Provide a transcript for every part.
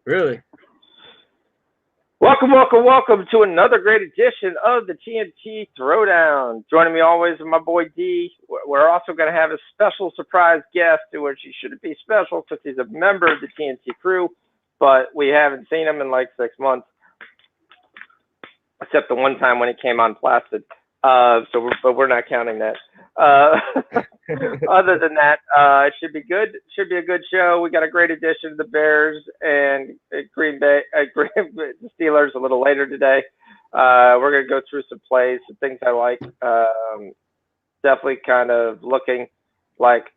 Really? Welcome to another great edition of the TNT Throwdown. Joining me always is my boy D. We're also going to have a special surprise guest, which he shouldn't be special since he's a member of the TNT crew, but we haven't seen him in like 6 months, except the one time when he came on Placid. But we're not counting that. Other than that, it should be good. Should be a good show. We got a great edition of the Bears and Green Bay, the Steelers a little later today. We're gonna go through some plays, some things I like. Definitely kind of looking like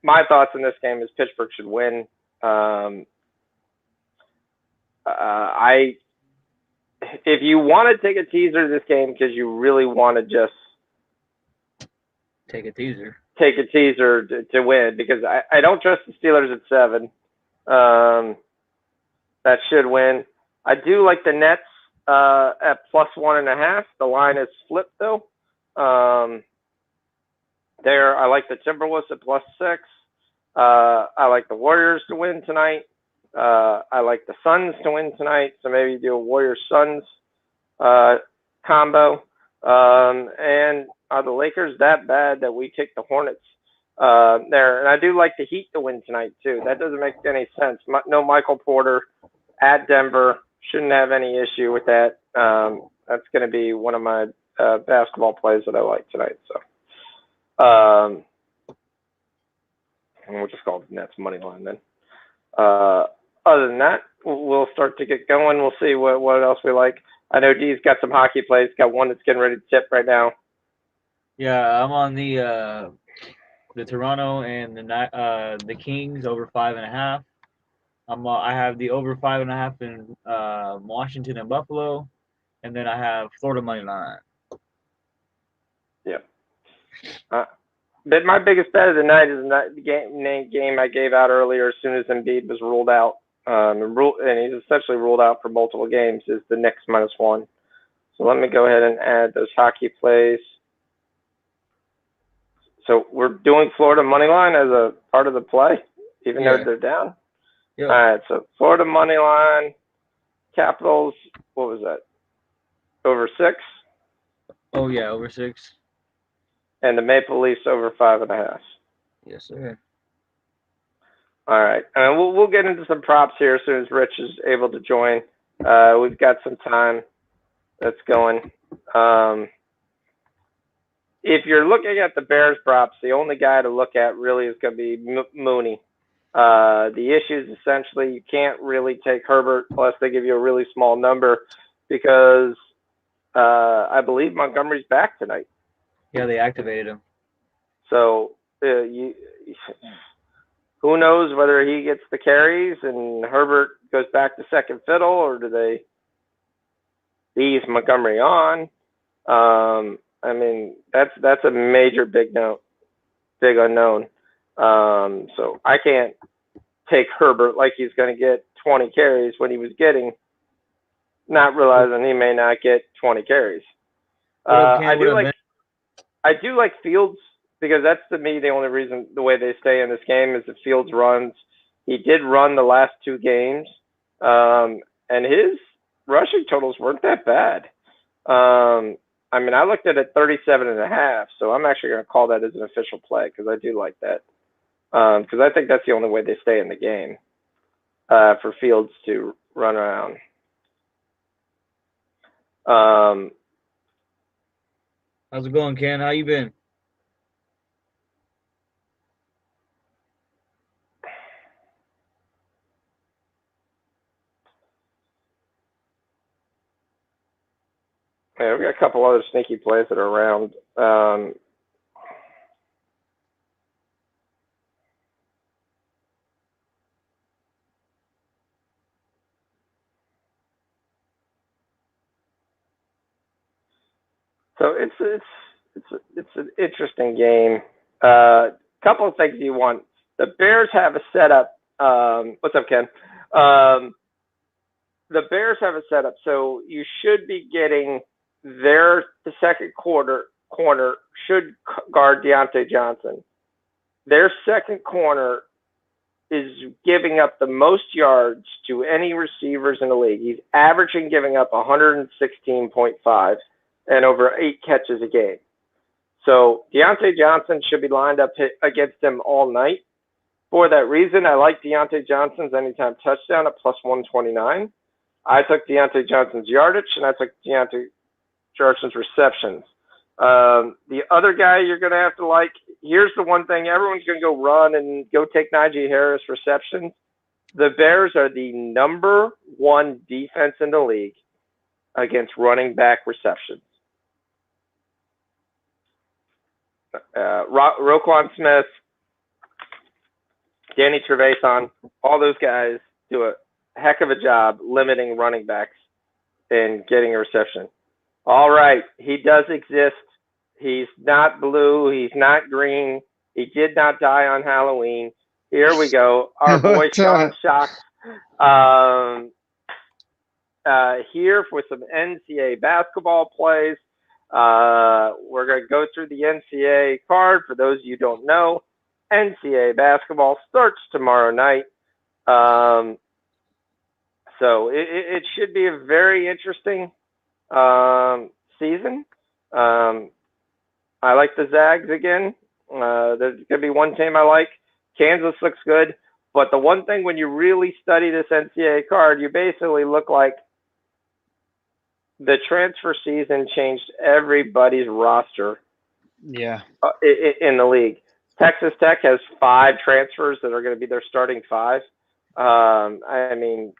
my thoughts in this game is Pittsburgh should win. If you want to take a teaser this game because you really want to just Take a teaser. Take a teaser to win, because I don't trust the Steelers at 7. That should win. I do like the Nets at +1.5. The line is flipped though. There, I like the Timberwolves at +6. I like the Warriors to win tonight. I like the Suns to win tonight, so maybe do a Warriors-Suns combo. And are the Lakers that bad that we kick the Hornets there? And I do like the Heat to win tonight too. That doesn't make any sense. No Michael Porter at Denver. Shouldn't have any issue with that. That's going to be one of my basketball plays that I like tonight. So, and we'll just call it Nets money line then. Other than that, we'll start to get going. We'll see what else we like. I know D's got some hockey plays. Got one that's getting ready to tip right now. Yeah, I'm on the Toronto and the Kings over 5.5. I have the over 5.5 in Washington and Buffalo, and then I have Florida money line. Yeah. But my biggest bet of the night is the game I gave out earlier as soon as Embiid was ruled out. And he's essentially ruled out for multiple games, is the Knicks -1. So let me go ahead and add those hockey plays. So we're doing Florida money line as a part of the play, even though they're down. Yeah. All right, so Florida money line, Capitals. What was that? Over 6. Oh yeah, over 6. And the Maple Leafs over 5.5. Yes, sir. All right, and we'll get into some props here as soon as Rich is able to join. We've got some time that's going. If you're looking at the Bears props, the only guy to look at really is going to be Mooney. The issue is essentially you can't really take Herbert unless they give you a really small number, because I believe Montgomery's back tonight. Yeah, they activated him. So who knows whether he gets the carries and Herbert goes back to second fiddle, or do they ease Montgomery on? I mean, that's a major big unknown. So I can't take Herbert like he's going to get 20 carries when he was getting, not realizing he may not get 20 carries. I do like Fields, because that's, to me, the only reason the way they stay in this game is if Fields runs. He did run the last 2 games, and his rushing totals weren't that bad. I mean, I looked at it 37.5, so I'm actually going to call that as an official play, because I do like that. Because I think that's the only way they stay in the game, for Fields to run around. How's it going, Ken? How you been? Yeah, we got a couple other sneaky plays that are around. So it's an interesting game. Couple of things you want. The Bears have a setup. What's up, Ken? The Bears have a setup, so you should be getting the second corner should guard Deontay Johnson. Their second corner is giving up the most yards to any receivers in the league. He's averaging giving up 116.5 and over 8 catches a game. So Deontay Johnson should be lined up against him all night. For that reason, I like Deontay Johnson's anytime touchdown at plus 129. I took Deontay Johnson's yardage, and I took Deontay Johnson's receptions. The other guy you're going to have to like, here's the one thing, everyone's going to go run and go take Najee Harris receptions. The Bears are the number 1 defense in the league against running back receptions. Roquan Smith, Danny Trevathan, all those guys do a heck of a job limiting running backs and getting a reception. All right, he does exist. He's not blue. He's not green. He did not die on Halloween. Here we go. Our boy Sean Shock here for some NCAA basketball plays. We're going to go through the NCAA card. For those of you who don't know, NCAA basketball starts tomorrow night. So it should be a very interesting season. I like the Zags again. There's going to be one team I like. Kansas looks good. But the one thing when you really study this NCAA card, you basically look like the transfer season changed everybody's roster. Yeah. In the league. Texas Tech has 5 transfers that are going to be their starting 5. I mean,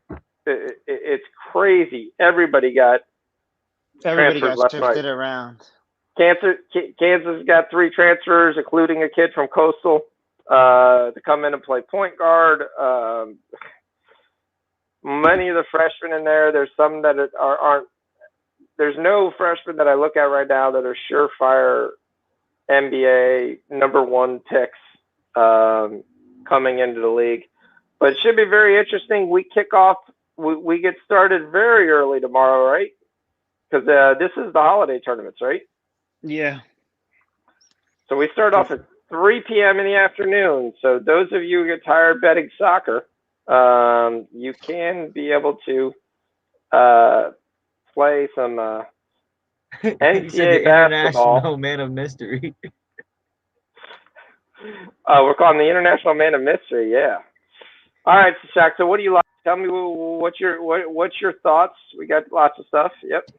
it's crazy. Everybody got shifted around. Kansas got 3 transfers, including a kid from Coastal to come in and play point guard. Many of the freshmen in there. There's some that aren't. There's no freshmen that I look at right now that are surefire NBA number 1 picks coming into the league. But it should be very interesting. We kick off. We get started very early tomorrow, right? Because this is the holiday tournaments, right? Yeah. So we start off at 3 p.m. in the afternoon. So those of you who get tired betting soccer, you can be able to play some NCAA basketball. International Man of Mystery. We're calling the International Man of Mystery. Yeah. All right, Shaq. So what do you like? Tell me what's your thoughts? We got lots of stuff. Yep.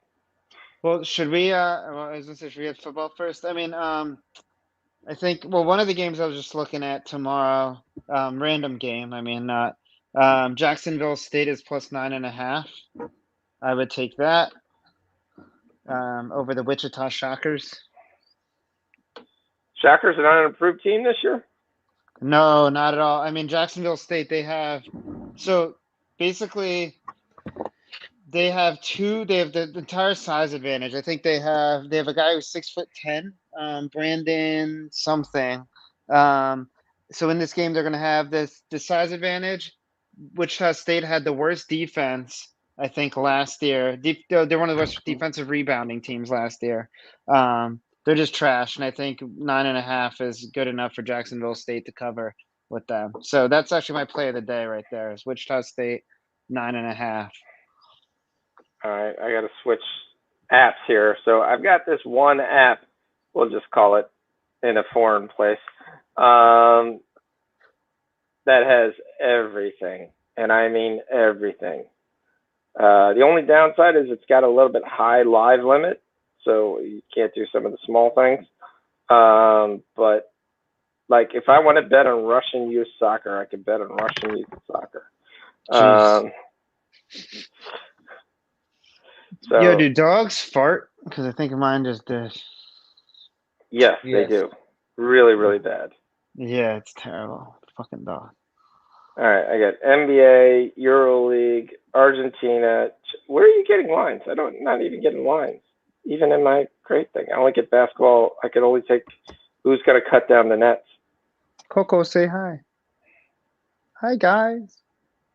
Well, should we? I was gonna say, should we get football first? I mean, I think. Well, one of the games I was just looking at tomorrow, random game. I mean, Jacksonville State is plus 9.5. I would take that over the Wichita Shockers. Shockers are not an improved team this year? No, not at all. I mean, Jacksonville State, they have basically they have the entire size advantage. I think they have a guy who's 6'10", Brandon something. So in this game they're gonna have the size advantage. Wichita State had the worst defense, I think, last year. They're one of the worst defensive rebounding teams last year. They're just trash, and I think 9.5 is good enough for Jacksonville State to cover with them. So that's actually my play of the day right there. Is Wichita State 9.5. All right, I got to switch apps here. So I've got this one app, we'll just call it in a foreign place, that has everything, and I mean everything. The only downside is it's got a little bit high live limit, so you can't do some of the small things. But like if I want to bet on Russian youth soccer, I could bet on Russian youth soccer. So, yo, do dogs fart? Because I think mine just did. Yes, they do. Really, really bad. Yeah, it's terrible. Fucking dog. All right, I got NBA, EuroLeague, Argentina. Where are you getting lines? Not even getting lines. Even in my great thing, I only get basketball. I could only take who's going to cut down the nets. Coco, say hi. Hi, guys.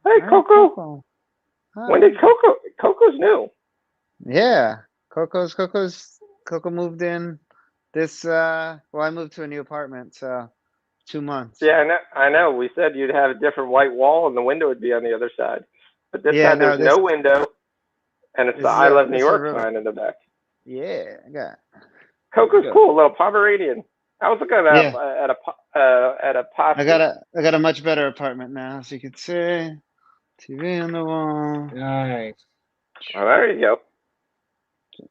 Hey, Hi, Coco. Hi. When did Coco's new? Yeah, Coco moved in this. Well, I moved to a new apartment, so 2 months. Yeah, I know. We said you'd have a different white wall and the window would be on the other side. But this Yeah, time no, there's no window and it's the I Love New this is a York real. sign in the back. Yeah, I got. Coco's Good. cool, a little Pomeranian. I was looking Yeah, at a posse. I got a much better apartment now, as you can see. TV on the wall. Nice. Oh, there you go.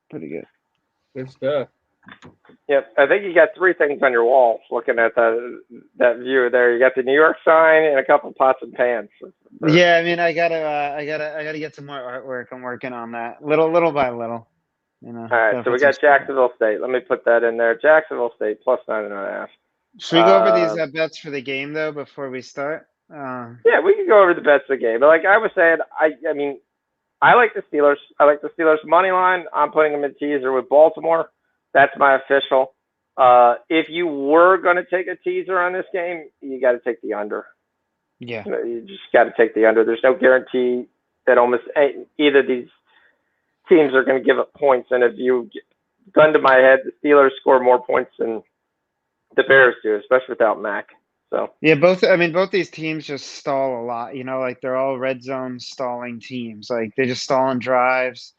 Pretty good. Good stuff. Yep, I think you got three things on your wall. Looking at that view there, you got the New York sign and a couple pots and pans. Yeah, I mean, I gotta get some more artwork. I'm working on that, little by little. You know. All right, Gotta so we put some got stuff out. Jacksonville State. Let me put that in there. Jacksonville State plus 9.5. Should we go over these Um, bets for the game though before we start? yeah, we can go over the bets of the game. But like I was saying, I mean, I like the Steelers. I like the Steelers money line. I'm putting them in teaser with Baltimore. That's my official. If you were going to take a teaser on this game, you got to take the under. Yeah. You just got to take the under. There's no guarantee that almost either of these teams are going to give up points. And if you gun to my head, the Steelers score more points than the Bears do, especially without Mac. So Yeah, both these teams just stall a lot. You know, like they're all red zone stalling teams. Like they just stall on drives.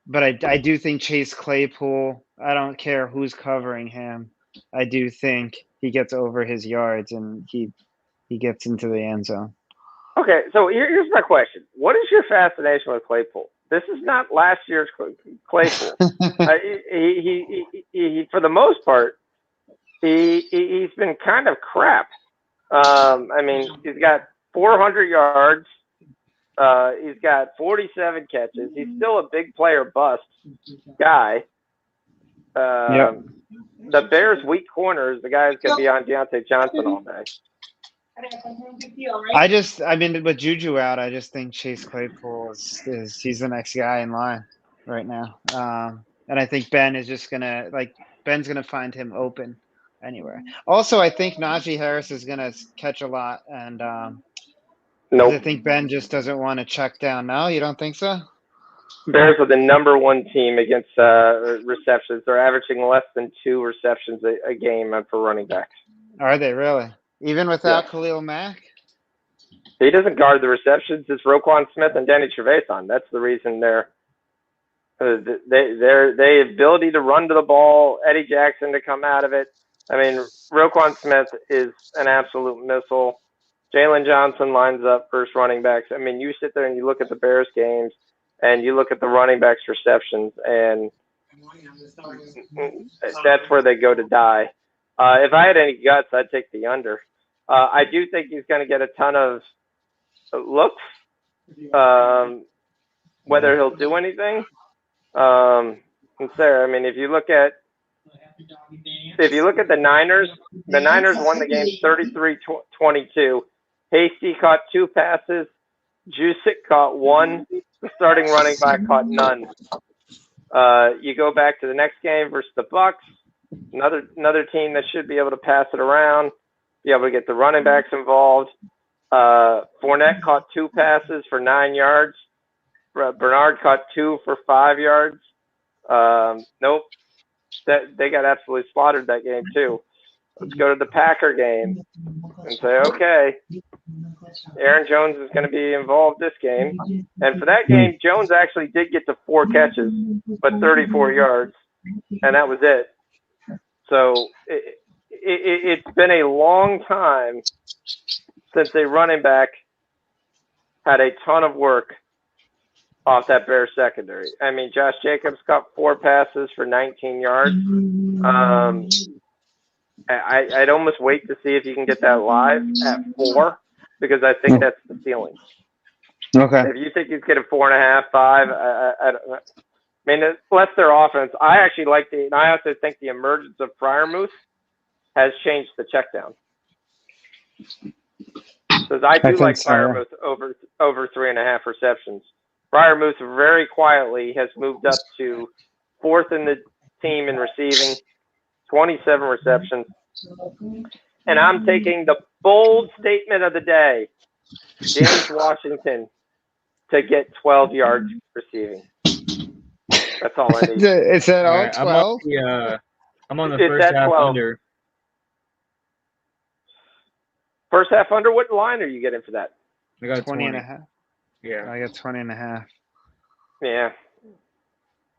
But I do think Chase Claypool. I don't care who's covering him. I do think he gets over his yards and he gets into the end zone. okay, so here's my question: what is your fascination with Claypool? This is not last year's Claypool. He for the most part, he's been kind of crap. I mean, he's got 400 yards. He's got 47 catches. He's still a big player bust guy. Yep. The Bears' weak corners, the guy's gonna be on Deontay Johnson all day. I mean, with Juju out, I just think Chase Claypool is he's the next guy in line right now. And I think Ben's gonna find him open anywhere. Also, I think Najee Harris is gonna catch a lot, and Nope. I think Ben just doesn't want to check down. No, you don't think so? Bears are the number one team against receptions. They're averaging less than 2 receptions a game for running backs. Are they really? Even without Yeah. Khalil Mack? He doesn't guard the receptions. It's Roquan Smith and Denny Trevathan. That's the reason their ability to run to the ball, Eddie Jackson to come out of it. I mean, Roquan Smith is an absolute missile. Jalen Johnson lines up first running backs. I mean, you sit there and you look at the Bears games and you look at the running backs receptions, and that's where they go to die. If I had any guts, I'd take the under. I do think he's going to get a ton of looks. Whether he'll do anything, it's there. I mean, if you look at the Niners won the game 33-22. Hasty caught 2 passes. Jusic caught 1. The starting running back caught none. You go back to the next game versus the Bucks, another team that should be able to pass it around, be able to get the running backs involved. Fournette caught 2 passes for 9 yards. Bernard caught 2 for 5 yards. Nope. They got absolutely slaughtered that game too. Let's go to the Packer game and say, okay, Aaron Jones is going to be involved this game. And for that game, Jones actually did get to 4 catches, but 34 yards, and that was it. So it's been a long time since a running back had a ton of work off that Bears secondary. I mean, Josh Jacobs caught 4 passes for 19 yards. I'd almost wait to see if you can get that live at 4, because I think that's the ceiling. Okay. If you think he's getting 4.5, 5, I mean, unless their offense. I actually I also think the emergence of Freiermuth has changed the check down. Because I do like Freiermuth over 3.5 receptions. Freiermuth very quietly has moved up to 4th in the team in receiving, 27 receptions. And I'm taking the bold statement of the day, James Washington to get 12 yards receiving. That's all I need. Is that all right, 12? I'm on the first half 12. under. First half under. What line are you getting for that? I got 20 and a 20. half. Yeah. I got 20 and a half. Yeah,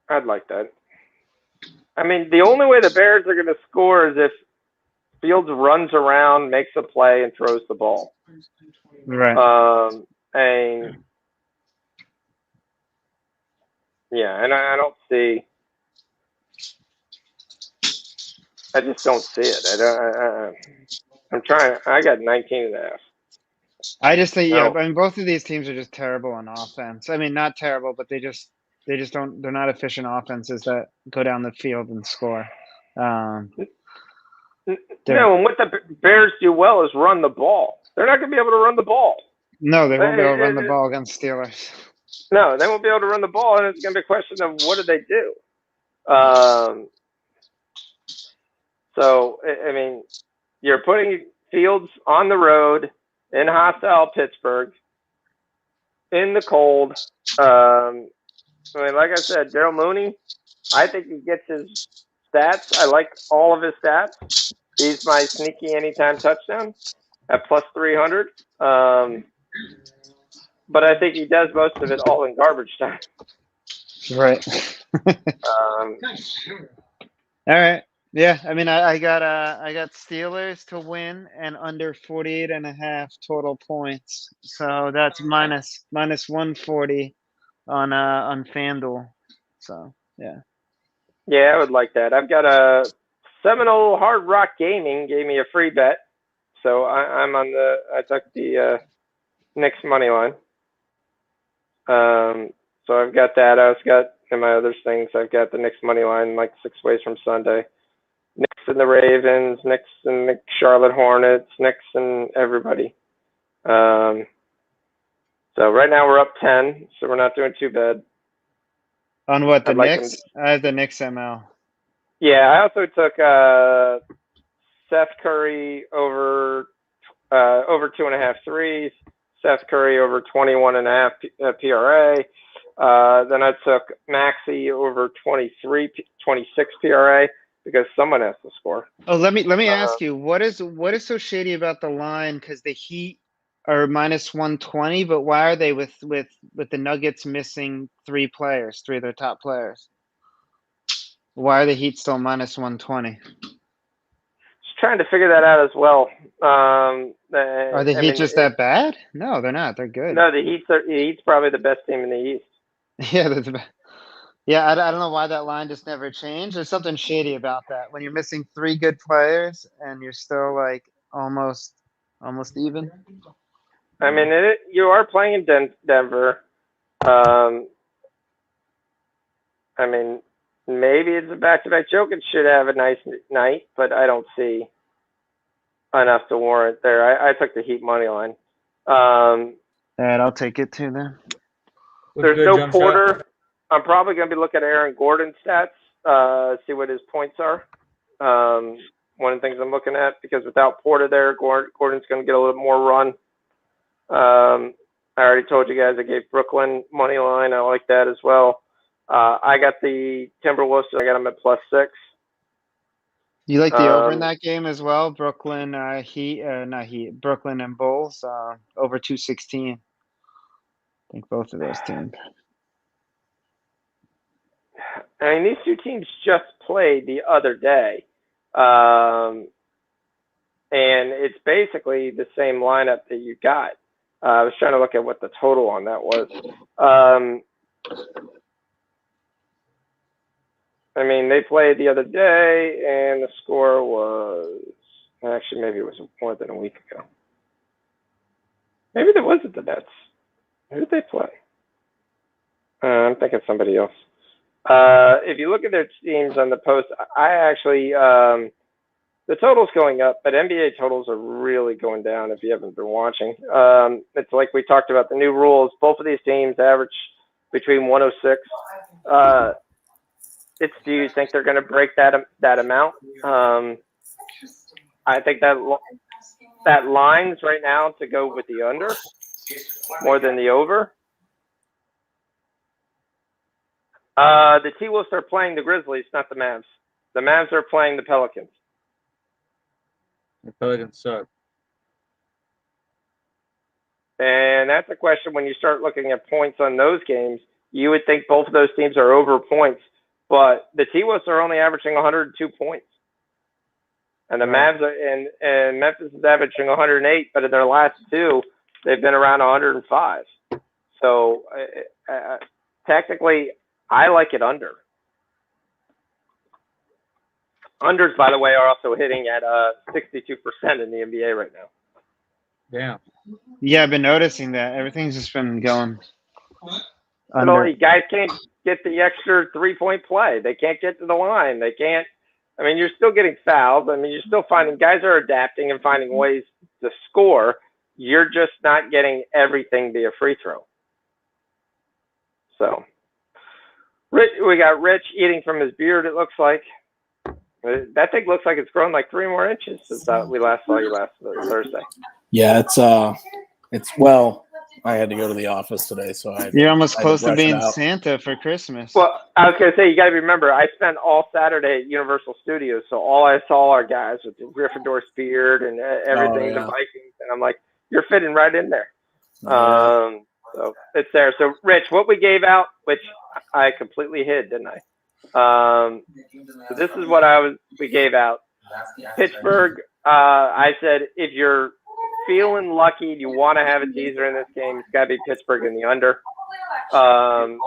I'd like that. I mean, the only way the Bears are going to score is if Fields runs around, makes a play, and throws the ball. Right. And yeah, and I don't see. I just don't see it. I'm trying. I got 19 and a half. I just think, yeah, No. I mean, both of these teams are just terrible on offense. I mean, not terrible, but they just don't, they're not efficient offenses that go down the field and score. No, and what the Bears do well is run the ball. They're not going to be able to run the ball. No, they won't be able to run the ball against Steelers. No, they won't be able to run the ball, and it's going to be a question of what do they do. So, I mean, you're putting Fields on the road in hostile Pittsburgh in the cold. I mean, like I said, Daryl Mooney, I think he gets his stats. I like all of his stats. He's my sneaky anytime touchdown at plus 300. But I think he does most of it all in garbage time. Right. All right. Yeah, I mean, I got Steelers to win and under 48 and a half total points. So that's minus 140 on FanDuel. So, yeah. Yeah, I would like that. I've got a Seminole Hard Rock Gaming gave me a free bet. So I'm on I took the Knicks money line. So I've got that. I also got in my other things, I've got the Knicks money line like 6 ways from Sunday. Knicks and the Ravens, Knicks and the Charlotte Hornets, Knicks and everybody. So right now we're up 10, so we're not doing too bad. On what, the I'd like Knicks? I have the Knicks ML. Yeah, I also took Seth Curry over 2.5 threes. Seth Curry over 21.5 PRA. Then I took Maxey over 26 PRA because someone has to score. Oh, let me ask you, what is so shady about the line? Because the Heat are minus 120, but why are they with the Nuggets missing 3 players, 3 of their top players? Why are the Heat still minus 120? Just trying to figure that out as well. Are the Heat just that bad? No, they're not. They're good. No, the Heat's probably the best team in the East. Yeah, they're the best. Yeah, I don't know why that line just never changed. There's something shady about that. When you're missing 3 good players and you're still like almost even. I mean, you are playing in Denver. I mean, maybe it's a back-to-back. Jokic should have a nice night, but I don't see enough to warrant there. I took the Heat money line. All right, I'll take it too then. There's no Porter. Shot. I'm probably going to be looking at Aaron Gordon's stats, see what his points are. One of the things I'm looking at, because without Porter there, Gordon's going to get a little more run. I already told you guys I gave Brooklyn money line. I like that as well. I got the Timberwolves. So I got them at plus 6. You like the over in that game as well? Brooklyn, Brooklyn and Bulls over 216. I think both of those teams. I mean, these two teams just played the other day, and it's basically the same lineup that you got. I was trying to look at what the total on that was. I mean, they played the other day, and the score was actually maybe it was more than a week ago. Maybe there wasn't the Nets. Who did they play? I'm thinking somebody else. If you look at their teams on the post, I actually the total's going up, but NBA totals are really going down if you haven't been watching. It's like we talked about the new rules. Both of these teams average between 106. Do you think they're going to break that amount? I think that line's right now to go with the under more than the over. The T-Wolves are playing the Grizzlies, not the Mavs. The Mavs are playing the Pelicans. The Pelicans suck. And that's a question when you start looking at points on those games. You would think both of those teams are over points, but the T-Wolves are only averaging 102 points. And the Mavs are, and Memphis is averaging 108, but in their last two, they've been around 105. So technically, I like it under. Unders, by the way, are also hitting at 62% in the NBA right now. Damn. Yeah, I've been noticing that. Everything's just been going under. You guys can't get the extra 3-point play. They can't get to the line. They can't. I mean, you're still getting fouled. I mean, you're still finding guys are adapting and finding ways to score. You're just not getting everything via free throw. So, we got Rich eating from his beard, it looks like. That thing looks like it's grown like 3 more inches since we last saw you last Thursday. Yeah, it's well, I had to go to the office today, so you're almost close to being Santa for Christmas. Well, I was gonna say you got to remember, I spent all Saturday at Universal Studios, so all I saw are guys with the Gryffindor beard and everything, the Vikings, and I'm like, you're fitting right in there. So it's there. So, Rich, what we gave out, which I completely hid, didn't I? So this is what we gave out. Pittsburgh, I said if you're feeling lucky and you want to have a teaser in this game, it's got to be Pittsburgh in the under. From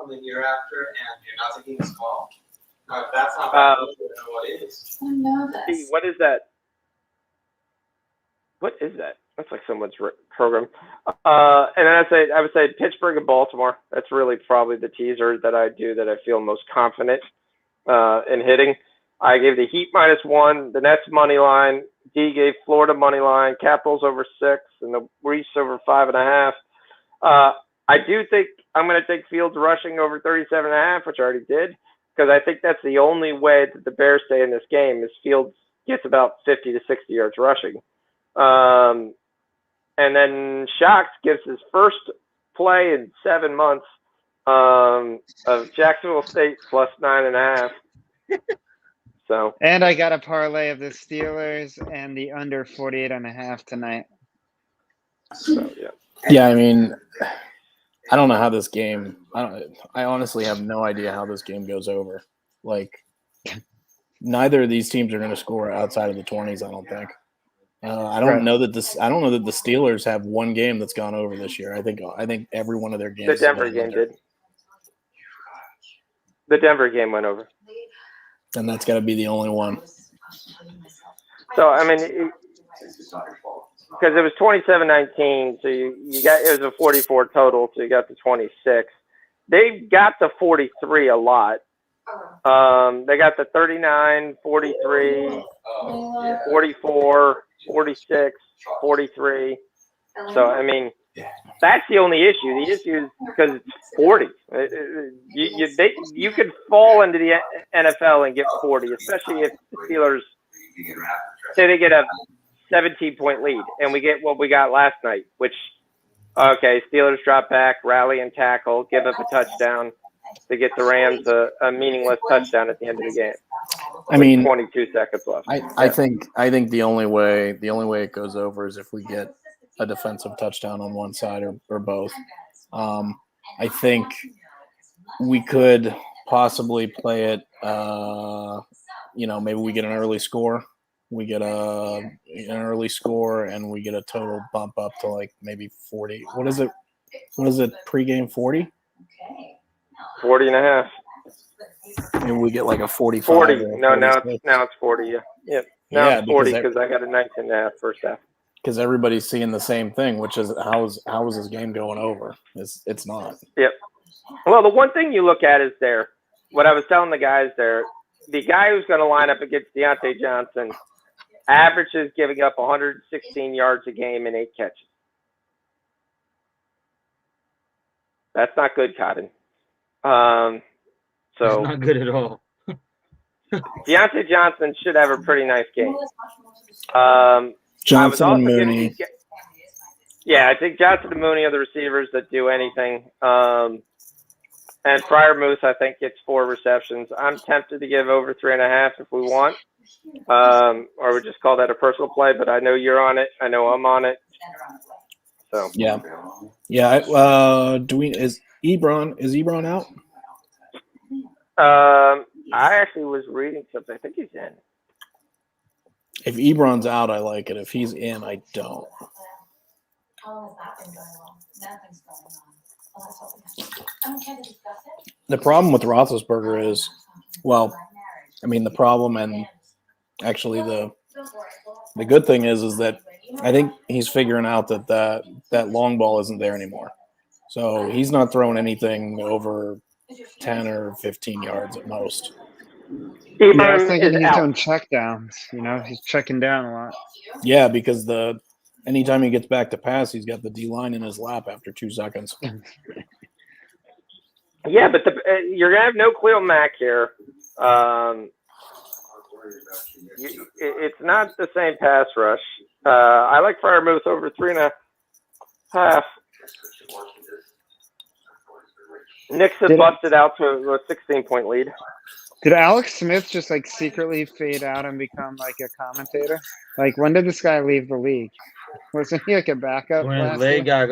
the year after, and you're not taking this call. If that's not bad, what is? What is that? What is that? That's like someone's program. And then I would say Pittsburgh and Baltimore. That's really probably the teaser that I do that I feel most confident in hitting. I gave the Heat -1, the Nets money line. D gave Florida money line, Capitals over 6, and the Reese over 5.5. I do think I'm going to take Fields rushing over 37.5, which I already did, because I think that's the only way that the Bears stay in this game is Fields gets about 50 to 60 yards rushing. And then Shocks gives his first play in 7 months of Jacksonville State +9.5. So. And I got a parlay of the Steelers and the under 48.5 tonight. So, yeah. Yeah, I mean, I don't know how this game. I honestly have no idea how this game goes over. Like, neither of these teams are going to score outside of the 20s. I don't think. I don't know that the Steelers have one game that's gone over this year. I think every one of their games. The Denver game did. The Denver game went over. And that's got to be the only one. So I mean, because it was 27-19, so you got it was a 44 total, so you got the 26. They got the 43 a lot. They got the 39, 43, 44, 46, 43. So, I mean, that's the only issue. The issue is because it's 40. You could fall into the NFL and get 40, especially if the Steelers, say they get a 17-point lead, and we get what we got last night, which, okay, Steelers drop back, rally and tackle, give up a touchdown to get the Rams a meaningless touchdown at the end of the game. I mean, 22 seconds left. I think the only way it goes over is if we get a defensive touchdown on one side or both. I think we could possibly play it. Maybe we get an early score. We get an early score and we get a total bump up to like maybe 40. What is it pregame 40? 40.5. Maybe we get like a 45. 40. No, now it's 40. Yeah. Now it's 40 because I got a 19.5 first half. Because everybody's seeing the same thing, which is how is this game going over? It's not. Yep. Well, the one thing you look at is what I was telling the guys there, the guy who's going to line up against Deontay Johnson averages giving up 116 yards a game and 8 catches. That's not good, Cotton. That's not good at all. Deontay Johnson should have a pretty nice game. Johnson and Mooney. I think Johnson and Mooney are the receivers that do anything. And Fryer Moose, I think, gets 4 receptions. I'm tempted to give over 3.5 if we want. Or we just call that a personal play, but I know you're on it. I know I'm on it. So Yeah. Is Ebron out? I actually was reading something. I think he's in. If Ebron's out, I like it. If he's in, I don't. The problem with Roethlisberger is, well, I mean, the problem and actually the good thing is that I think he's figuring out that long ball isn't there anymore. So he's not throwing anything over 10 or 15 yards at most. Yeah, I was Ebron thinking is he's out. doing check downs. He's checking down a lot. Yeah, because anytime he gets back to pass, he's got the D line in his lap after 2 seconds. Yeah, but you're gonna have no Khalil Mack here. It's not the same pass rush. I like Freiermuth over 3.5. Knicks have busted out to a 16-point lead. Did Alex Smith just like secretly fade out and become like a commentator? Like, when did this guy leave the league? Wasn't he like a backup When his last year? leg got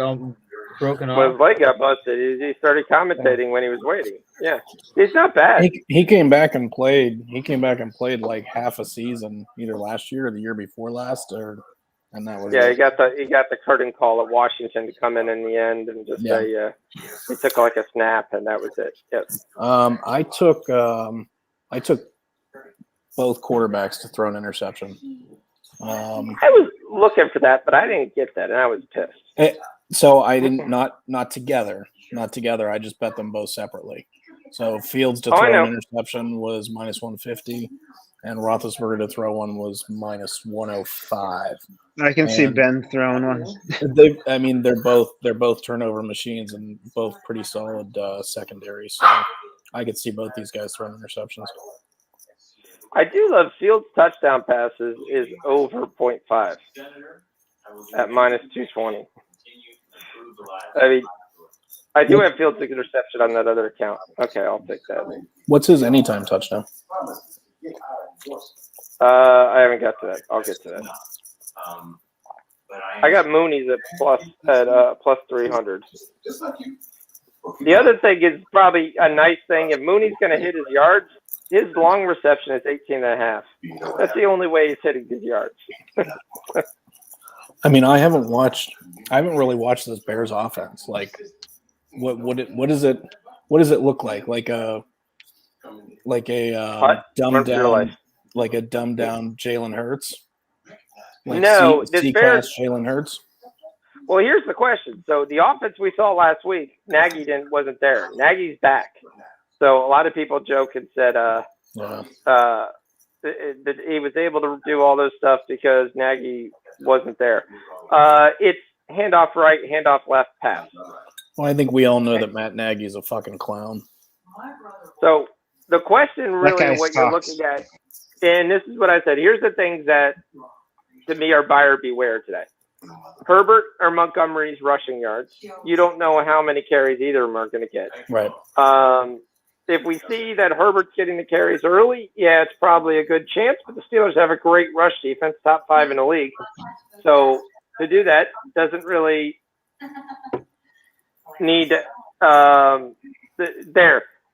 broken When his off. leg got busted, he started commentating when he was waiting. Yeah, it's not bad. He came back and played. He came back and played like half a season, either last year or the year before last, and that was Yeah, it. he got the curtain call at Washington to come in the end and just say he took like a snap and that was it. Yep. I took both quarterbacks to throw an interception. I was looking for that, but I didn't get that, and I was pissed. So I didn't not together. I just bet them both separately. So Fields to throw an interception was minus 150, and Roethlisberger to throw one was minus 105. I can see Ben throwing one. They're both turnover machines and both pretty solid secondaries. So I could see both these guys throwing interceptions. I do love Fields' touchdown passes is over 0.5 at minus 220. I mean, I do have Fields' interception on that other account. Okay, I'll take that. What's his anytime touchdown? I haven't got to that. I'll get to that. I got Mooney's at plus 300. The other thing is probably a nice thing. If Mooney's going to hit his yards, his long reception is 18.5. That's the only way he's hitting his yards. I mean, I haven't really watched this Bears offense. Like, what does it look like? Like a dumbed down Jalen Hurts. Like no, this Bears Jalen Hurts. Well, here's the question. So the offense we saw last week, Nagy wasn't there. Nagy's back. So a lot of people joke and said that he was able to do all those stuff because Nagy wasn't there. It's handoff right, handoff left, pass. Well, I think we all know that Matt Nagy's a fucking clown. So the question really what you're looking at, and this is what I said, here's the things that to me are buyer beware today. Herbert or Montgomery's rushing yards. You don't know how many carries either of them are going to get. Right. If we see that Herbert's getting the carries early, yeah, it's probably a good chance. But the Steelers have a great rush defense, top 5 in the league. So to do that doesn't really need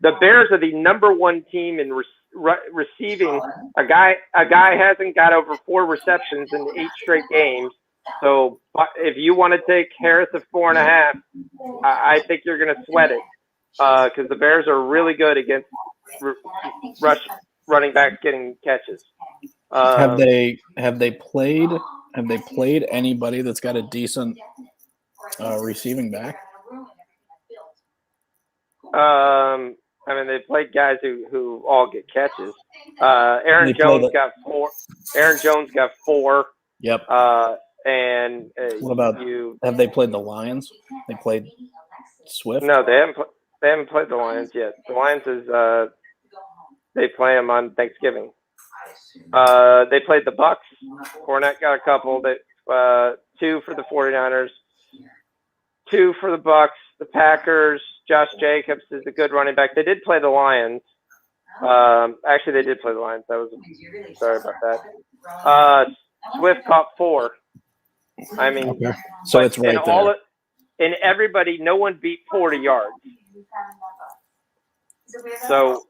The Bears are the number 1 team in receiving. A guy hasn't got over 4 receptions in 8 straight games. So if you want to take Harris at 4.5, I think you're going to sweat it because the Bears are really good against running backs getting catches. Have they played anybody that's got a decent receiving back? I mean, they played guys who all get catches. Aaron Jones got 4. Aaron Jones got 4. Yep. And what about have they played the Lions? They played Swift? No, they haven't played the Lions yet. The Lions is they play them on Thanksgiving. They played the Bucks. Fournette got a couple. 2 for the 49ers, 2 for the Bucks. The Packers. Josh Jacobs is a good running back. They did play the Lions. Actually, they did play the Lions. Sorry about that. Swift caught 4. I mean, Okay. So it's right there. In everybody, no one beat 40 yards. So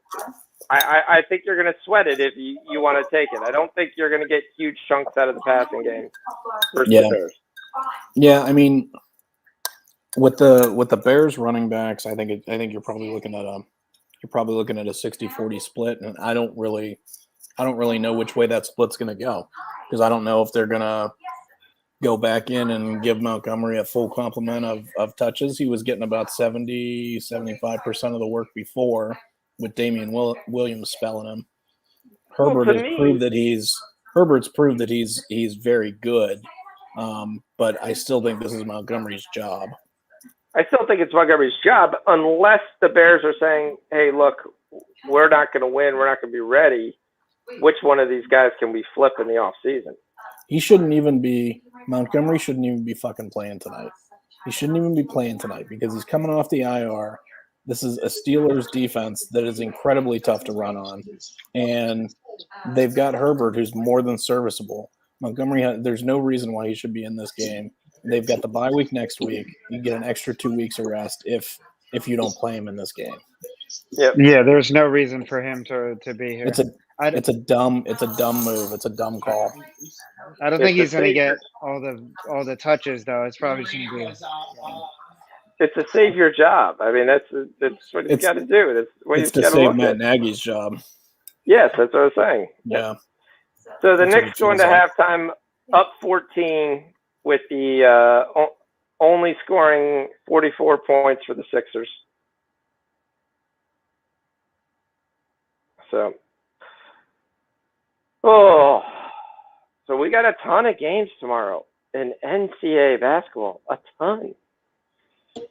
I think you're going to sweat it if you want to take it. I don't think you're going to get huge chunks out of the passing game versus the Bears. Yeah, I mean, with the Bears running backs, I think you're probably looking at a 60-40 split, and I don't really know which way that split's going to go, because I don't know if they're going to go back in and give Montgomery a full complement of touches. He was getting about 75% of the work before, with Damian Williams spelling him. Herbert's proved that he's very good, but I still think this is Montgomery's job. I still think it's Montgomery's job, unless the Bears are saying, hey, look, we're not going to win. We're not going to be ready. Which one of these guys can we flip in the offseason? Montgomery shouldn't even be fucking playing tonight. He shouldn't even be playing tonight because he's coming off the IR. This is a Steelers defense that is incredibly tough to run on. And they've got Herbert, who's more than serviceable. Montgomery, there's no reason why he should be in this game. They've got the bye week next week. You get an extra 2 weeks of rest if you don't play him in this game. Yep. Yeah, there's no reason for him to be here. It's a dumb move. It's a dumb call. I don't think he's going to get all the touches though. It's probably going to be. It's a savior job. I mean, that's what he's got to do. That's what it's to save Matt Nagy's job. Yes, that's what I was saying. Yeah. So the Knicks going to halftime up 14 with the only scoring 44 points for the Sixers. So we got a ton of games tomorrow in NCAA basketball. A ton.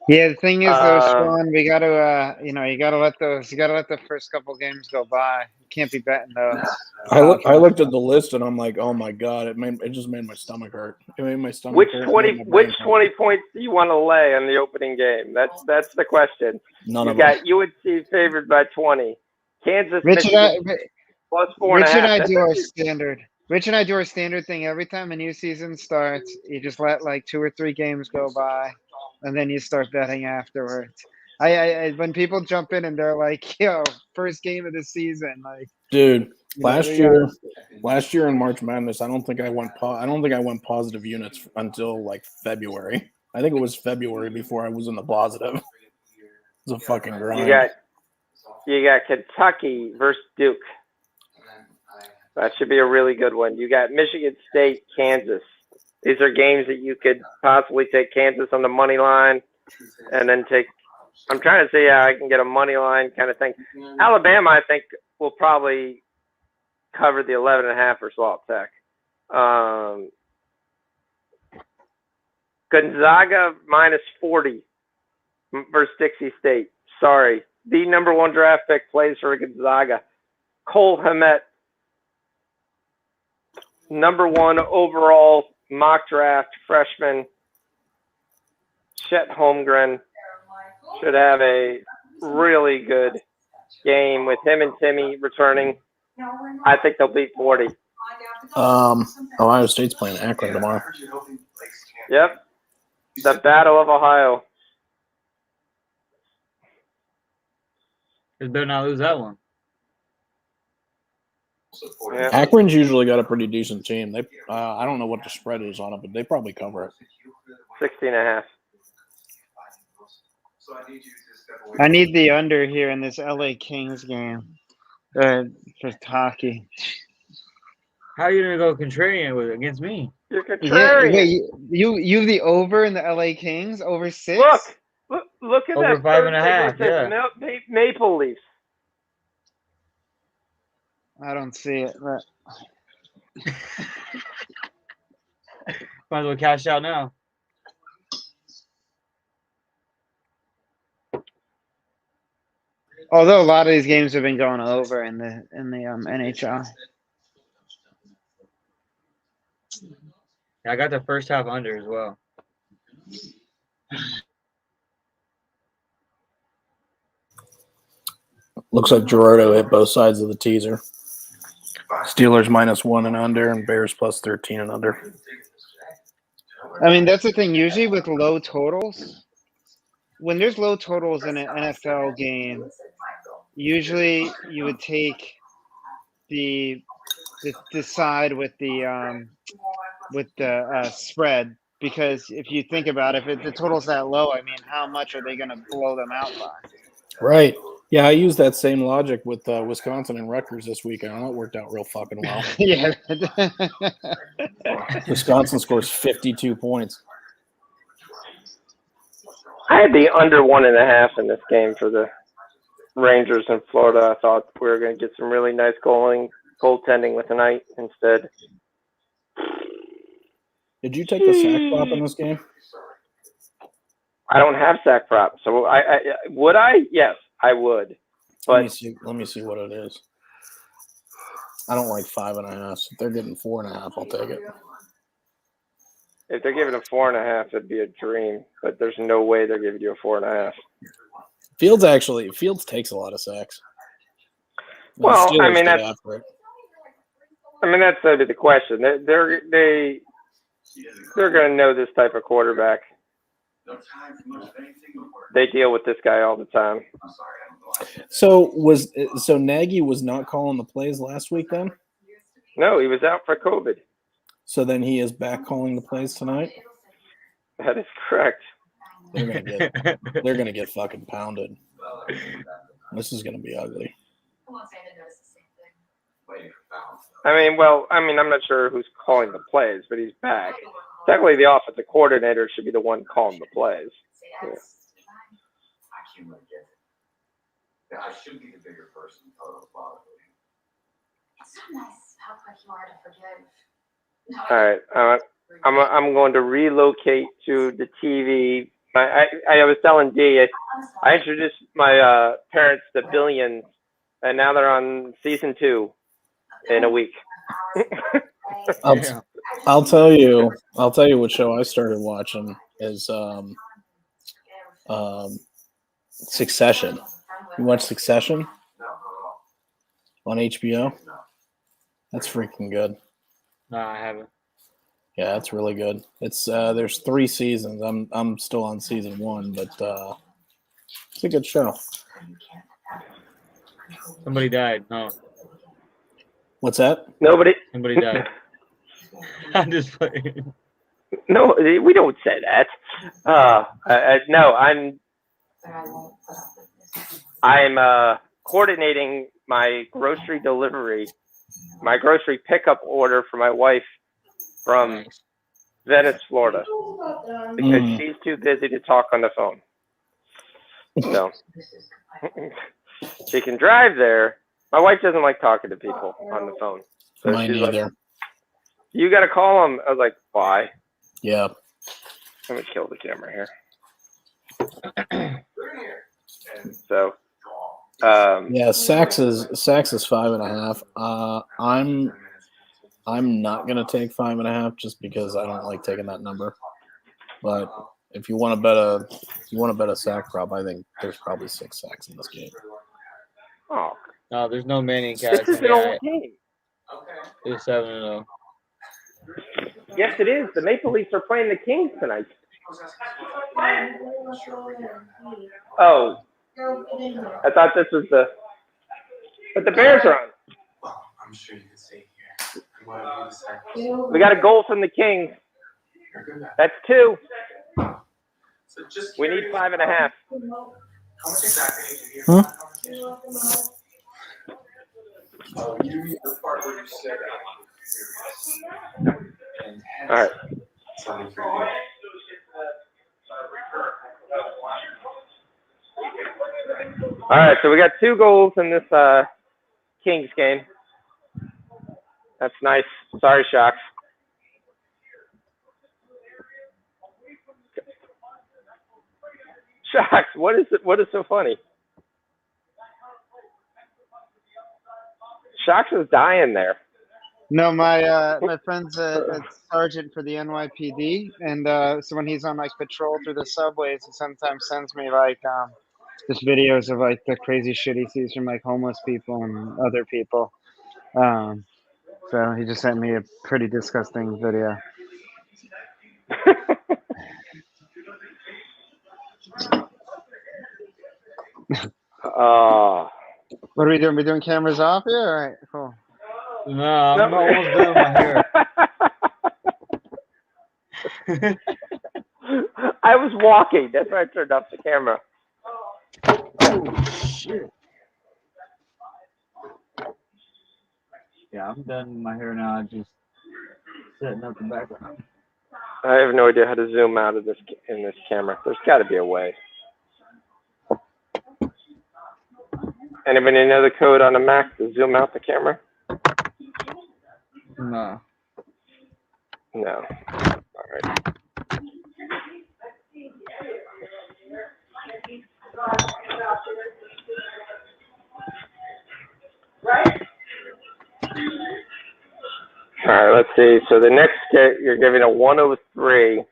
Yeah, the thing is though, Sean, we gotta you gotta let the first couple games go by. You can't be betting those. I looked at the list and I'm like, oh my god, it just made my stomach hurt. It made my stomach hurt. Which 20 points do you want to lay on the opening game? That's the question. None of them. UNC favored by 20. Kansas Rich plus 4.5. Rich and I do our standard. Rich and I do our standard thing every time a new season starts. You just let like 2 or 3 games go by, and then you start betting afterwards. I when people jump in and they're like, "Yo, first game of the season," like, dude, last year in March Madness, I don't think I went positive units until like February. I think it was February before I was in the positive. It was a fucking grind. You got Kentucky versus Duke. That should be a really good one. You got Michigan State, Kansas. These are games that you could possibly take Kansas on the money line and then take – I'm trying to see how I can get a money line kind of thing. Alabama, I think, will probably cover the 11.5 for Salt Tech. Gonzaga minus 40 versus Dixie State. Sorry. The number 1 draft pick plays for Gonzaga. Cole Hamet, number 1 overall mock draft freshman. Chet Holmgren should have a really good game with him and Timmy returning. I think they'll beat 40. Ohio State's playing Akron tomorrow. Yep. The Battle of Ohio. They better not lose that one. Yeah. Akron's usually got a pretty decent team. They, I don't know what the spread is on it, but they probably cover it. 16.5. I need the under here in this LA Kings game for hockey. How are you gonna go contrarian with it against me? You're contrarian. Yeah, wait, you the over in the LA Kings over 6? Look at over that 5.5. Yeah. Maple Leafs. I don't see it. But... Might as well cash out now. Although a lot of these games have been going over in the NHL. Yeah, I got the first half under as well. Looks like Gerardo hit both sides of the teaser. Steelers -1 and under, and Bears +13 and under. I mean, that's the thing. Usually with low totals, when there's low totals in an NFL game, usually you would take the side with the spread, because if you think about it, if the total's that low, I mean, how much are they going to blow them out by? Right. Yeah, I used that same logic with Wisconsin and Rutgers this weekend. And that worked out real fucking well. Yeah. Wisconsin scores 52 points. I had the under 1.5 in this game for the Rangers in Florida. I thought we were going to get some really nice goaltending with tonight. Instead, Did you take the sack prop in this game? I don't have sack prop, so I would I? Yes, I would. Let But me see what it is. I don't like 5.5. If they're getting 4.5, I'll take it. if they're giving a 4.5, it'd be a dream. But there's no way they're giving you a 4.5. Fields takes a lot of sacks. And the Well, I Steelers mean, get that's after it. going to be the question. They're going to know this type of quarterback. They deal with this guy all the time. So Nagy was not calling the plays last week then? No, he was out for COVID. So then he is back calling the plays tonight? That is correct. They're gonna get fucking pounded. This is gonna be ugly. I'm not sure who's calling the plays, but he's back. Technically, the offensive coordinator should be the one calling the plays. Yeah. I should be the bigger person, probably. It's so nice how quick you are to forgive. All right, I'm going to relocate to the TV. I was telling Dee, I introduced my parents to Billions, and now they're on season 2 in a week. I'll tell you what show I started watching is Succession. You watch Succession on HBO? That's freaking good. No, I haven't. Yeah, it's really good. It's there's 3 seasons. I'm still on season 1, but it's a good show. Somebody died. No, What's that? Nobody. somebody died. I'm just playing. No, we don't say that. No, I'm coordinating my grocery pickup order for my wife from Venice, Florida, because she's too busy to talk on the phone. So she can drive there. My wife doesn't like talking to people on the phone. So Mine she's either. like, you got to call them. I was like, why? Yeah. Let me kill the camera here. So, Yeah, Sachs is 5.5. I'm not gonna take 5.5 just because I don't like taking that number. But if you want to bet a sack prop, I think there's probably 6 sacks in this game. oh, No, there's no Manning this cast. is an old game. It's 7-0. Yes, it is. The Maple Leafs are playing the Kings tonight. Oh, I thought this was but the Bears are on. Well, I'm sure you can see here. We got a goal from the Kings. That's 2. So just We need 5.5. how much exactly did you hear? Oh, you the part where you said All right. something for you. All right, so we got 2 goals in this Kings game. That's nice. Sorry, Shocks. Shocks, what is so funny? Shocks is dying there. No, my friend's a sergeant for the NYPD, and so when he's on like patrol through the subways, he sometimes sends me like just videos of like the crazy shit he sees from like homeless people and other people. So he just sent me a pretty disgusting video. Oh. What are we doing? We doing cameras off here? All right, cool. No, I'm almost done with my hair. I was walking. That's why I turned off the camera. Oh shit. Yeah, I'm done with my hair now. Just setting up the background. I have no idea how to zoom out of this in this camera. There's got to be a way. Anybody know the code on a Mac to zoom out the camera? No. No. All right. All right, let's see. So the next hit, you're giving a 103,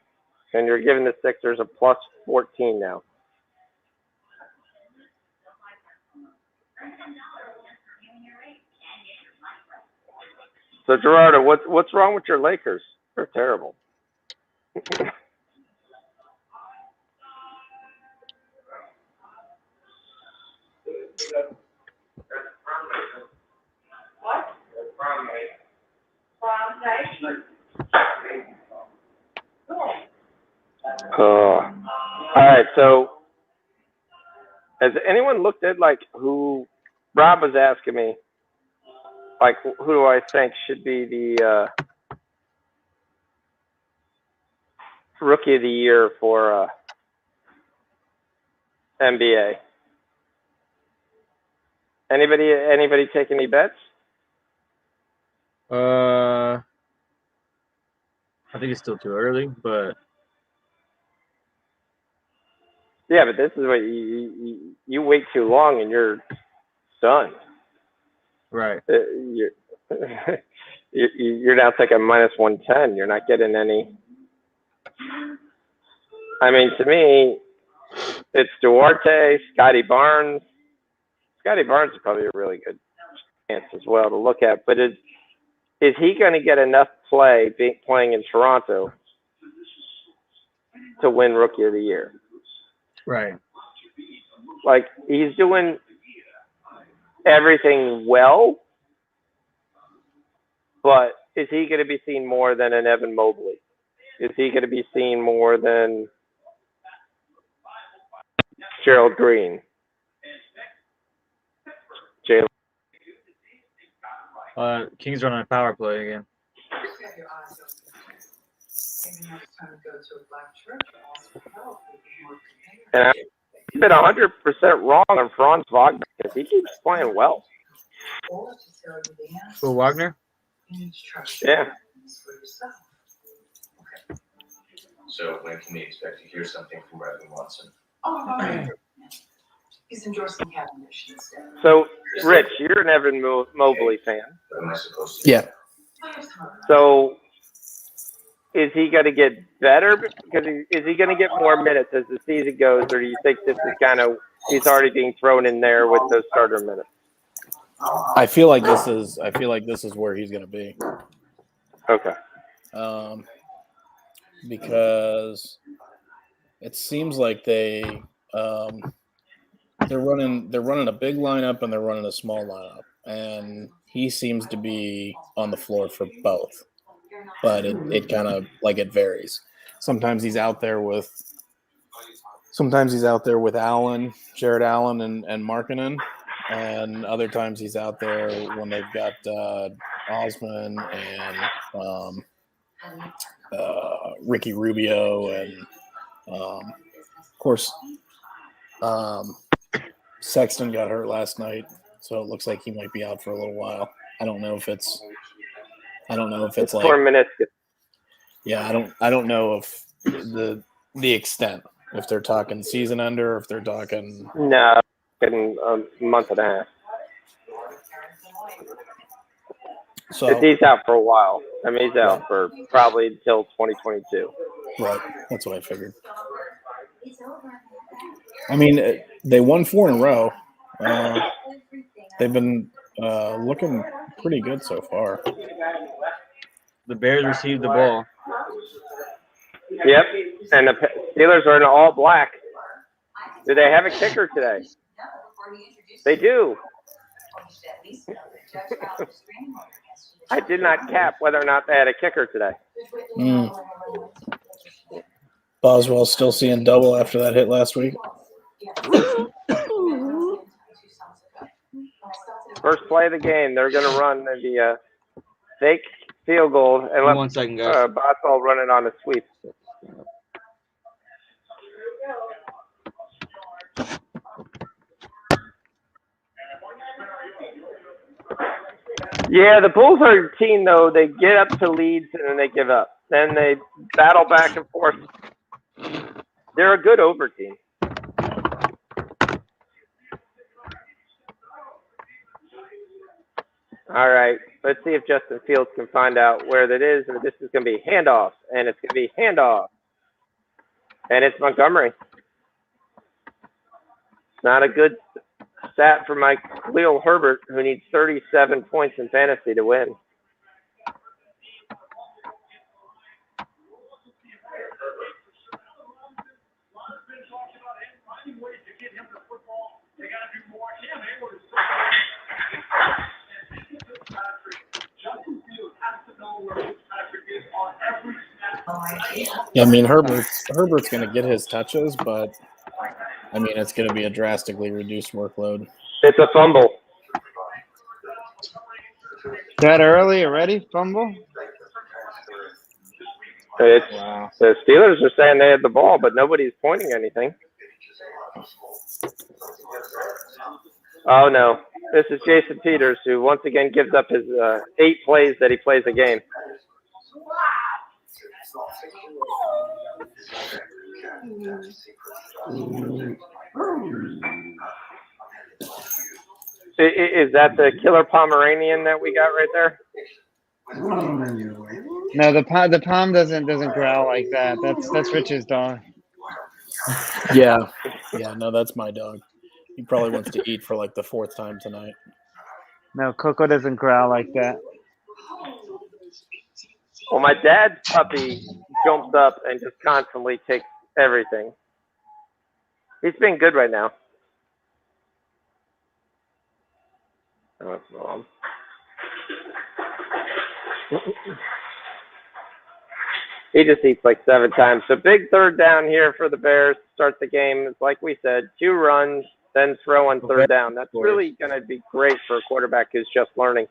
and you're giving the Sixers a plus 14 now. So Gerardo, what's wrong with your Lakers? They're terrible. All right, so has anyone looked at like who Rob was asking me, like who do I think should be the rookie of the year for NBA? Anybody take any bets? I think it's still too early, but Yeah, but this is what you wait too long and you're done. right. You're now taking minus 110. You're not getting any. I mean, to me, it's Duarte, Scotty Barnes. Scotty Barnes is probably a really good chance as well to look at. But is he going to get enough play playing in Toronto to win Rookie of the Year? Right. Like, he's doing everything well, but is he going to be seen more than an Evan Mobley? Is he going to be seen more than Gerald Green? Jalen? Kings running a power play again. And I've been 100% wrong on Franz Wagner because he keeps playing well. Who, Wagner? Yeah. So when can we expect to hear something from Reverend Watson? He's endorsing Cavendish instead. So, Rich, you're an Evan Mobley fan. What am I supposed to do? Yeah. So, is he going to get better? Because is he going to get more minutes as the season goes, or do you think this is kind of he's already being thrown in there with those starter minutes? I feel like this is where he's going to be. Okay. Because it seems like they're running a big lineup and they're running a small lineup, and he seems to be on the floor for both. But it kind of like it varies. Sometimes he's out there with Allen, Jared Allen, and Markkanen, and other times he's out there when they've got Osman and Ricky Rubio, and of course Sexton got hurt last night, so it looks like he might be out for a little while. I don't know if it's like 4 minutes. Yeah, I don't know if the extent, if they're talking season ender, if they're talking No, in a month and a half. so He's out for a while. I mean, he's out for probably until 2022. right. That's what I figured. I mean, they won 4 in a row. They've been looking pretty good so far. The Bears received the ball. Yep, and the Steelers are in all black. Do they have a kicker today? They do. I did not cap whether or not they had a kicker today. Boswell still seeing double after that hit last week. First play of the game, they're going to run the fake field goal and let 1 second, guys. Boswell run it on a sweep. Yeah, the Bulls are a team, though. They get up to leads and then they give up. Then they battle back and forth. They're a good over team. All right, let's see if Justin Fields can find out where that is. And this is going to be handoff, and it's going to be handoff. And it's Montgomery. Not a good stat for Mike Khalil Herbert, who needs 37 points in fantasy to win. Yeah, I mean Herbert's going to get his touches, but I mean it's going to be a drastically reduced workload. It's a fumble. That early already? Fumble? Wow. The Steelers are saying they had the ball, but nobody's pointing anything. Oh, no. This is Jason Peters, who once again gives up his 8 plays that he plays a game. Is that the killer Pomeranian that we got right there? No, the Pom doesn't growl like that. That's Rich's dog. Yeah, no, that's my dog. He probably wants to eat for like the 4th time tonight. No, Coco doesn't growl like that. Well, my dad's puppy jumps up and just constantly takes everything. He's being good right now. Oh, that's wrong. He just eats like 7 times. So big third down here for the Bears to start the game. It's like we said, 2 runs, then throw on third down. That's really going to be great for a quarterback who's just learning.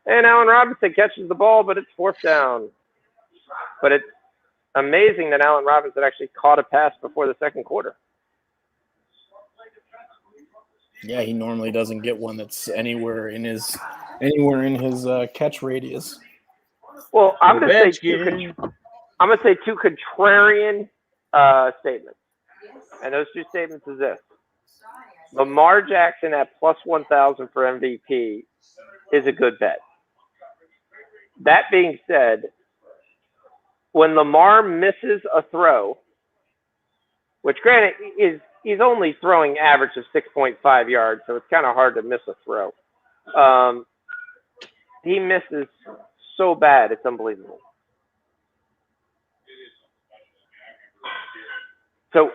And Allen Robinson catches the ball, but it's 4th down. But it's amazing that Allen Robinson actually caught a pass before the second quarter. Yeah, he normally doesn't get one that's anywhere in his catch radius. Well, I'm going to say 2 contrarian statements. And those 2 statements is this. Lamar Jackson at plus 1,000 for MVP is a good bet. That being said, when Lamar misses a throw, which granted he's only throwing average of 6.5 yards, so it's kind of hard to miss a throw. He misses so bad, it's unbelievable. So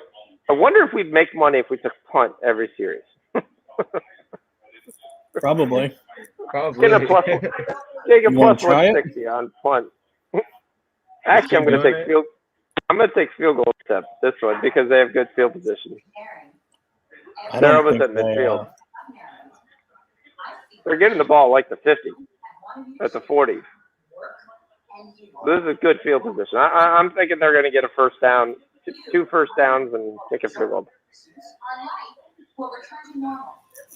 I wonder if we'd make money if we took punt every series. Probably. Take a plus 160 on punt. Actually, I'm going to take field goal step this one because they have good field position. They're almost at midfield. They're getting the ball like the 50, at the 40. This is a good field position. I'm thinking they're going to get a first down, 2 first downs, and take a field goal.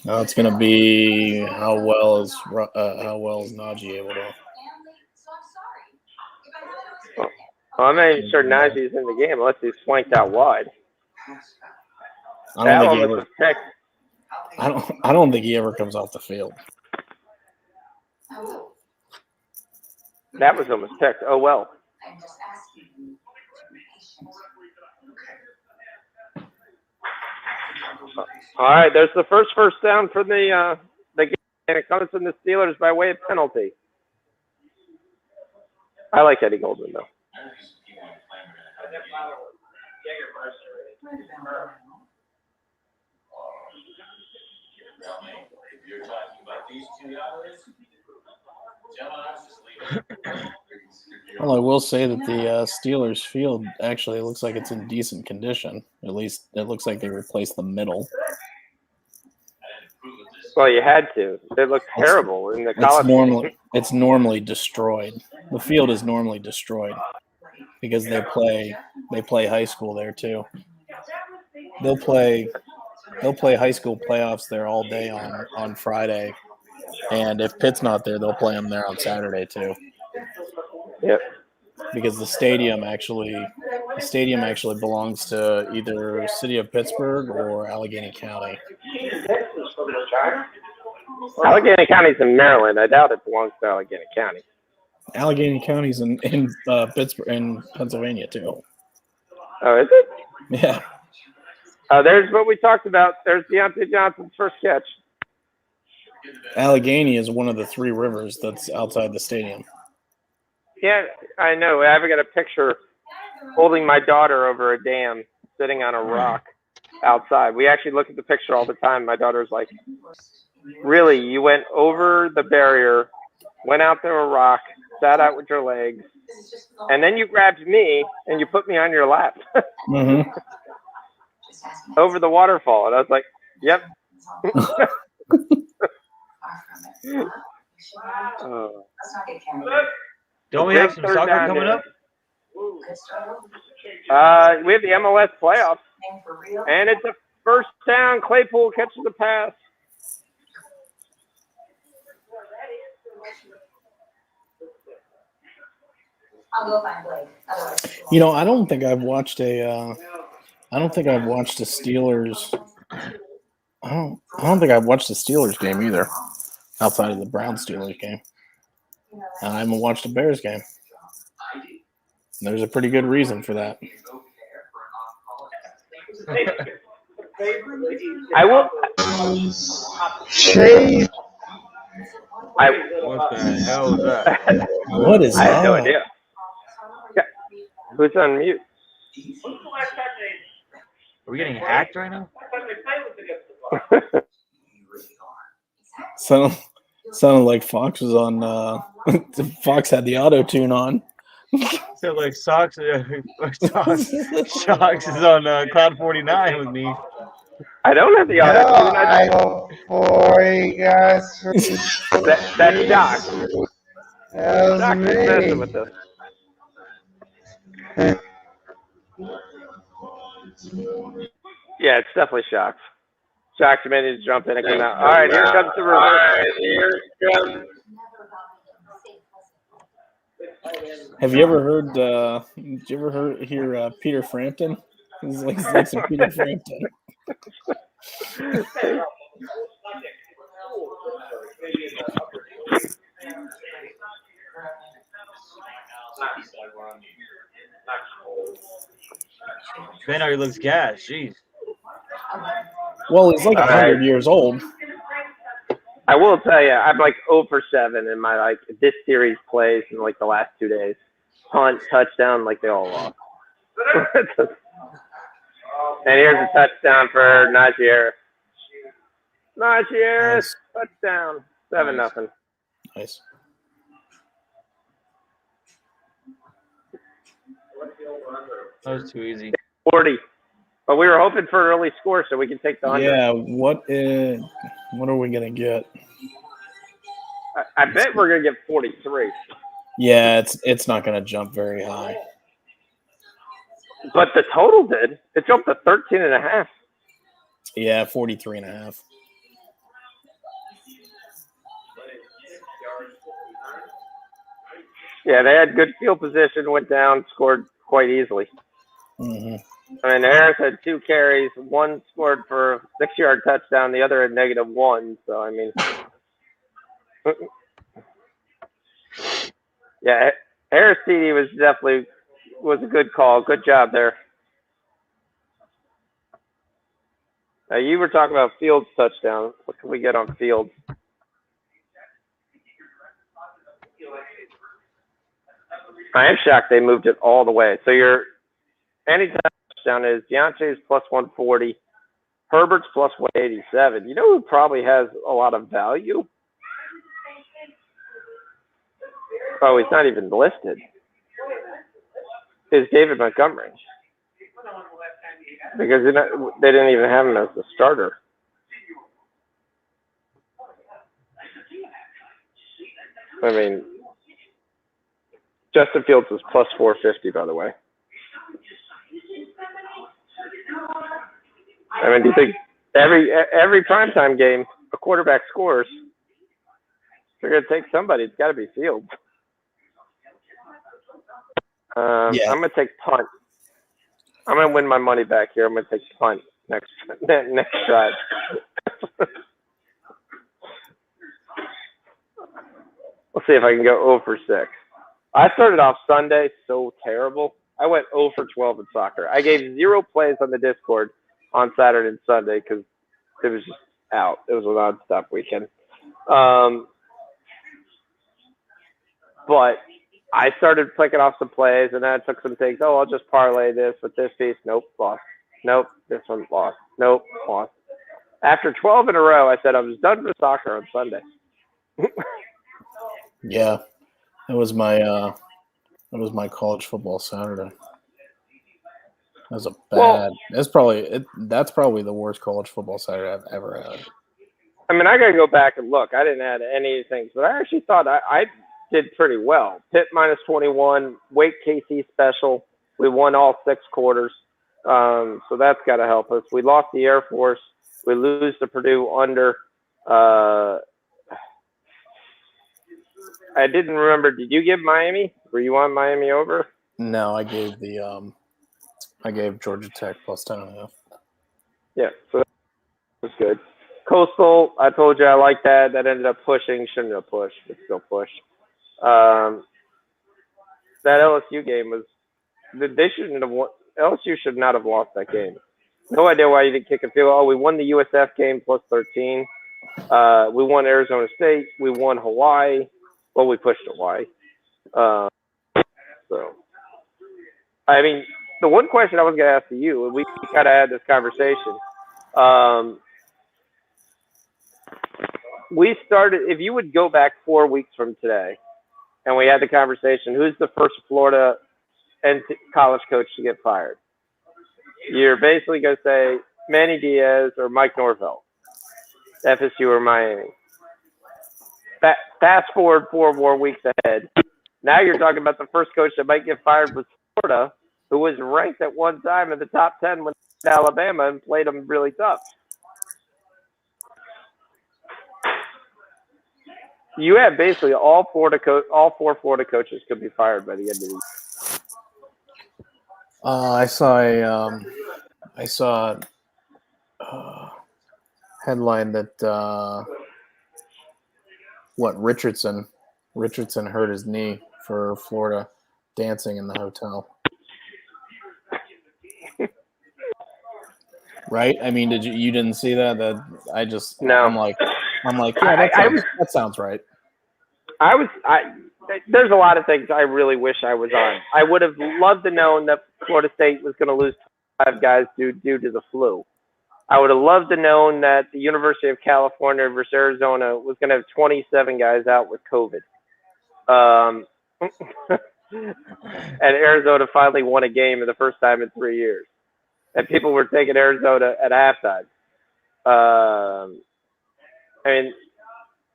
Now it's going to be how well is Najee able to. Well, I'm not even sure Najee's in the game unless he's flanked out wide. I don't think he ever comes off the field. That was almost picked. Oh well. All right, there's the first down for the game, and it comes from the Steelers by way of penalty. I like Eddie Goldman though. If you're talking about these two guys, gentlemen, I was just leaving. Well, I will say that the Steelers field actually looks like it's in decent condition. At least it looks like they replaced the middle. Well, you had to. It looked terrible in the college game. It's normally destroyed. The field is normally destroyed because they play high school there too. They'll play high school playoffs there all day on Friday, and if Pitt's not there, they'll play them there on Saturday too. Yep. Because the stadium actually belongs to either City of Pittsburgh or Allegheny County. Allegheny County's in Maryland. I doubt it belongs to Allegheny County. Allegheny County's in Pittsburgh, in Pennsylvania too. Oh, is it? Yeah. There's what we talked about. There's Deontay Johnson's first catch. Allegheny is one of the three rivers that's outside the stadium. Yeah, I know. I've got a picture holding my daughter over a dam, sitting on a rock outside. We actually look at the picture all the time. My daughter's like, really, you went over the barrier, went out to a rock, sat out with your legs, and then you grabbed me and you put me on your lap Mm-hmm. over the waterfall. And I was like, yep. Don't we have some soccer coming up? We have the MLS playoffs, and it's a first down. Claypool catches the pass. I'll go find Blake. Otherwise, You know, I don't think I've watched a Steelers. I don't think I've watched a Steelers game either, outside of the Browns Steelers game. And I haven't watched a Bears game. There's a pretty good reason for that. I will. Chase. What the hell is that? What is I have no that? idea. Yeah. Who's on mute? Are we getting hacked right now? Sounded like Fox was on. Fox had the auto tune on. So like Socks is on Cloud 49 with me. I don't have the auto. I hope for you guys. That's Doc. That Doc's was messing me. with us. Yeah, it's definitely Shocks. Shocks ready to jump in and come out. All right, here comes the reverse. Have you ever heard? Did you ever hear Peter Frampton? He's like some Peter Frampton. Ben already looks gas. Jeez. Well, he's like 100 years old. I will tell you, I'm like 0 for 7 in my this series plays in like the last 2 days. Punt, touchdown, like they all lost. And here's a touchdown for Najee Harris. Najee Harris, touchdown, 7-0. Nice. That was too easy. 40. But we were hoping for an early score so we can take the 100. Yeah. What are we gonna get? I bet we're gonna get 43. Yeah, it's not gonna jump very high. But the total did. It jumped to 13.5. Yeah, 43.5. Yeah, they had good field position, went down, scored quite easily. Mm-hmm. I mean, Harris had 2 carries. One scored for a 6-yard touchdown. The other had -1. So, I mean, yeah, Harris TD was a good call. Good job there. You were talking about Fields' touchdown. What can we get on Fields? I am shocked they moved it all the way. So you're anytime touchdown is Deontay's plus 140, Herbert's plus 187. You know who probably has a lot of value? Oh, he's not even listed. Is David Montgomery. Because they didn't even have him as the starter. I mean, Justin Fields is plus 450, by the way. I mean, do you think every primetime game a quarterback scores? They're going to take somebody. It's got to be Fields. Yeah. I'm going to take punt. I'm going to win my money back here. I'm going to take punt next shot. Let's see if I can go 0 for 6. I started off Sunday so terrible. I went 0 for 12 in soccer. I gave 0 plays on the Discord on Saturday and Sunday because it was just out. It was a non-stop weekend. But I started clicking off some plays, and then I took some things. Oh, I'll just parlay this with this piece. Nope, lost. Nope, this one lost. Nope, lost. After 12 in a row, I said I was done with soccer on Sunday. Yeah, that was my college football Saturday. That was a bad. Well, that's probably the worst college football Saturday I've ever had. I mean, I got to go back and look. I didn't add any things, but I actually thought I did pretty well. Pitt minus 21, Wake KC special. We won all 6 quarters, so that's got to help us. We lost the Air Force. We lose to Purdue under. I didn't remember. Did you give Miami? Were you on Miami over? No, I gave Georgia Tech plus 10.5. Yeah, so that was good. Coastal, I told you I like that. That ended up pushing. Shouldn't have pushed, but still pushed. That LSU game was they shouldn't have won. LSU should not have lost that game. No idea why you didn't kick a field goal. Oh, we won the USF game plus 13. We won Arizona State. We won Hawaii. Well, we pushed Hawaii. So, I mean, the one question I was going to ask you, and we got to have this conversation. We started, if you would go back 4 weeks from today, and we had the conversation, who's the first Florida and college coach to get fired? You're basically going to say Manny Diaz or Mike Norvell, FSU or Miami. Fast forward 4 more weeks ahead. Now you're talking about the first coach that might get fired was Florida, who was ranked at one time in the top 10 with Alabama and played them really tough. You have basically all 4 Florida coaches could be fired by the end of the year. I saw a headline that Richardson hurt his knee for Florida dancing in the hotel. Right? I mean, you didn't see that? No. I'm like, yeah, that sounds right. There's a lot of things I really wish I was on. I would have loved to know that Florida State was going to lose 5 guys due to the flu. I would have loved to know that the University of California versus Arizona was going to have 27 guys out with COVID. And Arizona finally won a game for the first time in 3 years. And people were taking Arizona at halftime. I mean,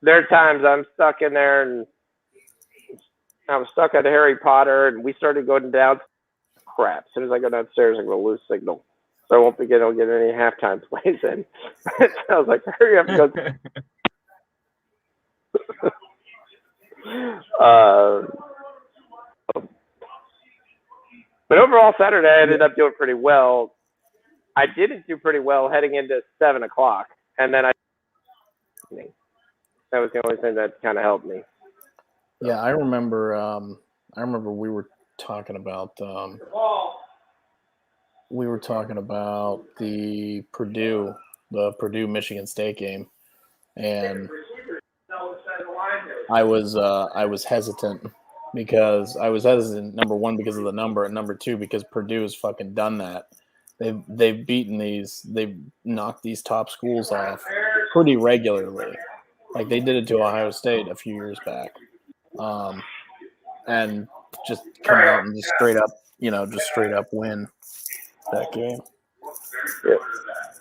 there are times I'm stuck in there and I was stuck at Harry Potter and we started going down. Crap. As soon as I go downstairs, I'm going to lose signal. So I won't be able to get any halftime plays in. So I was like, hurry up. But overall, Saturday, I ended up doing pretty well. I didn't do pretty well heading into 7 o'clock. And then that was the only thing that kind of helped me. Yeah, I remember we were talking about the Purdue Michigan State game, and I was hesitant because I was hesitant. Number one, because of the number, and number two, because Purdue has fucking done that. They've beaten these. They've knocked these top schools off pretty regularly. Like they did it to Ohio State a few years back, and just come out and just straight up win that game. Yeah.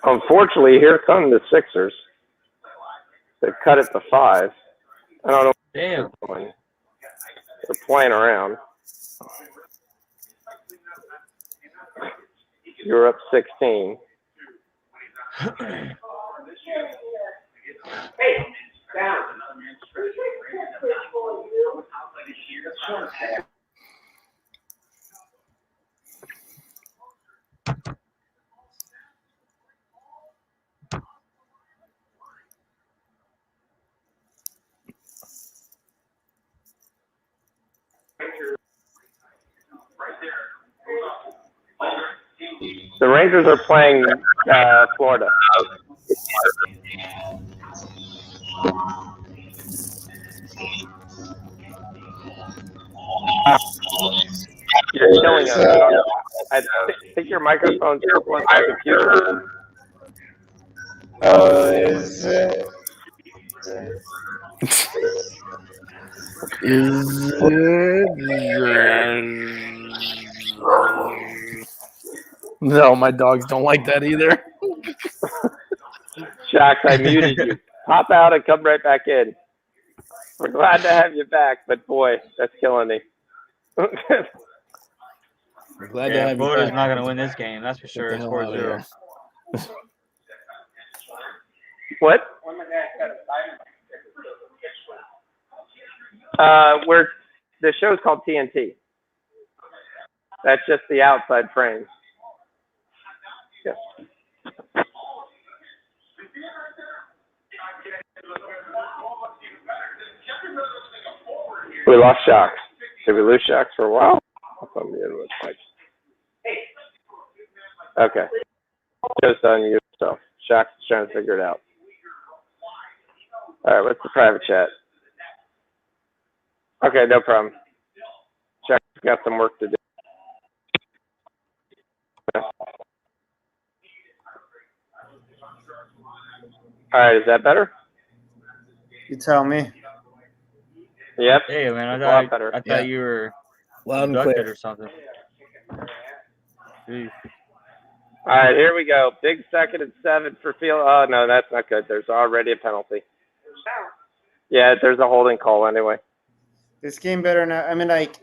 Unfortunately, here come the Sixers. They've cut it to 5. I don't know. Damn. They're playing around. You're up 16. The Rangers are playing Florida. You're killing us. I think your microphone's close to my computer. Oh, is it? No, my dogs don't like that either. Shax, I muted you. Pop out and come right back in. We're glad to have you back, but boy, that's killing me. I'm glad to Yeah, have Florida's you not back. going to win this game. That's for Get sure. the It's hell out of 4-0. here. What? We're the show's called TNT. That's just the outside frame. Yes. We lost Shocks. Did we lose Shocks for a while? Okay. Just on you. So Shocks is trying to figure it out. All right, what's the private chat? Okay, no problem. Shocks got some work to do. All right, is that better? You tell me. Yep. Hey, man, A lot better. I thought Yeah. you were Loud and abducted clear. or something. Jeez. All right, here we go. Big 2nd and 7 for field. Oh, no, that's not good. There's already a penalty. Yeah, there's a holding call anyway. This game better not. I mean, like,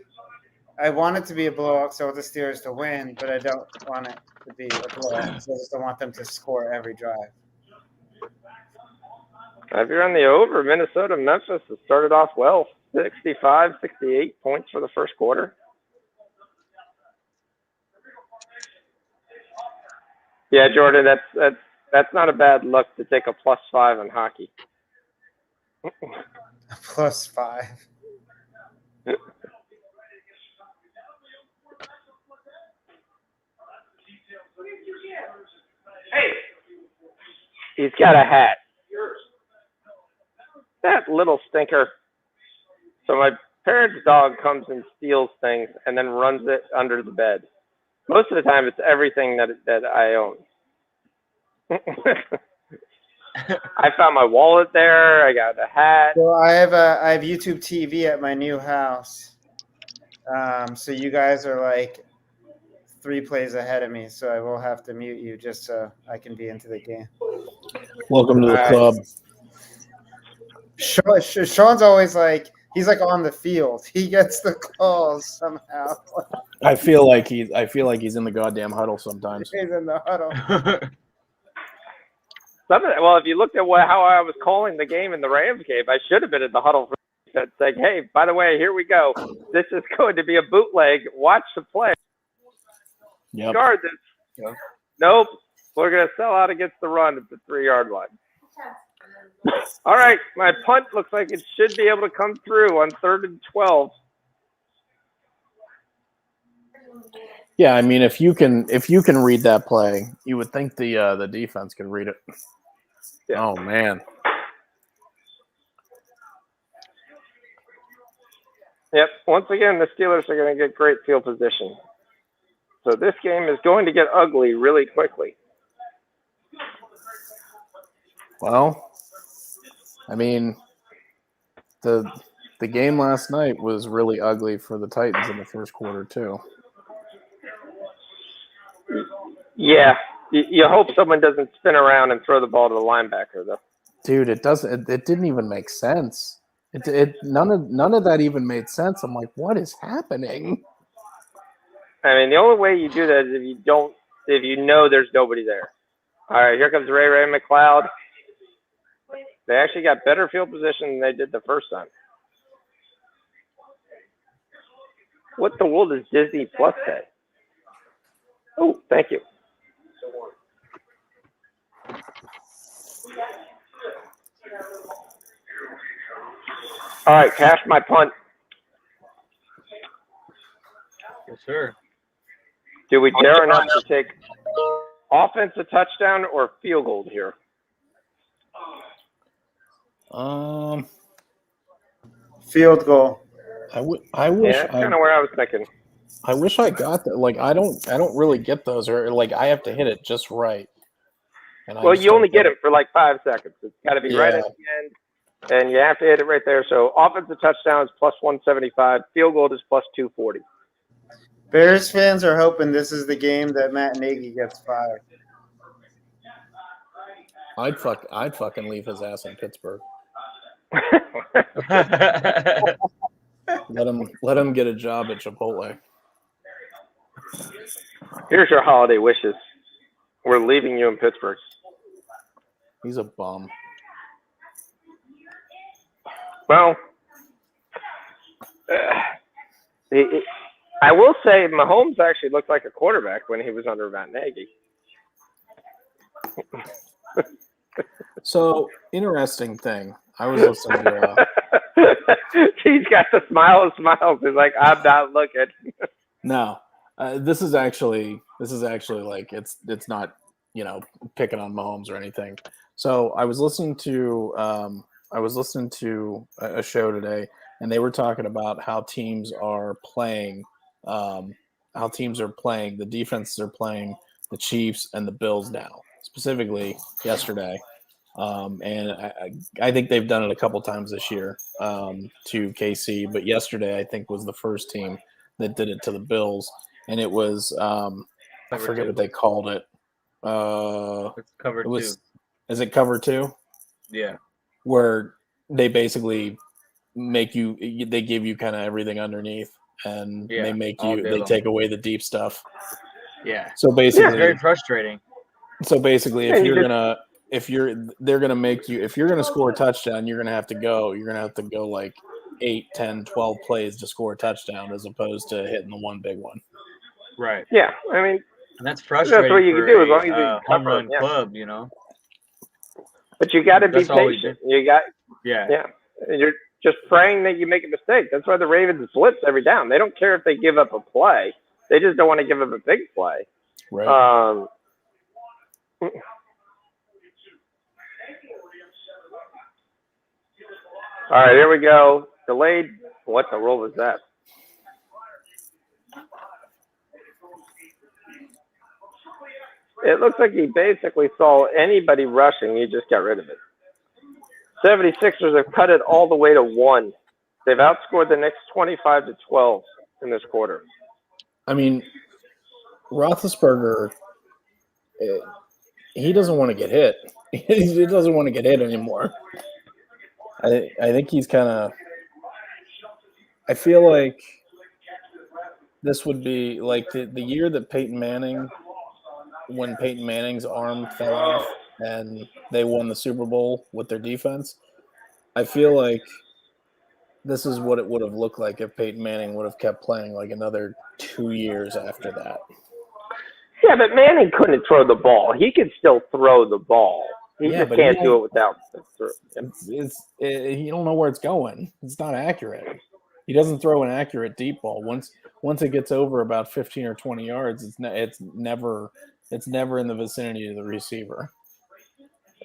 I want it to be a blowout, so I want the Steelers to win, but I don't want it to be a blowout. So I just don't want them to score every drive. If you're on the over, Minnesota, Memphis has started off well. 65, 68 points for the first quarter. Yeah, Jordan, that's not a bad look to take a +5 in hockey. +5. Hey, he's got a hat. That little stinker. So my parents' dog comes and steals things and then runs it under the bed. Most of the time, it's everything that I own. I found my wallet there. I got a hat. So I have YouTube TV at my new house. So you guys are like 3 plays ahead of me, so I will have to mute you just so I can be into the game. Welcome to the club. Sean's always like, he's like on the field. He gets the calls somehow. I feel like he's in the goddamn huddle sometimes. He's in the huddle. Well, if you looked at how I was calling the game in the Rams game, I should have been in the huddle for saying, hey, by the way, here we go. This is going to be a bootleg. Watch the play. Yep. Guard this. Yep. Nope. We're going to sell out against the run at the 3-yard line. All right. My punt looks like it should be able to come through on 3rd and 12. Yeah, I mean, if you can read that play, you would think the defense could read it. Yeah. Oh man. Yep. Once again, the Steelers are going to get great field position. So this game is going to get ugly really quickly. Well, I mean, the game last night was really ugly for the Titans in the first quarter too. Yeah. You hope someone doesn't spin around and throw the ball to the linebacker, though. Dude, it doesn't. It didn't even make sense. None of that even made sense. I'm like, what is happening? I mean, the only way you do that is if you know there's nobody there. All right, here comes Ray McLeod. They actually got better field position than they did the first time. What the world does Disney Plus say? Oh, thank you. All right, cash my punt. Yes, sir. Do we dare enough to take offensive touchdown or field goal here? Field goal. I wish. Yeah, that's kind of where I was thinking. I wish I got that. Like, I don't really get those, or like I have to hit it just right. And Well, you only get it for like 5 seconds. It's got to be right at the end, and you have to hit it right there. So offensive touchdown is plus 175. Field goal is plus 240. Bears fans are hoping this is the game that Matt Nagy gets fired. I'd fucking leave his ass in Pittsburgh. Let him get a job at Chipotle. Here's your holiday wishes. We're leaving you in Pittsburgh. He's a bum. Well, I will say Mahomes actually looked like a quarterback when he was under Matt Nagy. So, interesting thing. I was listening to he's got the smile of smiles. He's like, I'm not looking. No. This is actually like it's not, picking on Mahomes or anything. So I was listening to a show today, and they were talking about how teams are playing, the defenses are playing the Chiefs and the Bills now, specifically yesterday. And I think they've done it a couple times this year to KC, but yesterday I think was the first team that did it to the Bills, and it was I forget what they called it. It's cover two. Is it cover two? Yeah. Where they basically they give you kind of everything underneath, and they take away the deep stuff. Yeah. So basically, it's very frustrating. So basically, if they're gonna make you, if you're gonna score a touchdown, you're gonna have to go like 8, 10, 12 plays to score a touchdown, as opposed to hitting the one big one. Right. Yeah, I mean, and that's frustrating. That's what you can do as long as you home run club, But you got to be patient. Yeah. You're just praying that you make a mistake. That's why the Ravens blitz every down. They don't care if they give up a play. They just don't want to give up a big play. Right. All right, here we go. Delayed. What the roll was that? It looks like he basically saw anybody rushing. He just got rid of it. 76ers have cut it all the way to 1. They've outscored the Knicks 25-12 in this quarter. I mean, Roethlisberger, he doesn't want to get hit. He doesn't want to get hit anymore. I think he's kind of – I feel like this would be like the year that Peyton Manning's arm fell off and they won the Super Bowl with their defense. I feel like this is what it would have looked like if Peyton Manning would have kept playing like another 2 years after that. Yeah, but Manning couldn't throw the ball. He could still throw the ball. He just can't do it without the throw. You don't know where it's going. It's not accurate. He doesn't throw an accurate deep ball. Once it gets over about 15 or 20 yards, it's never in the vicinity of the receiver.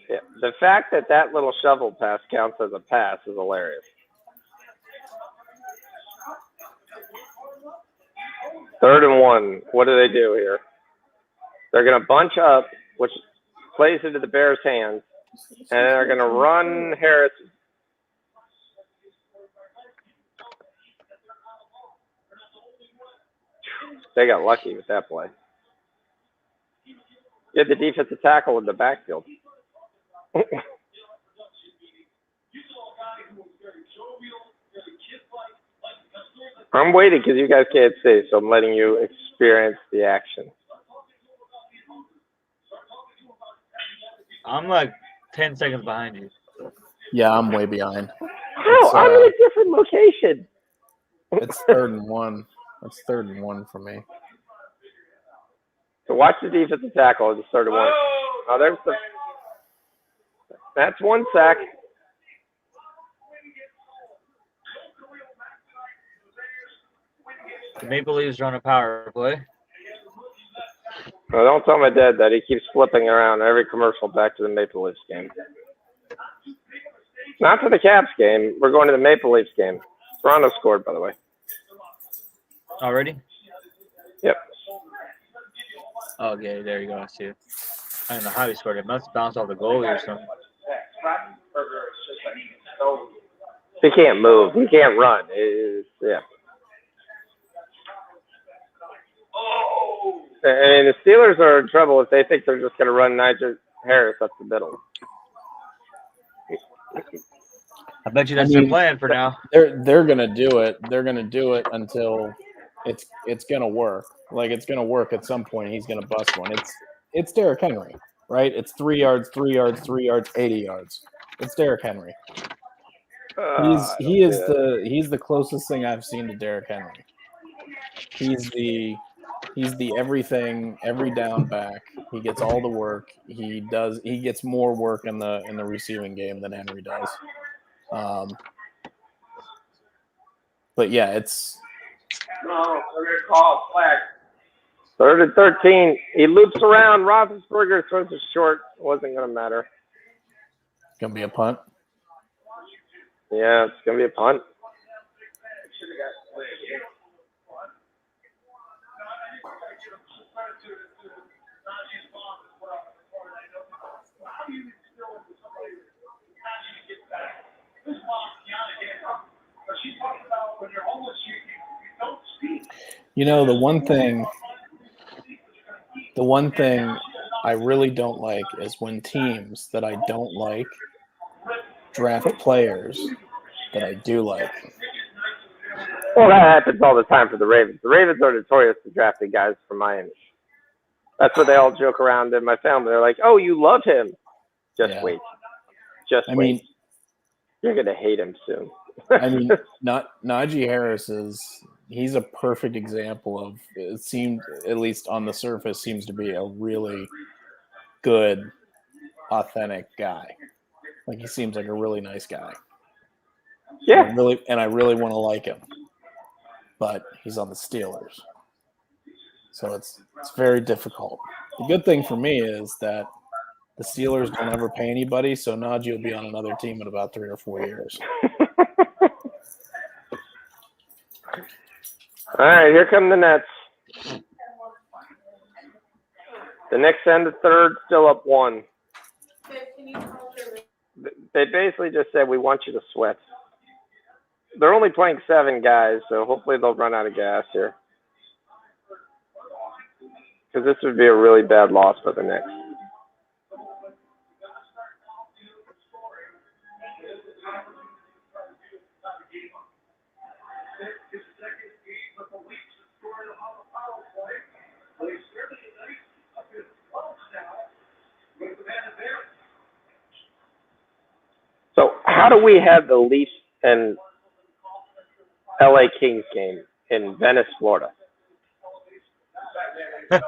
Yeah, the fact that little shovel pass counts as a pass is hilarious. 3rd and 1. What do they do here? They're going to bunch up, which plays into the Bears' hands, and they're going to run Harris. They got lucky with that play. Get the defensive tackle in the backfield. I'm waiting because you guys can't see, so I'm letting you experience the action. I'm like 10 seconds behind you. Yeah, I'm way behind. How? I'm in a different location. It's 3rd and 1. That's 3rd and 1 for me. So watch the defensive tackle. It's 3rd and 1. Oh, there's the. That's 1 sack. The Maple Leafs run a power play. Well, don't tell my dad that. He keeps flipping around every commercial back to the Maple Leafs game. Not to the Caps game. We're going to the Maple Leafs game. Toronto scored, by the way. Already? Yep. Oh, okay, there you go. I see it. I don't know how he scored. It must bounce off the goalie or something. He can't move. He can't run. Yeah. And the Steelers are in trouble if they think they're just going to run Nigel Harris up the middle. I bet you that's their plan for now. They're gonna do it. They're gonna do it until it's gonna work. Like it's gonna work at some point. He's gonna bust one. It's Derrick Henry, right? It's 3 yards, 3 yards, 3 yards, 80 yards. It's Derrick Henry. He's the closest thing I've seen to Derrick Henry. He's the everything, every down back. He gets all the work. He gets more work in the receiving game than Henry does. But yeah, it's. No, we're gonna call flag. 3rd and 13. He loops around. Roethlisberger throws it short. Wasn't gonna matter. Gonna be a punt. Yeah, it's gonna be a punt. You know, the one thing I really don't like is when teams that I don't like draft players that I do like. Well, that happens all the time for the Ravens. The Ravens are notorious for drafting guys from Miami. That's what they all joke around in my family. They're like, "Oh, you love him? Just wait. Just wait. Mean, you're gonna hate him soon." I mean, Najee Harris he's a perfect example of, it seemed, at least on the surface, seems to be a really good, authentic guy. Like, he seems like a really nice guy. Yeah. And I really want to like him. But he's on the Steelers. So it's very difficult. The good thing for me is that the Steelers don't ever pay anybody, so Najee will be on another team in about 3 or 4 years. All right, here come the Nets. The Knicks end the 3rd, still up 1. They basically just said, "We want you to sweat." They're only playing 7 guys, so hopefully they'll run out of gas here. Because this would be a really bad loss for the Knicks. So how do we have the Leafs and LA Kings game in Venice, Florida? It's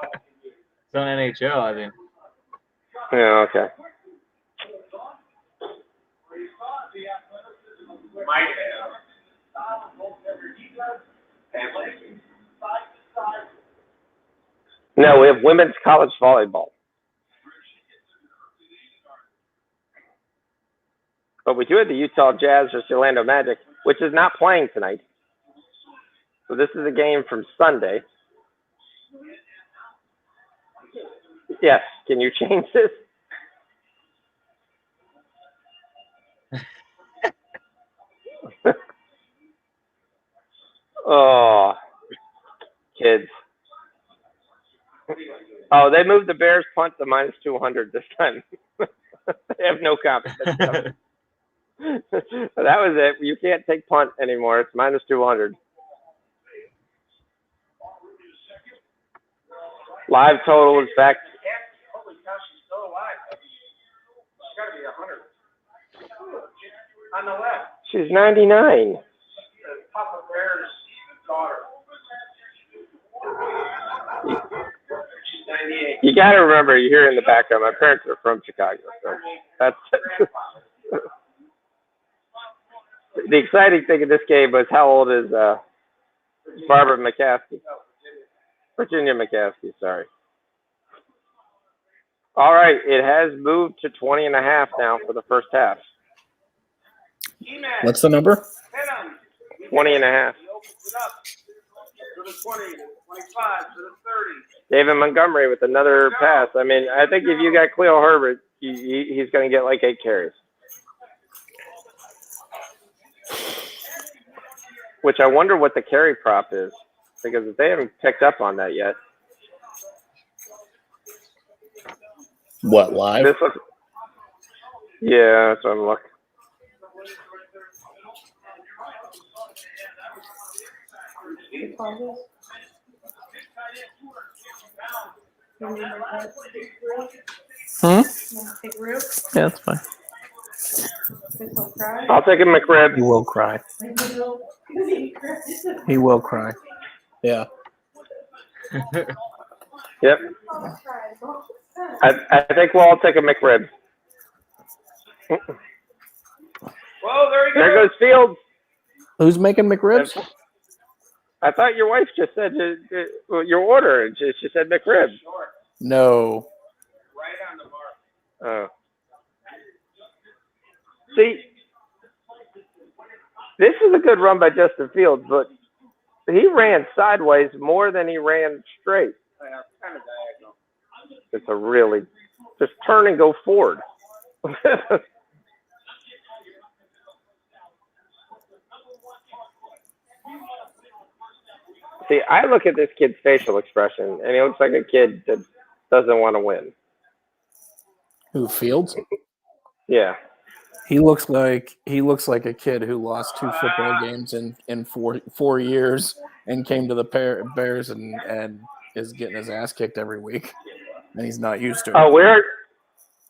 on NHL, I think. Yeah, okay. No, we have women's college volleyball. But we do have the Utah Jazz versus Orlando Magic, which is not playing tonight. So this is a game from Sunday. Yes. Can you change this? Oh, kids. Oh, they moved the Bears punt to minus 200 this time. They have no confidence. That was it. You can't take punt anymore. It's minus 200. Live total is back. Holy cow, she's still alive. She's got to be 100. On the left. She's 99. The Papa Bear's daughter. She's 98. You got to remember, you hear in the background, my parents are from Chicago. So that's the exciting thing in this game was how old is Barbara McCaskey? Virginia McCaskey, sorry. All right, it has moved to 20 and a half now for the first half. What's the number? 20 and a half. He opens it up to the 20, to the 25, to the 30. David Montgomery with another pass. I mean, I think if you got Cleo Herbert, he's going to get like 8 carries. Which I wonder what the carry prop is, because they haven't picked up on that yet. What, live? This looks, yeah, that's what I'm looking. Hmm? Yeah, that's fine. I'll take a McRib. He will cry. He will cry. Yeah. Yep. I think we'll all take a McRib. Whoa, there he goes. There goes Fields. Who's making McRibs? I thought your wife just said your order. She said McRib. No. Right on the mark. Oh. See, this is a good run by Justin Fields, but he ran sideways more than he ran straight. Kind of diagonal. It's a really just turn and go forward. See, I look at this kid's facial expression, and he looks like a kid that doesn't want to win. Who, Fields? Yeah. He looks like a kid who lost 2 football games in 4 years and came to the Bears and is getting his ass kicked every week, and he's not used to it. Oh,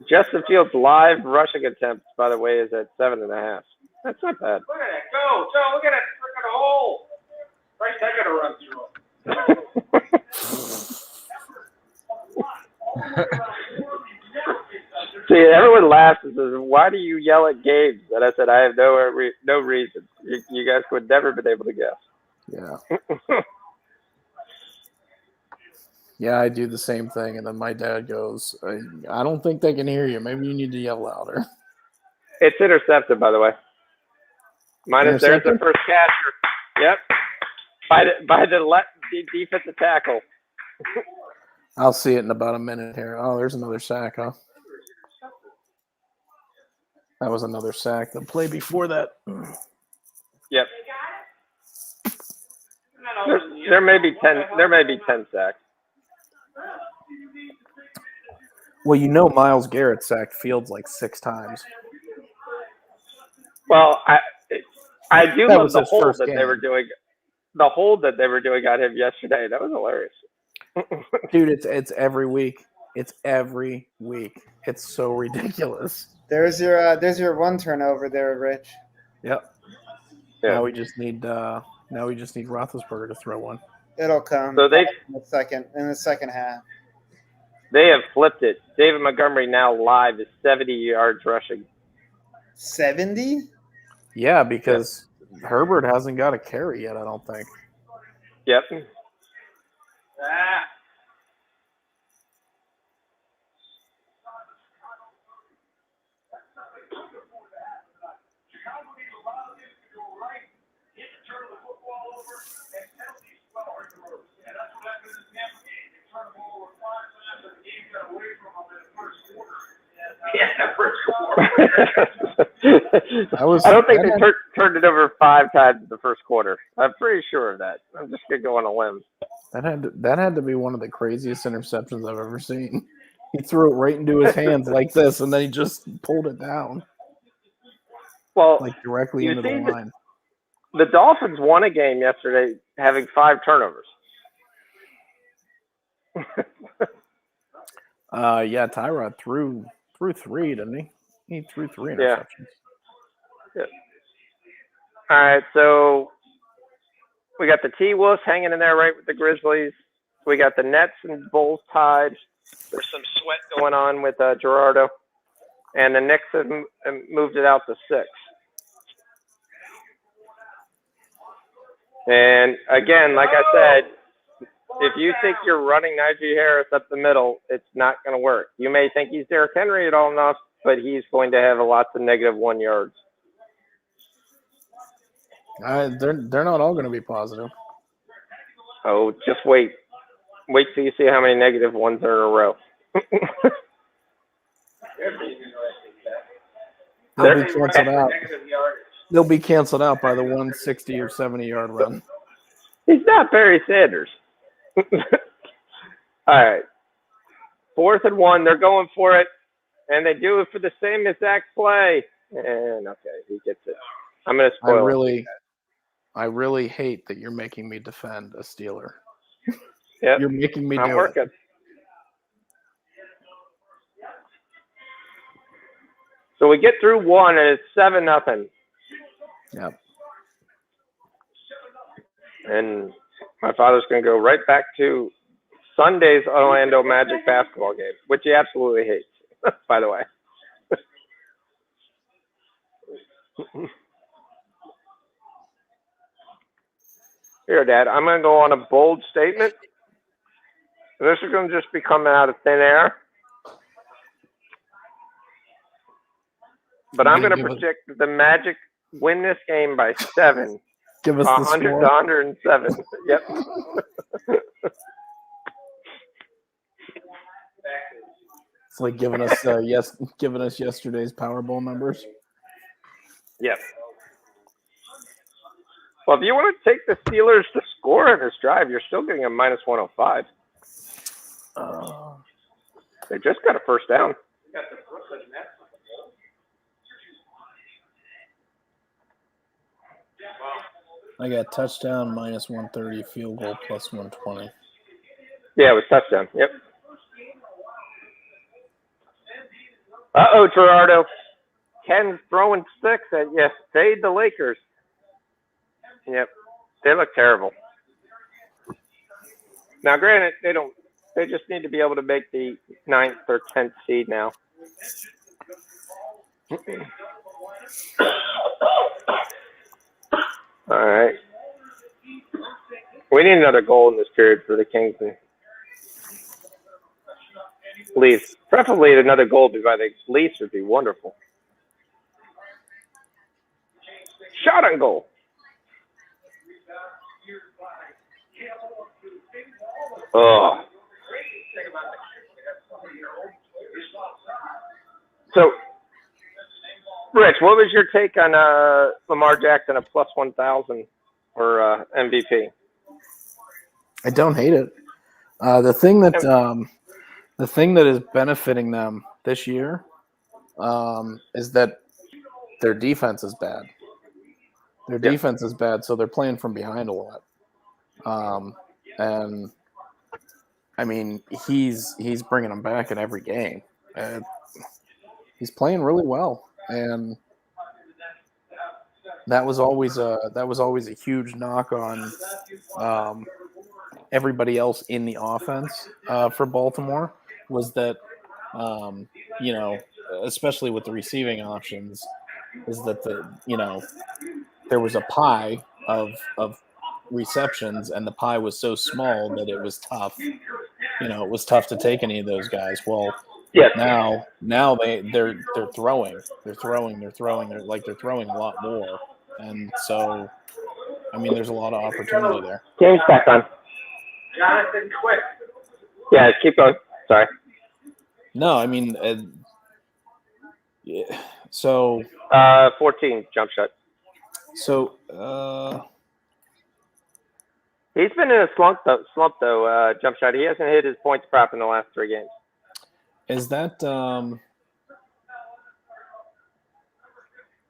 Justin Fields' live rushing attempts, by the way, is at 7.5. That's not bad. Look at that. Go, Joe. Look at that freaking hole. Right, I got to run through it. See, everyone laughs and says, "Why do you yell at games?" And I said, "I have no reason. You guys would never been able to guess." Yeah. Yeah, I do the same thing, and then my dad goes, "I don't think they can hear you. Maybe you need to yell louder." It's intercepted, by the way. There's the first catcher. Yep. By the left defensive tackle. I'll see it in about a minute here. Oh, there's another sack, huh? That was another sack. The play before that. Yep. There may be 10. There may be 10 sacks. Well, you know, Myles Garrett sacked Fields like 6 times. Well, I do love the hold that game. they were doing. The hold that they were doing on him yesterday. That was hilarious. Dude, it's every week. It's every week. It's so ridiculous. There's your one turnover there, Rich. Yep. Yeah. Now we just need Roethlisberger to throw one. It'll come. So in the second half. They have flipped it. David Montgomery now live is 70 yards rushing. 70? Yeah, because Herbert hasn't got a carry yet, I don't think. Yep. I don't think they turned it over 5 times in the first quarter. I'm pretty sure of that. I'm just gonna go on a limb. That had to be one of the craziest interceptions I've ever seen. He threw it right into his hands like this, and then he just pulled it down, Well, like directly into the line. The Dolphins won a game yesterday having 5 turnovers. Yeah, Tyrod threw 3, didn't he? He threw 3 interceptions. Yeah. All right, so we got the T-Wolves hanging in there right with the Grizzlies. We got the Nets and Bulls tied. There's some sweat going on with Gerardo. And the Knicks have moved it out to 6. And again, like I said, if you think you're running Najee Harris up the middle, it's not going to work. You may think he's Derrick Henry at all enough, but he's going to have lots of negative 1 yards. They're not all going to be positive. Oh, just wait. Wait till you see how many negative ones are in a row. They'll be canceled out. They'll be canceled out by the 160 or 70-yard run. He's not Barry Sanders. All right. 4th and 1. They're going for it, and they do it for the same exact play. And okay, he gets it. I'm going to spoil it. I really hate that you're making me defend a Steeler. Yep. You're making me do working. it. So we get through 1, and it's 7-0. Yep. And my father's going to go right back to Sunday's Orlando Magic basketball game, which he absolutely hates, by the way. Here, Dad, I'm going to go on a bold statement. This is going to just be coming out of thin air. But I'm going to predict that the Magic win this game by 7. Give us 100 to 107. Yep. It's like giving us yesterday's Powerball numbers. Yep. Well, if you want to take the Steelers to score in this drive, you're still getting a minus 105. They just got a first down. I got touchdown minus 130, field goal plus 120. Yeah, it was touchdown. Yep. Uh-oh, Gerardo. Ken's throwing sticks at you. Fade the Lakers. Yep. They look terrible. Now, granted, they just need to be able to make the 9th or 10th seed now. All right. We need another goal in this period for the Kings and Leafs. Preferably another goal by the Leafs would be wonderful. Shot on goal. Oh. So, Rich, what was your take on Lamar Jackson at plus 1,000 for MVP? I don't hate it. The thing that is benefiting them this year is that their defense is bad. Their defense is bad, so they're playing from behind a lot. And I mean, he's bringing them back in every game. He's playing really well, and that was always a huge knock on everybody else in the offense for Baltimore, was that especially with the receiving options, is that there was a pie of receptions, and the pie was so small that it was tough. It was tough to take any of those guys. Well, now they're throwing. They're throwing a lot more. And so, I mean, there's a lot of opportunity there. Game's back on. Jonathan, quick. Yeah, keep going. Sorry. No, I mean, So 14 jump shot. so He's been in a slump though. Jump shot. He hasn't hit his points prop in the last 3 games. is that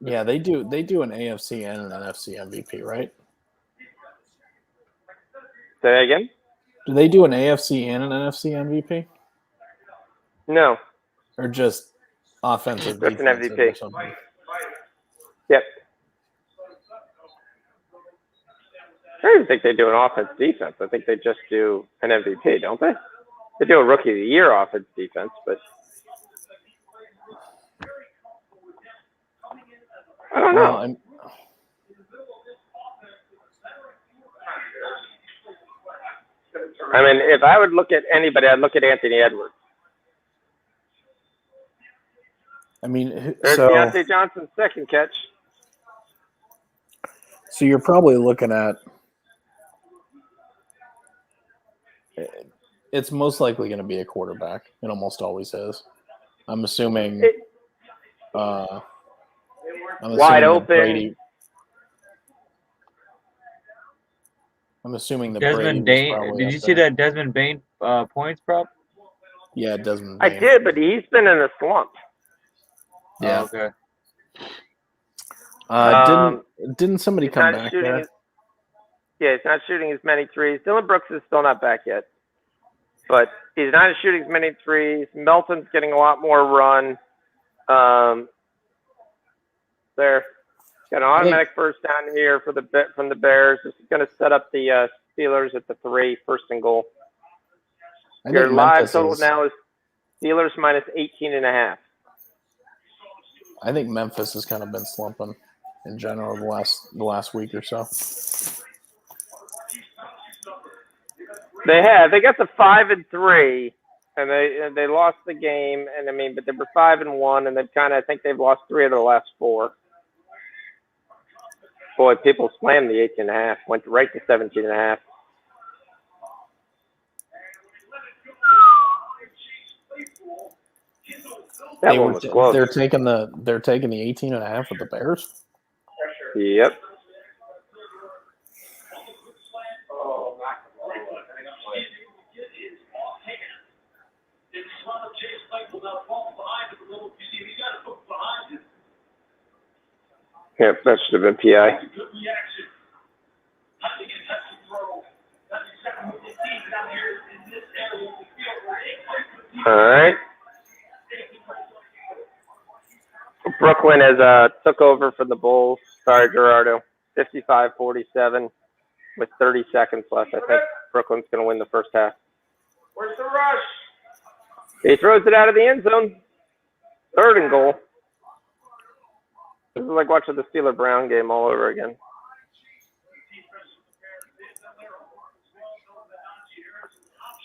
yeah, they do an AFC and an NFC MVP, right? Say that again? Do they do an AFC and an NFC MVP? No, Or just offensive just an defensive MVP. or something? Yep. I don't even think they do an offense defense. I think they just do an MVP, don't they? They do a rookie of the year offense defense, but I don't know. Well, I mean, if I would look at anybody, I'd look at Anthony Edwards. I mean, There's so Deontay Johnson's second catch. so you're probably looking at it's most likely going to be a quarterback. It almost always is. I'm assuming. Wide open. I'm assuming the Desmond Brady was Bain. probably Did up you see there. that Desmond Bain points prop? Yeah, Desmond I Bain. did, but he's been in a slump. Yeah. Oh, okay. Didn't somebody He's come not back shooting there? he's not shooting as many threes. Dylan Brooks is still not back yet, but he's not shooting as many threes. Melton's getting a lot more run. There, got an automatic first down here from the Bears. This is going to set up the Steelers at the 3, first and goal. Your live total now is Steelers minus 18.5. I think Memphis has kind of been slumping in general the last week or so. They have. They got to 5-3, and they lost the game. And I mean, but they were 5-1, and I think they've lost 3 of their last 4. Boy, people slammed the 18.5. Went right to 17.5. That one was close. They're taking the 18.5 with the Bears. Yep. Yep, that should have been PI. All right. Brooklyn has took over for the Bulls. Sorry, Gerardo. 55-47 with 30 seconds left. I think Brooklyn's going to win the first half. Where's the rush? He throws it out of the end zone. 3rd and goal. This is like watching the Steeler-Brown game all over again.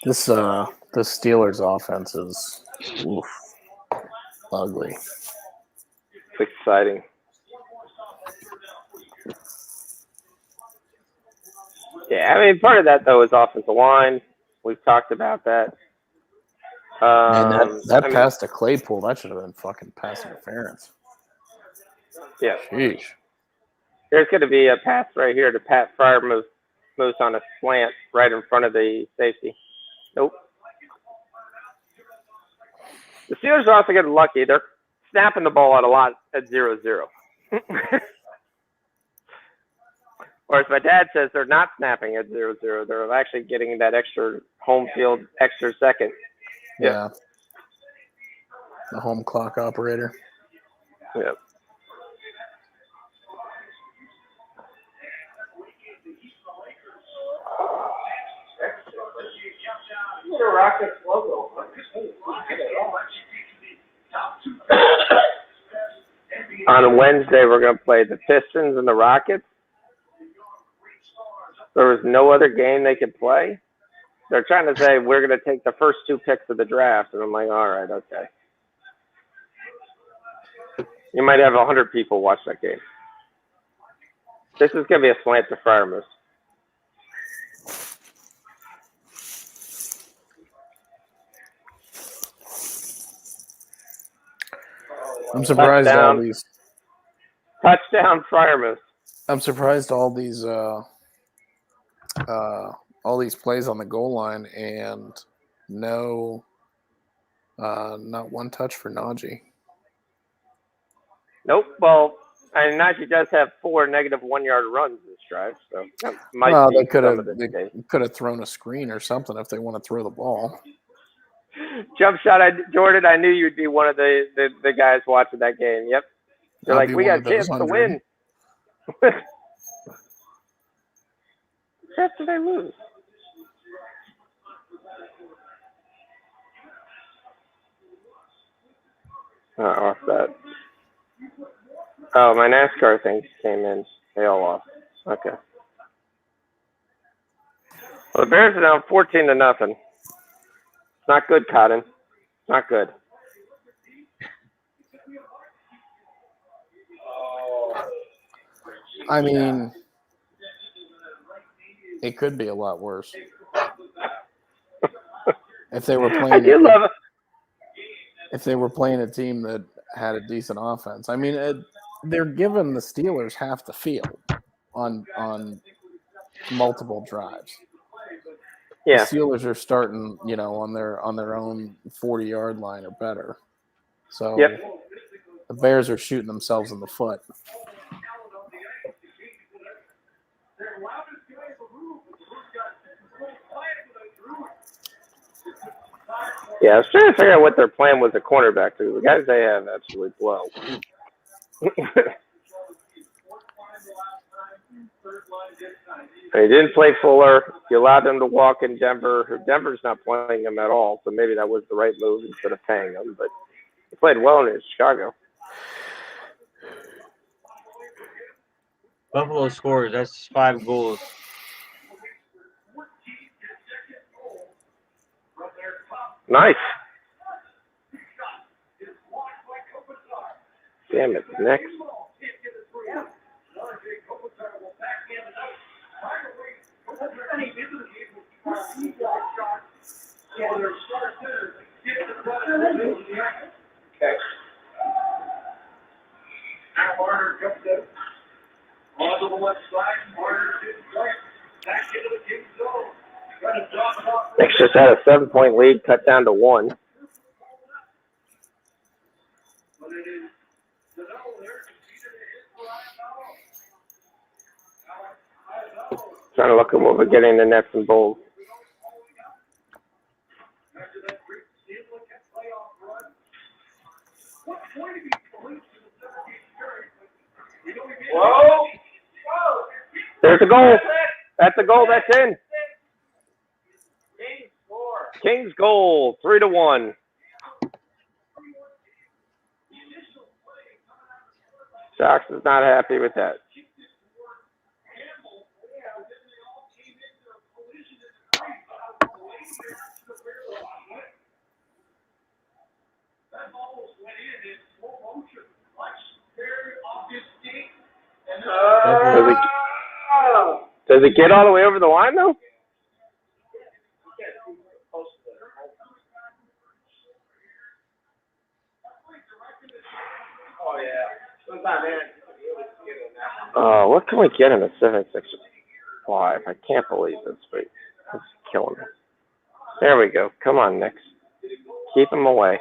This Steelers offense is ugly. It's exciting. Yeah, I mean, part of that, though, is offensive line. We've talked about that. That pass to Claypool, that should have been fucking pass interference. Yeah. Sheesh. There's going to be a pass right here to Pat Freiermuth on a slant right in front of the safety. Nope. The Steelers are also getting lucky. They're snapping the ball out a lot at 0-0. Or as my dad says, they're not snapping at 0-0. They're actually getting that extra home field, extra second. Yeah. The home clock operator. Yep. The Rockets logo. On Wednesday, we're going to play the Pistons and the Rockets. There was no other game they could play. They're trying to say we're going to take the first 2 picks of the draft, and I'm like, all right, okay. You might have 100 people watch that game. This is going to be a slant to Freiermuth. I'm surprised all Touchdown. these. Touchdown, Friarmouth. I'm surprised all these plays on the goal line and no, not one touch for Najee. Nope. Well, and Najee does have 4 negative 1 yard runs this drive, so that might Well, be they could some have of the game. thrown a screen or something if they want to throw the ball. Jump shot, Jordan. I knew you'd be one of the guys watching that game. Yep. You're I'll like, be we one got of a chance those to 100. win. Chance did they lose? Off that. Oh, my NASCAR thing came in. They all lost. Okay. Well, the Bears are down 14-0. It's not good, Cotton. It's not good. I mean, it could be a lot worse if they were playing. I do love it. If they were playing a team that had a decent offense. I mean, they're giving the Steelers half the field on multiple drives. Yeah. The Steelers are starting, on their own 40-yard line or better. So Yep. the Bears are shooting themselves in the foot. Yeah, I was trying to figure out what their plan was at cornerback because the guys they have absolutely blow. They didn't play Fuller. You allowed them to walk in Denver. Denver's not playing him at all, so maybe that was the right move instead of paying him. But he played well in Chicago. Buffalo scores. That's 5 goals. Nice. Damn it, next. Okay. Now Marner comes in. On the left side, Marner didn't play. Back into the Kings zone. Got to drop it off. Knicks just had a 7-point lead, cut down to 1. Trying to look at what we're getting in the Nets and Bulls. Whoa! There's a goal. That's a goal. That's in. Kings goal, 3-1. Sox is not happy with that. Does it get all the way over the line though? Oh, yeah. Sometime, man. What can we get in the 7-6-5? I can't believe this, but it's killing me. There we go. Come on, Knicks. Keep them away.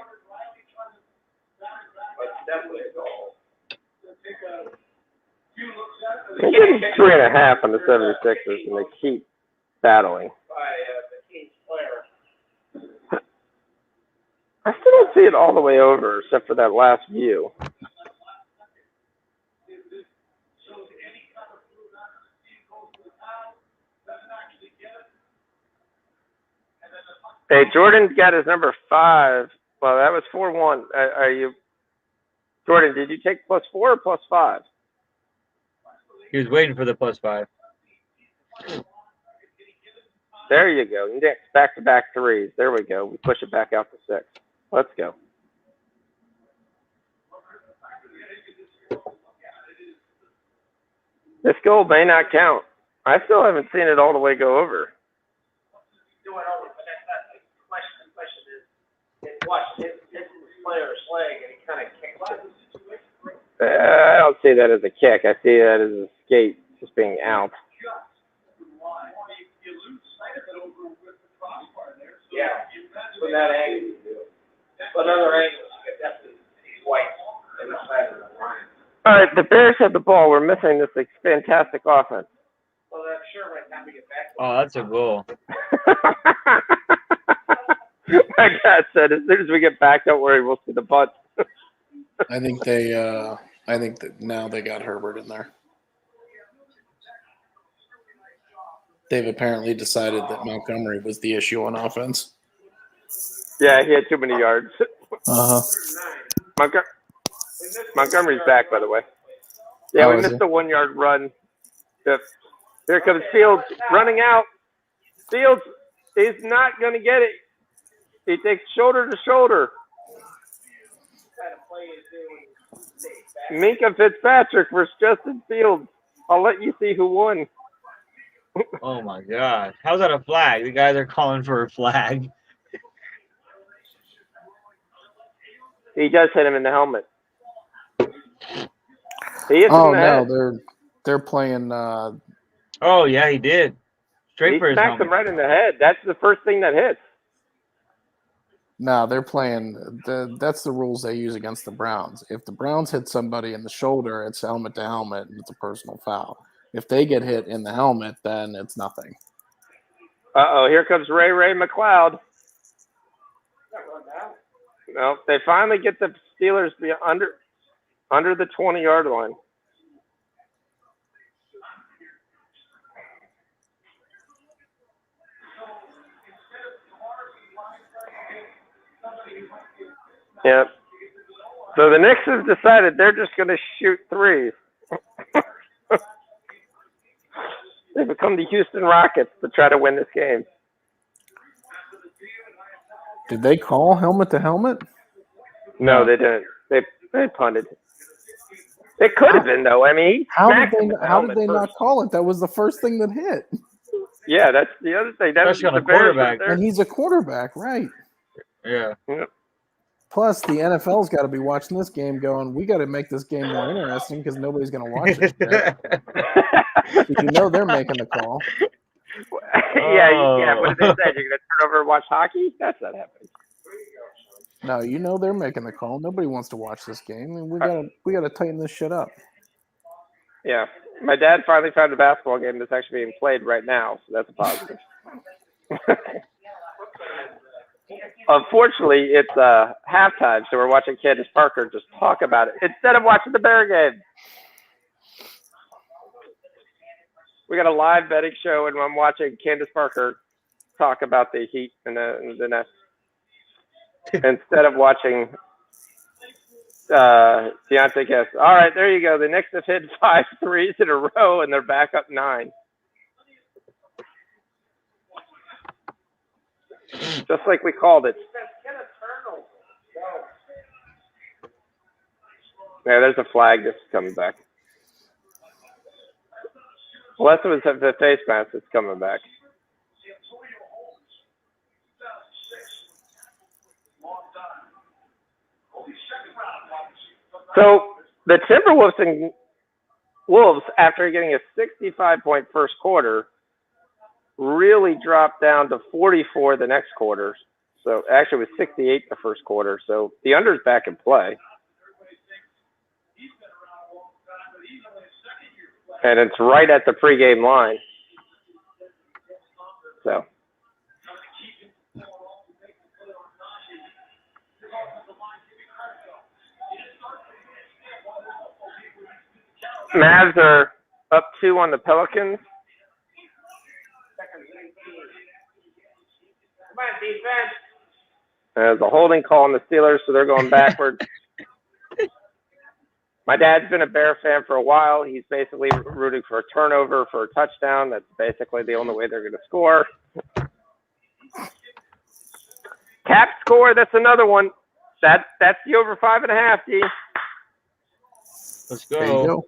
They're getting 3.5 on the 76ers, and they keep battling. I still don't see it all the way over, except for that last view. Hey, Jordan got his number 5. Well, that was 4-1. Are you, Jordan? Did you take +4 or +5? He was waiting for the +5. There you go. Next, back-to-back 3s. There we go. We push it back out to 6. Let's go. This goal may not count. I still haven't seen it all the way go over. Doing over, but that's not the question. The question is, watch, hit the player's leg and he kind of kicks it. I don't see that as a kick. I see that as a skate just being out. Yeah, from that angle you do. But other angles, you get definitely white in the side of the line. All right, the Bears have the ball. We're missing this fantastic offense. Well, I'm sure by the time we get back. Oh, that's a goal. My dad said, as soon as we get back, don't worry, we'll see the butt. I think that now they got Herbert in there. They've apparently decided that Montgomery was the issue on offense. Yeah, he had too many yards. Uh-huh. Montgomery's back, by the way. Yeah, Oh, we is missed he? the 1 yard run. Yep. Here comes Fields running out. Fields is not going to get it. He takes shoulder to shoulder. Minka Fitzpatrick versus Justin Fields. I'll let you see who won. Oh my gosh. How's that a flag? The guys are calling for a flag. He does hit him in the helmet. He hits him Oh in the no, head. they're playing. Oh yeah, he did. Straight He for his smacks helmet. him right in the head. That's the first thing that hits. No, they're playing. That's the rules they use against the Browns. If the Browns hit somebody in the shoulder, it's helmet to helmet, and it's a personal foul. If they get hit in the helmet, then it's nothing. Uh-oh, here comes Ray McLeod. No, they finally get the Steelers under the 20-yard line. Yep. So the Knicks have decided they're just going to shoot threes. They become the Houston Rockets to try to win this game. Did they call helmet to helmet? No, they didn't. They punted. It could have been though. I mean, he How did smacked him they? with the How did helmet they not first. call it? That was the first thing that hit. Yeah, that's the other thing. That was Especially on the a Bears quarterback. right there. And he's a quarterback, right? Yeah. Plus, the NFL's got to be watching this game going, we got to make this game more interesting because nobody's going to watch it. You know they're making the call. Yeah. What did they say? You're going to turn over and watch hockey? That's not happening. No, you know they're making the call. Nobody wants to watch this game, and we got to tighten this shit up. Yeah. My dad finally found a basketball game that's actually being played right now, so that's a positive. Unfortunately, it's halftime, so we're watching Candace Parker just talk about it instead of watching the Bear game. We got a live betting show, and I'm watching Candace Parker talk about the Heat and the Nets instead of watching Deontay Guess. All right, there you go. The Knicks have hit 5 threes in a row, and they're back up 9. Just like we called it. Yeah, there's a flag that's coming back. Unless it was the face mask that's coming back. So the Timberwolves and Wolves, after getting a 65-point first quarter, really dropped down to 44 the next quarter. So actually it was 68 the first quarter. So the under's back in play. And it's right at the pregame line. So. Mavs are up 2 on the Pelicans. There's a holding call on the Steelers, so they're going backwards. My dad's been a Bear fan for a while. He's basically rooting for a turnover, for a touchdown. That's basically the only way they're going to score. Cap score, that's another one. That's the over 5.5, D. Let's There you go.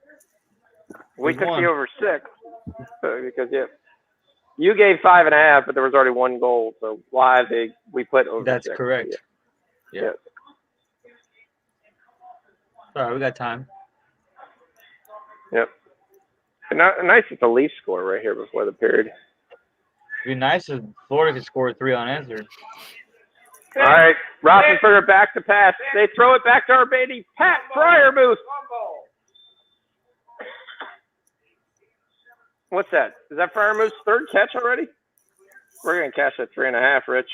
We took the over 6 because you gave 5.5, but there was already 1 goal. So live, we put over 6. That's correct. Yeah. All right, we got time. Yep. Nice that the Leafs score right here before the period. It'd be nice if Florida could score 3 unanswered. All right, Roethlisberger back to pass. They throw it back to our baby, Pat Fryermuth. What's that? Is that Fryermuth's third catch already? We're going to catch at 3.5, Rich.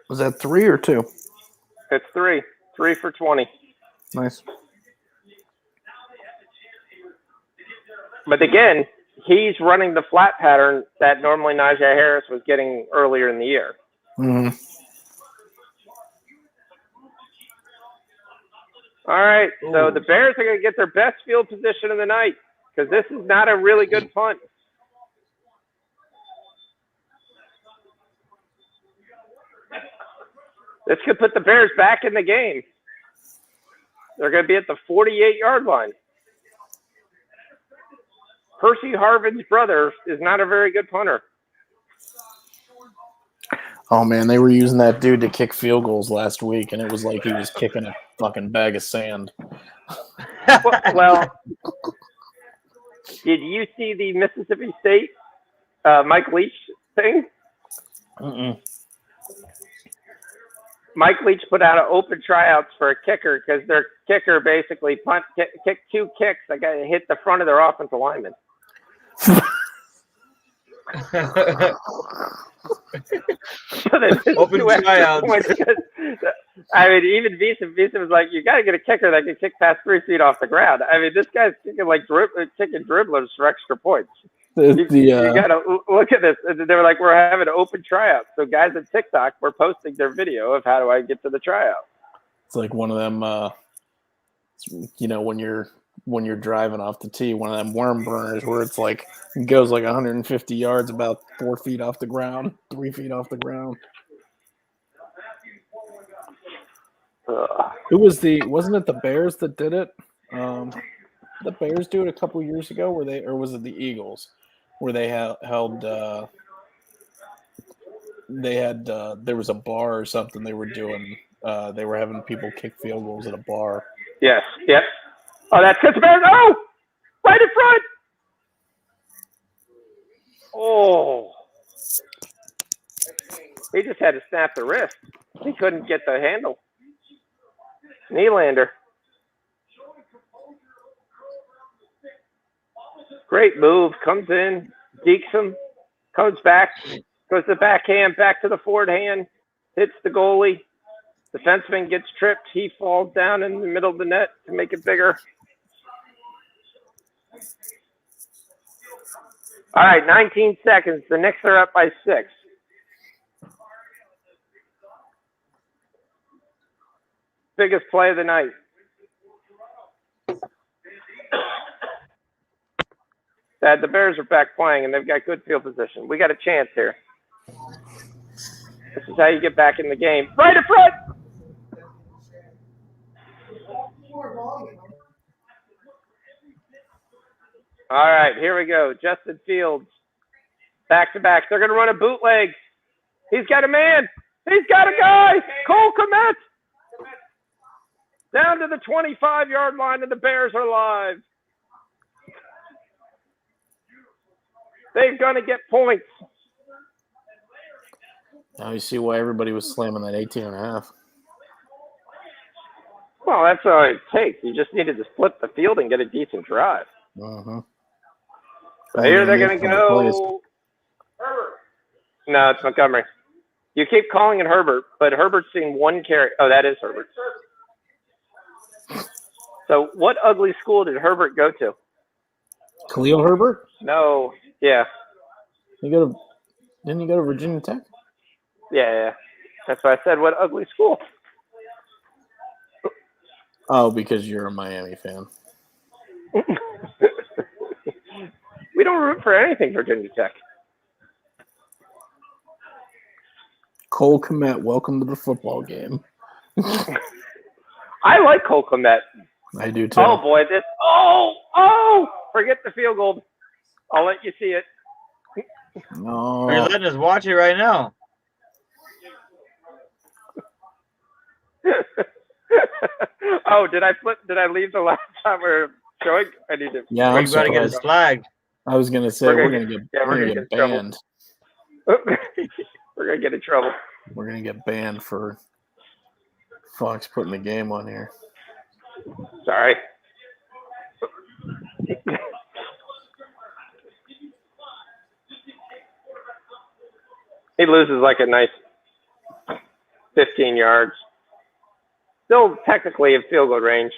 Was that 3 or 2? It's 3. 3 for 20. Nice. But again, he's running the flat pattern that normally Najee Harris was getting earlier in the year. Mm-hmm. All right, so the Bears are going to get their best field position of the night because this is not a really good punt. This could put the Bears back in the game. They're going to be at the 48-yard line. Percy Harvin's brother is not a very good punter. Oh, man, they were using that dude to kick field goals last week, and it was like he was kicking a fucking bag of sand. Well, did you see the Mississippi State Mike Leach thing? Mm-mm. Mike Leach put out an open tryouts for a kicker because their kicker basically kicked 2 kicks that got hit the front of their offensive lineman. Open tryouts. I mean, even Visa was like, you got to get a kicker that can kick past 3 feet off the ground. I mean, this guy's kicking like kicking dribblers for extra points. You got to look at this. They were like, we're having an open tryout. So guys at TikTok were posting their video of how do I get to the tryout. It's like one of them, when you're driving off the tee, one of them worm burners where it's like it goes like 150 yards, about 4 feet off the ground, 3 feet off the ground. Wasn't it the Bears that did it? The Bears do it a couple years ago, or was it the Eagles, where they held? There was a bar or something they were doing. They were having people kick field goals at a bar. Yes. Yep. Oh, that's because the Bears. Oh, right in front. Oh, he just had to snap the wrist. He couldn't get the handle. Nylander. Great move. Comes in, dekes him, comes back, goes to the backhand, back to the forward hand, hits the goalie. Defenseman gets tripped. He falls down in the middle of the net to make it bigger. All right, 19 seconds. The Knicks are up by 6. Biggest play of the night. The Bears are back playing, and they've got good field position. We got a chance here. This is how you get back in the game. Right in front! All right, here we go. Justin Fields, back-to-back. They're going to run a bootleg. He's got a man. He's got a guy. Cole Kmet. Down to the 25-yard line, and the Bears are live. They're going to get points. Now you see why everybody was slamming that 18.5. Well, that's all it takes. You just needed to split the field and get a decent drive. Uh-huh. So here they're going to go. Herbert. No, it's Montgomery. You keep calling it Herbert, but Herbert's seen 1 carry. Oh, that is Herbert. So what ugly school did Herbert go to? Khalil Herbert? No. Yeah. Didn't you go to Virginia Tech? Yeah. That's why I said what ugly school. Oh, because you're a Miami fan. We don't root for anything Virginia Tech. Cole Kmet, welcome to the football game. I like Cole Kmet. I do too. Oh boy, this. Oh! Forget the field goal. I'll let you see it. No. You're letting us watch it right now. Oh, did I leave the last time we were showing? I need to. Yeah, Bro, I'm you gotta get us surprised. flagged. I was gonna say We're we're gonna gonna get yeah, we're we're gonna gonna get get in trouble. banned. We're gonna get in trouble. We're gonna get banned for Fox putting the game on here. Sorry. He loses like a nice 15 yards. Still technically in field goal range.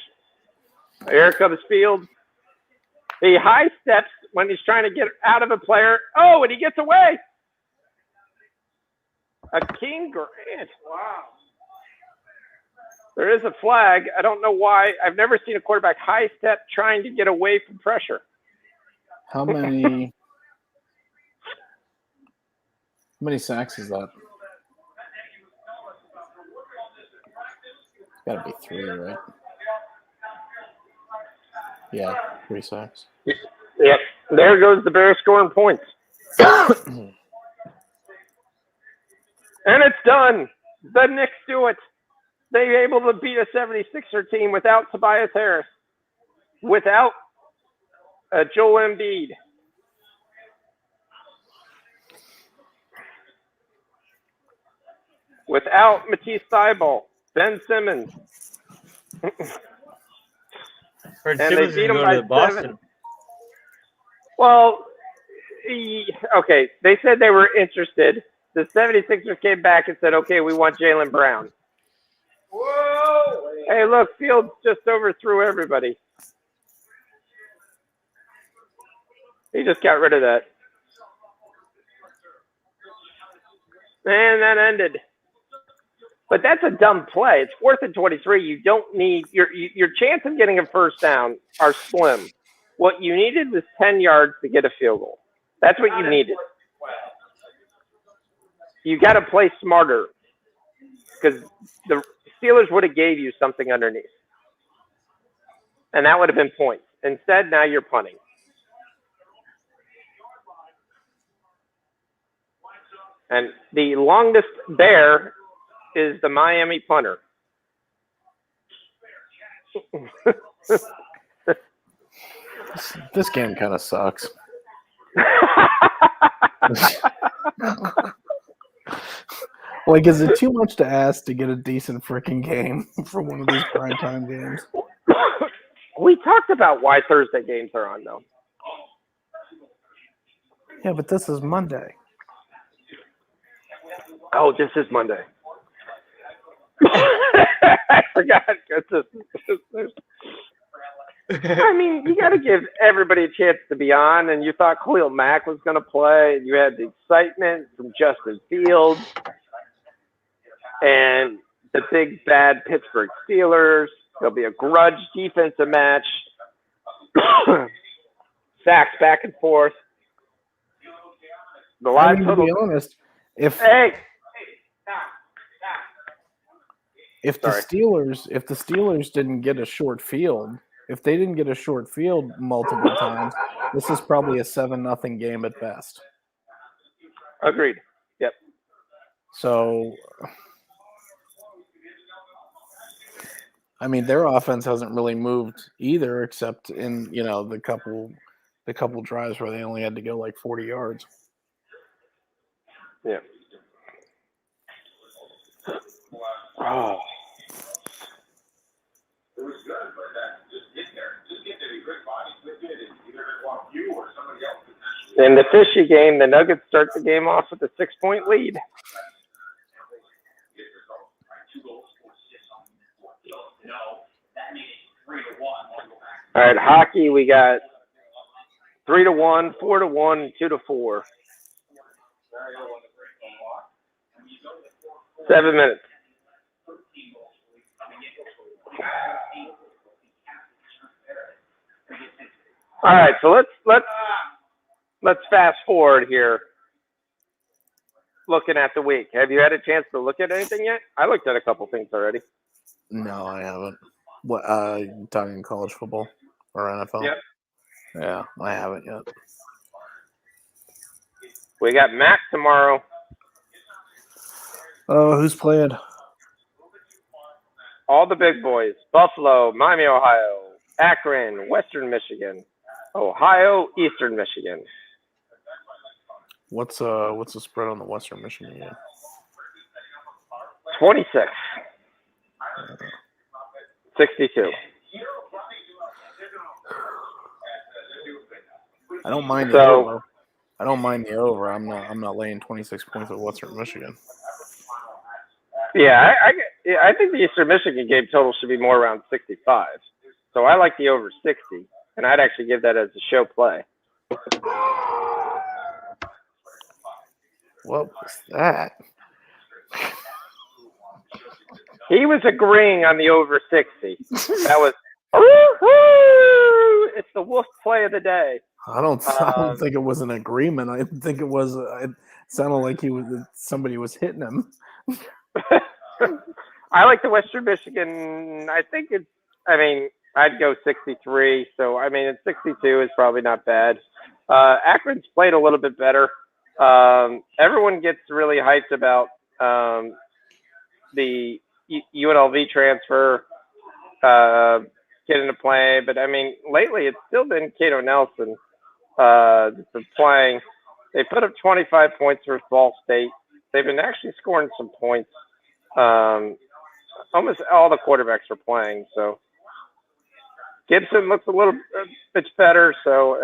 Here comes Field. He high steps when he's trying to get out of a player. Oh, and he gets away. Akeem Grant. Wow. There is a flag. I don't know why. I've never seen a quarterback high step trying to get away from pressure. How many sacks is that? It's gotta be 3, right? Yeah, 3 sacks. Yep. There goes the Bears scoring points. And it's done. The Knicks do it. They're able to beat a 76er team without Tobias Harris, without Joel Embiid. Without Matisse Thybulle, Ben Simmons. Heard And Simmons they beat is him going by to Boston. 7. Well, okay, they said they were interested. The 76ers came back and said, okay, we want Jaylen Brown. Whoa! Hey, look, Fields just overthrew everybody. He just got rid of that. And that ended. But that's a dumb play. It's 4th and 23. You don't need your chance of getting a first down are slim. What you needed was 10 yards to get a field goal. That's what you needed. You got to play smarter because the Steelers would have gave you something underneath, and that would have been points. Instead, now you're punting. And the longest bear is the Miami punter. This game kind of sucks. Like, is it too much to ask to get a decent freaking game for one of these primetime games? We talked about why Thursday games are on, though. Yeah, but this is Monday. Oh, this is Monday. I forgot. I mean, you got to give everybody a chance to be on, and you thought Khalil Mack was going to play, and you had the excitement from Justin Fields and the big bad Pittsburgh Steelers. There'll be a grudge defensive match, sacks back and forth. The live to total. be honest, if the Steelers didn't get a short field, if they didn't get a short field multiple times, this is probably a 7-0 game at best. Agreed. Yep. So, I mean, their offense hasn't really moved either, except in the couple drives where they only had to go like 40 yards. Yeah. Oh. It was good, but just get there. Just get there. Be great body. With it, and either they want you or somebody else. In the fishy game, the Nuggets start the game off with a 6-point lead. All right, hockey, we got 3-1, 4-1, 2-4. 7 minutes. All right, so let's fast forward here. Looking at the week, have you had a chance to look at anything yet? I looked at a couple things already. No, I haven't. What? Talking college football or NFL? Yep. Yeah, I haven't yet. We got Mac tomorrow. Oh, who's playing? all the big boys: Buffalo, Miami, Ohio, Akron, Western Michigan, Ohio, Eastern Michigan. What's the spread on the Western Michigan game? 26. 62. I don't mind the So- over. I don't mind the over. I'm not laying 26 points with Western Michigan. Yeah, I think the Eastern Michigan game total should be more around 65. So I like the over 60, and I'd actually give that as a show play. What was that? He was agreeing on the over 60. That was, woo-hoo! It's the Wolf play of the day. I don't think it was an agreement. I think it was. It sounded like somebody was hitting him. I like the Western Michigan. I'd go 63. So, 62 is probably not bad. Akron's played a little bit better. Everyone gets really hyped about the UNLV transfer getting to play. But, lately it's still been Cato Nelson that's been playing. They put up 25 points for Ball State. They've been actually scoring some points. Almost all the quarterbacks are playing. So Gibson looks a little bit better. So,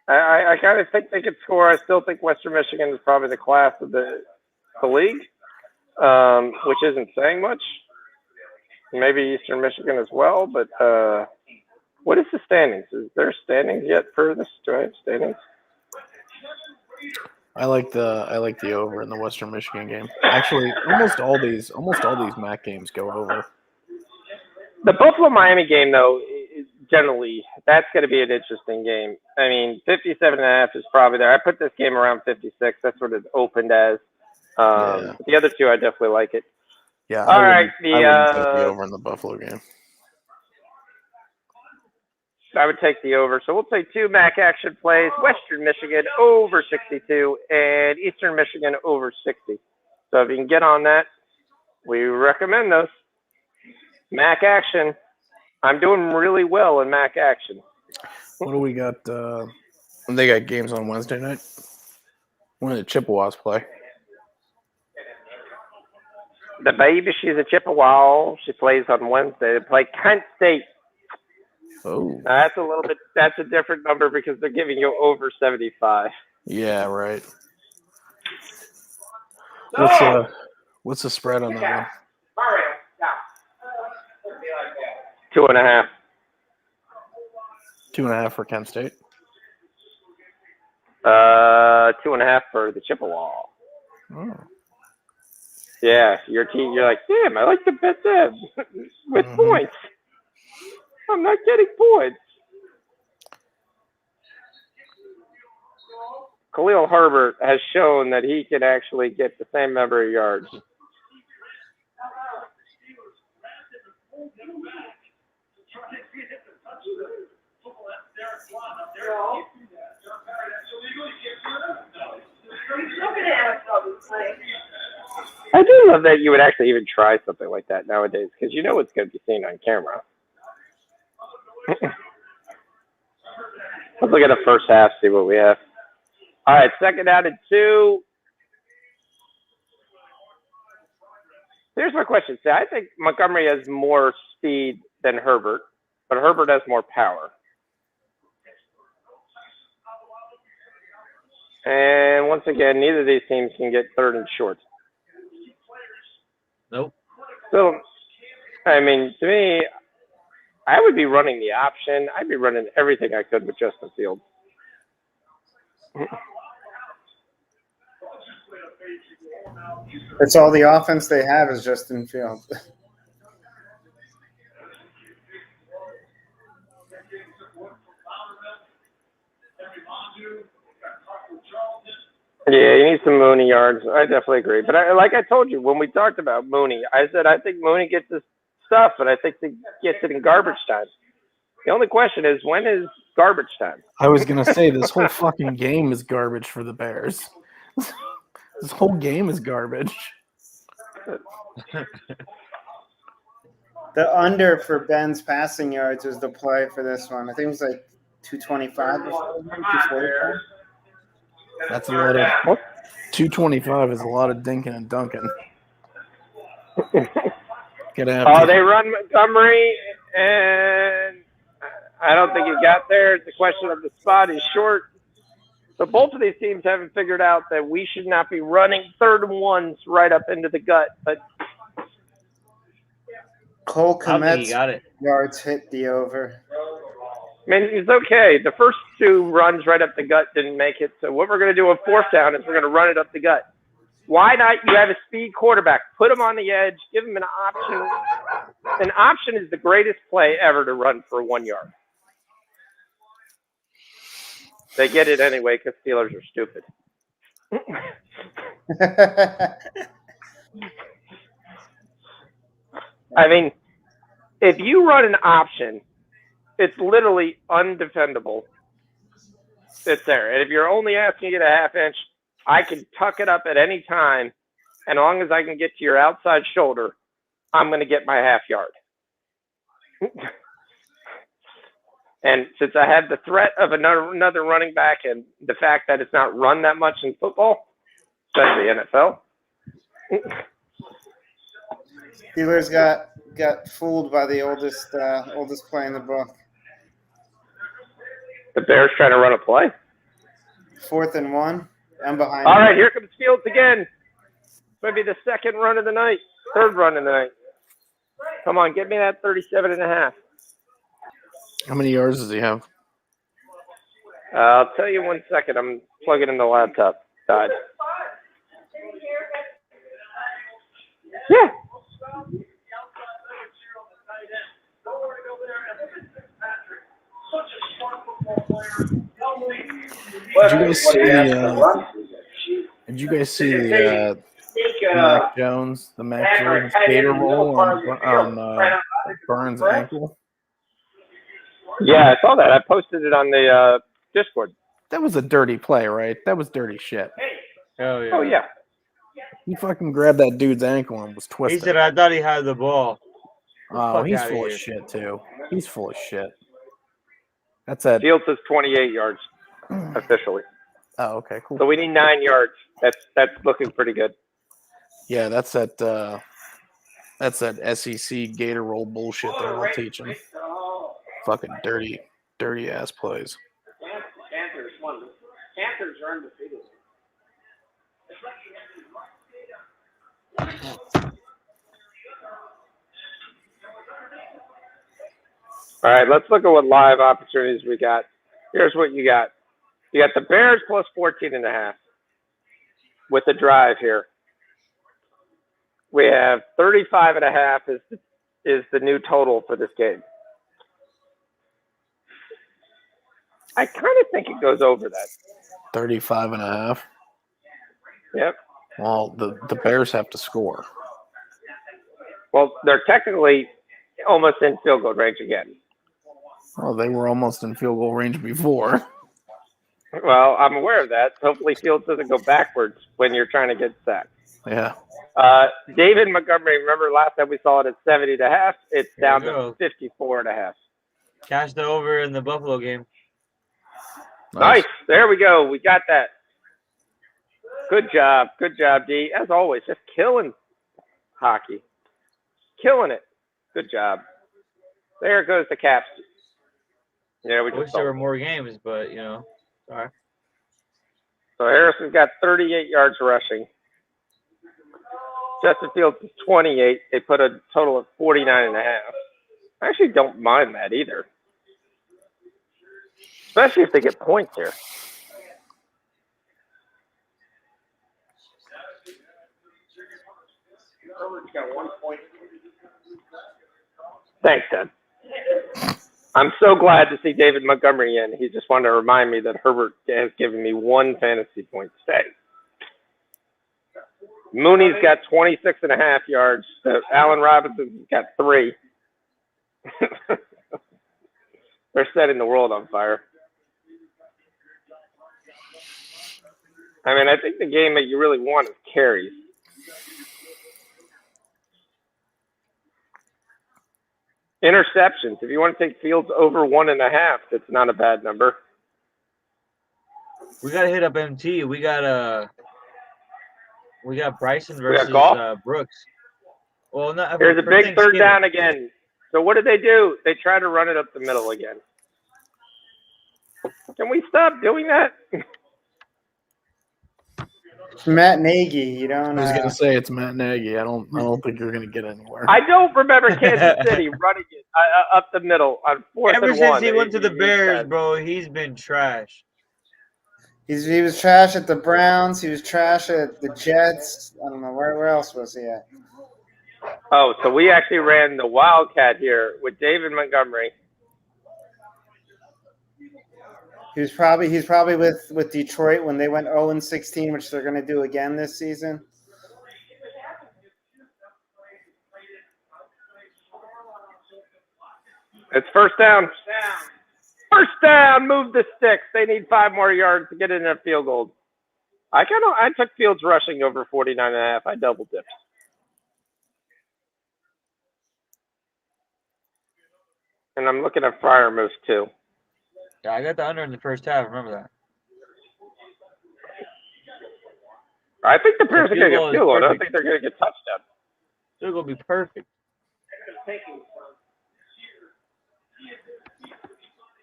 I kind of think they could score. I still think Western Michigan is probably the class of the league, which isn't saying much. Maybe Eastern Michigan as well. But what is the standings? Is there standings yet for this? Do I have standings? I like the over in the Western Michigan game. Actually, almost all these MAC games go over. The Buffalo-Miami game, though, generally, that's going to be an interesting game. 57.5 is probably there. I put this game around 56. That's what it opened as. Yeah. The other two, I definitely like it. Yeah. All right. I wouldn't take the over in the Buffalo game. I would take the over. So we'll take two MAC action plays: Western Michigan over 62 and Eastern Michigan over 60. So if you can get on that, we recommend those. MAC action. I'm doing really well in MAC action. What do we got? They got games on Wednesday night. When did the Chippewas play? The baby, she's a Chippewa. She plays on Wednesday. They play Kent State. Oh. That's a different number because they're giving you over 75. Yeah, right. What's the spread on that one? 2.5. 2.5 for Kent State. 2.5 for the Chippewa. Oh. Yeah, your team. You're like, damn, I like to bet them with points. I'm not getting points. Khalil Herbert has shown that he can actually get the same number of yards. I do love that you would actually even try something like that nowadays because you know it's going to be seen on camera. Let's look at the first half, see what we have. All right, second down and 2. Here's my question. See, I think Montgomery has more speed than Herbert, but Herbert has more power. And once again, neither of these teams can get third and short. Nope. So, to me, I would be running the option. I'd be running everything I could with Justin Fields. That's all the offense they have is Justin Fields. Yeah, you need some Mooney yards. I definitely agree. But like I told you, when we talked about Mooney, I said I think Mooney gets his stuff, but I think he gets it in garbage time. The only question is, when is garbage time? I was going to say, this whole fucking game is garbage for the Bears. This whole game is garbage. The under for Ben's passing yards was the play for this one. I think it was like 225 before, 245. That's a lot of 225 is a lot of dinking and dunking. Oh, they run Montgomery, and I don't think he got there. It's a question of the spot. He's short. So both of these teams haven't figured out that we should not be running 3rd and 1s right up into the gut. But Cole I don't think he Kmet's got it. yards hit the over. I mean, it's okay. The first 2 runs right up the gut didn't make it. So what we're going to do on 4th down is we're going to run it up the gut. Why not? You have a speed quarterback. Put him on the edge. Give him an option. An option is the greatest play ever to run for 1 yard. They get it anyway because Steelers are stupid. I mean, if you run an option, it's literally undefendable. It's there. And if you're only asking it a half inch, I can tuck it up at any time. And as long as I can get to your outside shoulder, I'm going to get my half yard. And since I have the threat of another running back and the fact that it's not run that much in football, especially NFL. Steelers got fooled by the oldest play in the book. The Bears trying to run a play. 4th and 1. I'm behind. All right, here comes Fields again. Maybe the 2nd run of the night, 3rd run of the night. Come on, get me that 37.5. How many yards does he have? I'll tell you 1 second. I'm plugging in the laptop. Died. Yeah. Did you guys see the Mac Jones, the Mac Jones gator roll on Burns' ankle? Yeah, I saw that. I posted it on the Discord. That was a dirty play, right? That was dirty shit. Oh yeah. Oh, yeah. He fucking grabbed that dude's ankle and was He twisting. said, "I thought he had the ball." Oh, Fuck he's outta full of here. shit too. He's full of shit. That's it. Fields is 28 yards officially. Oh, okay, cool. So we need 9 yards. That's looking pretty good. Yeah, that's that SEC gator roll bullshit they're all teaching. Fucking dirty ass plays. Panthers are undefeated. All right, let's look at what live opportunities we got. Here's what you got. You got the Bears plus 14.5 with the drive here. We have 35.5 is the new total for this game. I kind of think it goes over that. 35.5. Yep. Well, the Bears have to score. Well, they're technically almost in field goal range again. Well, they were almost in field goal range before. Well, I'm aware of that. Hopefully Fields doesn't go backwards when you're trying to get sacked. Yeah. David Montgomery, remember last time we saw it at 70.5? It's There down you go. to 54.5. Cash the over in the Buffalo game. Nice. There we go. We got that. Good job. Good job, D. As always, just killing hockey. Killing it. Good job. There goes the Caps. Yeah, we I wish just there saw. were more games, but sorry. So Harrison's got 38 yards rushing. Justin Fields is 28. They put a total of 49.5. I actually don't mind that either. Especially if they get points here. Thanks, Ted. I'm so glad to see David Montgomery in. He just wanted to remind me that Herbert has given me 1 fantasy point today. Mooney's got 26.5 yards. Allen Robinson's got 3. They're setting the world on fire. I mean, I think the game that you really want is carries. Interceptions. If you want to take Fields over 1.5, that's not a bad number. We gotta hit up MT. We got Bryson We got versus Goff? Brooks. Well, not Here's a for big third Thanksgiving. down again. So what did they do? They try to run it up the middle again. Can we stop doing that? It's Matt Nagy. You don't. I was gonna say it's Matt Nagy. I don't think you're gonna get anywhere. I don't remember Kansas City running it up the middle on 4th Ever and since 1. he went to the He Bears, said. bro, he's been trash. He was trash at the Browns. He was trash at the Jets. I don't know where else was he at. Oh, so we actually ran the Wildcat here with David Montgomery. He's probably with Detroit when they went 0-16, which they're going to do again this season. It's first down. First down. Move the sticks. They need 5 more yards to get in a field goal. I took Fields rushing over 49.5. I double dipped. And I'm looking at Freiermuth too. Yeah, I got the under in the first half. Remember that. I think the Bears are going to get field goal. I don't perfect. think they're going to get touchdown. They're gonna be perfect.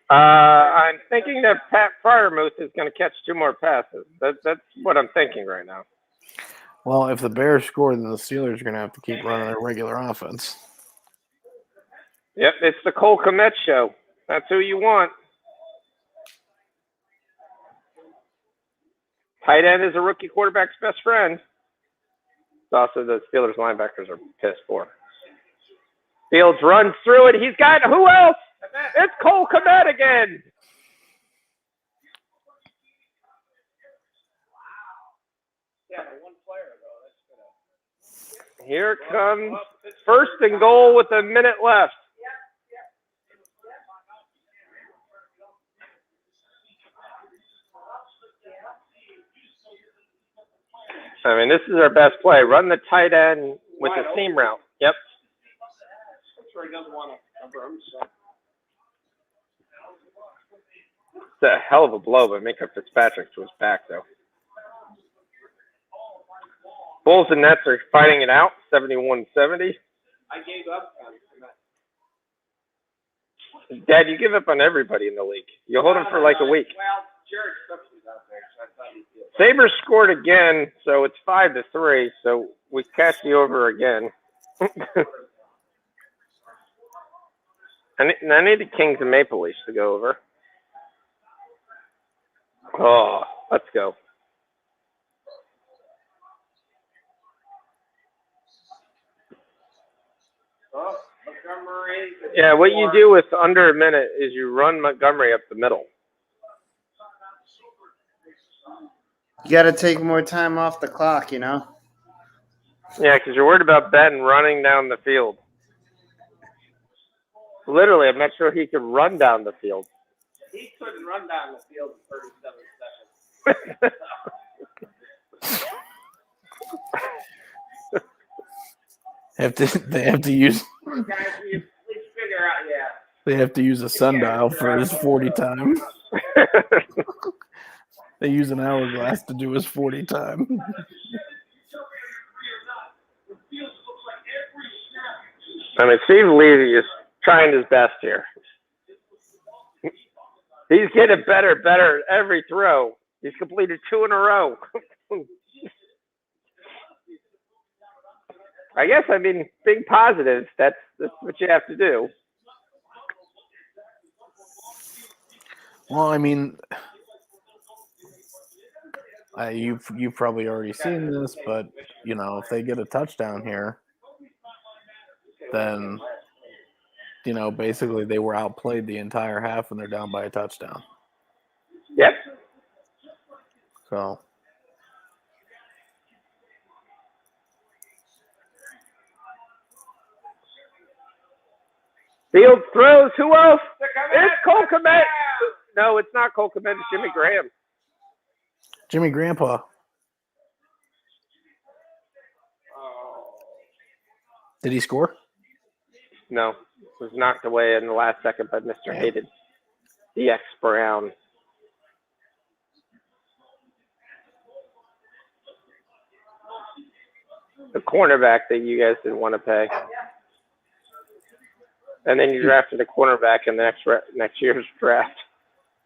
I'm thinking that Pat Freiermuth is going to catch 2 more passes. That's what I'm thinking right now. Well, if the Bears score, then the Steelers are going to have to keep running their regular offense. Yep, it's the Cole Kmet show. That's who you want. Tight end is a rookie quarterback's best friend. It's also the Steelers linebackers are pissed for. Fields runs through it. He's got who else? It's Cole Kmet again. Here comes first and goal with a minute left. I mean, this is our best play. Run the tight end with the seam route. Yep. It's a hell of a blow by Minka Fitzpatrick to his back, though. Bulls and Nets are fighting it out, 71-70. I gave up on it. Dad, you give up on everybody in the league. You hold them for like a week. Well, Jared Cook was out there, so I thought he'd feel Sabres scored again, so it's 5-3. So we catch the over again. I need the Kings and Maple Leafs to go over. Oh, let's go. Oh, Montgomery. Yeah, what you do with under a minute is you run Montgomery up the middle. You got to take more time off the clock, you know. Yeah, because you're worried about Ben running down the field. Literally, I'm not sure he could run down the field. He couldn't run down the field in 37 seconds. They have to use Guys, we figure out, yeah. they have to use a sundial for his 40 time. They use an hourglass to do his 40 time. I mean, Steve Levy is trying his best here. He's getting better every throw. He's completed 2 in a row. I guess, I mean, big positives. That's what you have to do. Well, I mean, you've probably already seen this, but you know, if they get a touchdown here, then you know, basically they were outplayed the entire half and they're down by a touchdown. Yep. So Fields throws. Who else? It's Cole Kmet. No, it's not Cole Kmet. It's Jimmy Graham. Jimmy Grandpa. Did he score? No. was knocked away in the last second by Mr. Hated DX Brown. The cornerback that you guys didn't want to pay. And then you drafted a cornerback in the next year's draft.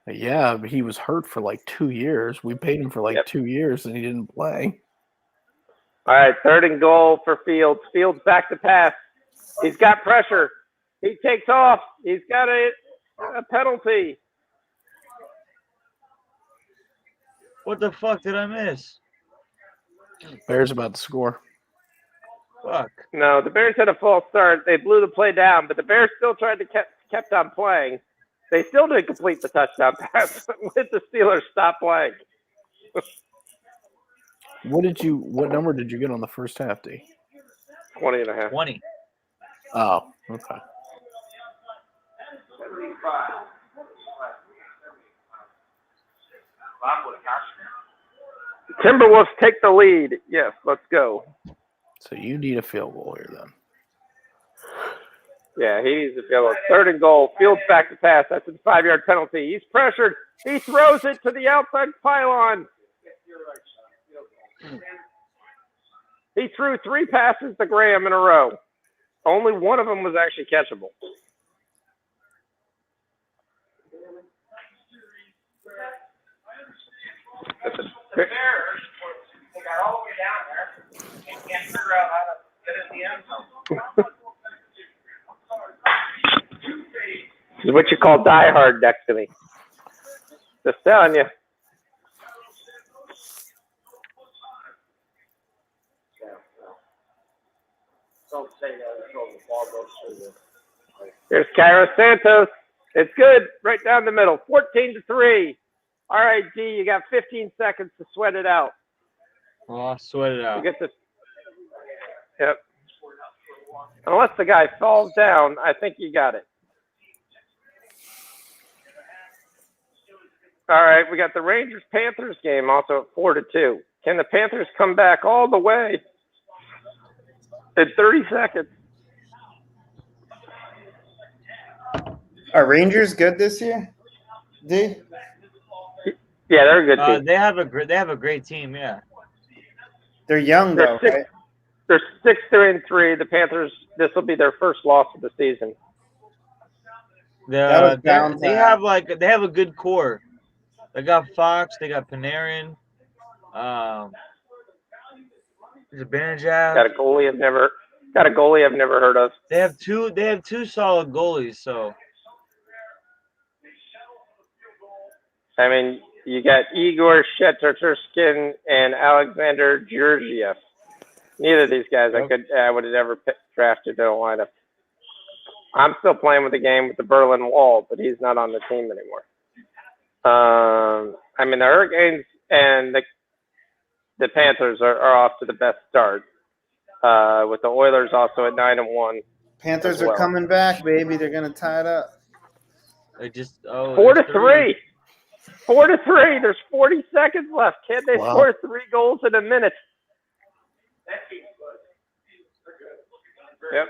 Yeah, but he was hurt for like 2 years. We paid him for like 2 years and he didn't play. All right, 3rd and goal for Fields. Fields back to pass. He's got pressure. He takes off. He's got a penalty. What the fuck did I miss? Bears about to score. Fuck. No, the Bears had a false start. They blew the play down, but the Bears still tried to kept on playing. They still didn't complete the touchdown pass with the Steelers stop playing. What number did you get on the first half, D? 20.5. 20. Oh, okay. Timberwolves take the lead. Yes, let's go. So you need a field goal here then. Yeah, he needs to field goal. 3rd and goal. Fields back to pass. That's a 5-yard penalty. He's pressured. He throws it to the outside pylon. He threw 3 passes to Graham in a row. Only one of them was actually catchable. That's a They got all the way down there and can't figure out how to get in the end zone. This is what you call die hard next to me. Just telling you. Here's Kairos Santos. It's good. Right down the middle. 14-3. All right, G, you got 15 seconds to sweat it out. Oh, sweat it out. You get this. Yep. Unless the guy falls down, I think you got it. All right, we got the Rangers-Panthers game also at 4-2. Can the Panthers come back all the way in 30 seconds? Are Rangers good this year? D? Yeah, they're a good team. They have a great team. Yeah. They're young though, right? They're 6-3. The Panthers. This will be their first loss of the season. They have a good core. They got Fox. They got Panarin. Zibanejad. Got a goalie I've never heard of. They have two solid goalies. So I mean, you got Igor Sheturskin and Alexander Georgiev. Neither of these guys I would have ever drafted in a lineup. I'm still playing with the game with the Berlin Wall, but he's not on the team anymore. I mean, the Hurricanes and the Panthers are off to the best start. With the Oilers also at 9-1. Panthers are coming back, baby. They're gonna tie it up. they just 4-3. 4-3. There's 40 seconds left. Can they score 3 goals in a minute? Yep.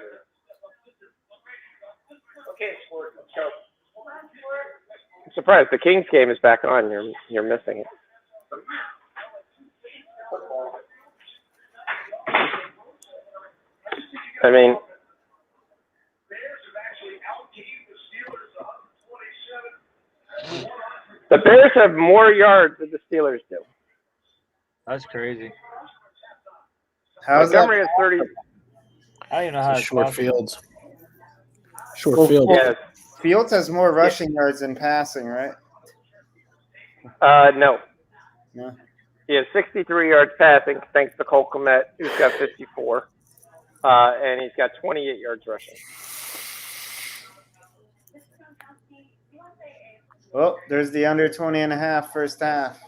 Okay, sport. So, I'm surprised the Kings game is back on. You're missing it. I mean, the Bears have more yards than the Steelers do. That's crazy. How's Montgomery that? has 30. I don't even know how it's Short possible. fields. Short field. Yes. Fields has more rushing yards than passing, right? No. No. He has 63 yards passing, thanks to Cole Kmet, who's got 54. And he's got 28 yards rushing. Oh, there's the under 20.5 first half.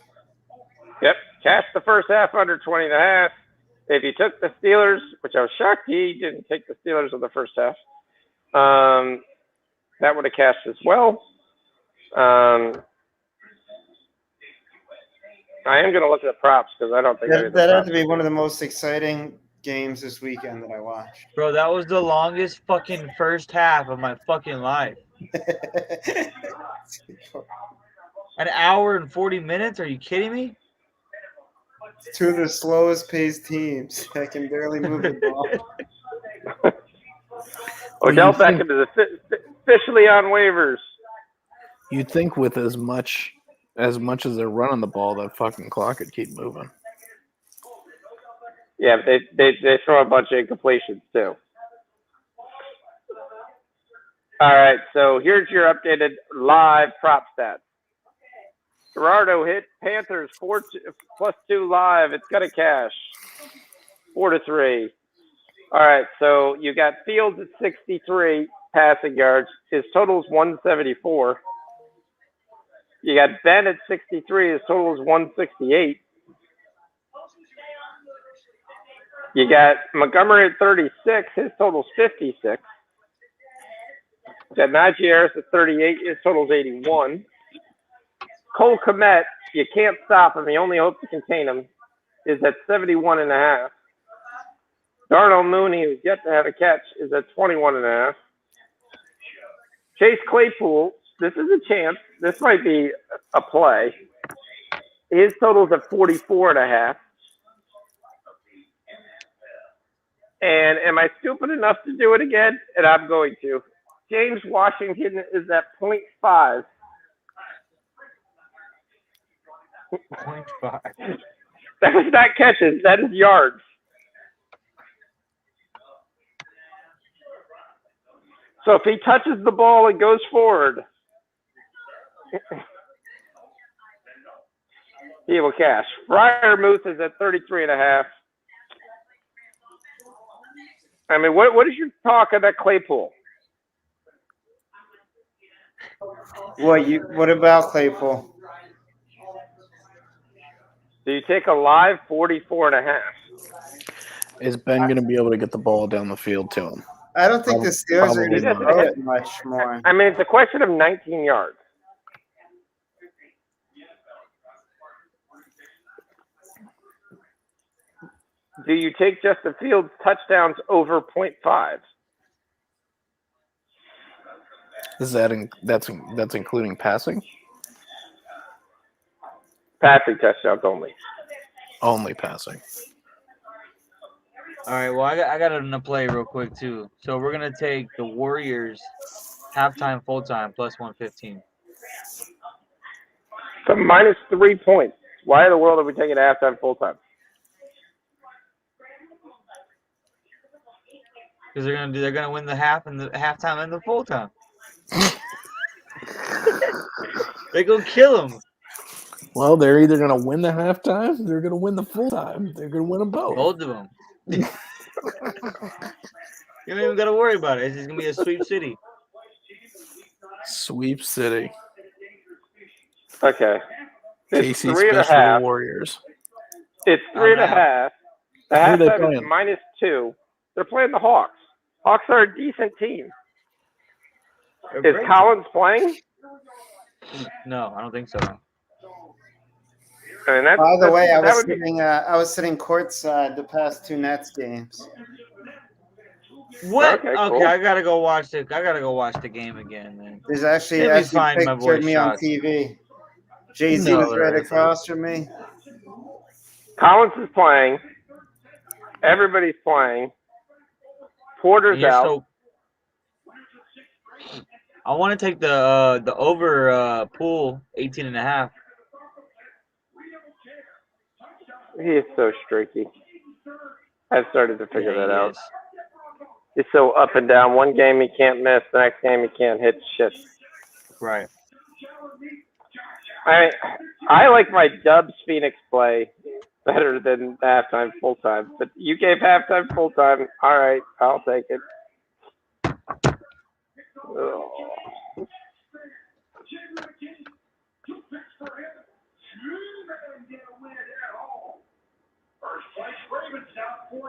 Yep. Cash the first half under 20.5. If you took the Steelers, which I was shocked he didn't take the Steelers in the first half, that would have cashed as well. I am going to look at the props because I don't think That had to be one of the most exciting games this weekend that I watched. Bro, that was the longest fucking first half of my fucking life. An hour and 40 minutes? Are you kidding me? Two of the slowest paced teams that can barely move the ball. Odell Beckham is officially on waivers. You'd think with as much as they're running the ball, that fucking clock could keep moving. Yeah, they throw a bunch of incompletions too. All right, so here's your updated live prop stats. Gerardo hit Panthers 4+2 live. It's got a cash 4-3. All right, so you got Fields at 63 passing yards. His total is 174. You got Ben at 63. His total is 168. You got Montgomery at 36. His total is 56. You got Najee Harris at 38. His total is 81. Cole Kmet, you can't stop him. You only hope to contain him, is at 71.5. Darnell Mooney, who's yet to have a catch, is at 21.5. Chase Claypool, this is a chance. This might be a play. His total's at 44.5. And am I stupid enough to do it again? And I'm going to. James Washington is at 0.5. 0.5. That is not catches. That is yards. So if he touches the ball and goes forward, he will cash. Freiermuth is at 33.5. I mean, what is your talk on that Claypool? What about Claypool? Do you take a live 44.5? Is Ben going to be able to get the ball down the field to him? I don't think the Steelers are going to Probably throw not. it much more. I mean, it's a question of 19 yards. Do you take Justin Fields touchdowns over 0.5? Is that's including passing? Passing touchdowns only. Only passing. All right, well, I got it in a play real quick, too. So we're going to take the Warriors halftime, full-time, plus 115. So minus 3 points. Why in the world are we taking halftime full-time? Because they're gonna win the half and the halftime and the full-time. They're going to kill them. Well, they're either going to win the halftime, or they're going to win the full time. They're going to win them both. Both of them. You don't even got to worry about it. It's just going to be a sweep city. Sweep City. Okay. It's Casey 3.5. Special Warriors. It's 3.5. The Who are they halftime is playing? -2. They're playing the Hawks. Hawks are a decent team. They're Is great. Collins playing? No, I don't think so. I mean, By the way, I that was would be- sitting courtside the past two Nets games. What? Okay, Okay, cool. I gotta go watch the game again, man. There's actually Let me find a my picture of boy me on shots. TV. Jay-Z No, was right there isn't. across from me. Collins is playing. Everybody's playing. Porter's You're out. so. I want to take the over pool 18.5. He is so streaky. I've started to figure that out. Is. He's so up and down. One game he can't miss. The next game he can't hit shit. Right. I like my Dubs Phoenix play better than halftime full time. But you gave halftime full time. All right, I'll take it. Ugh. First place, Ravens down 14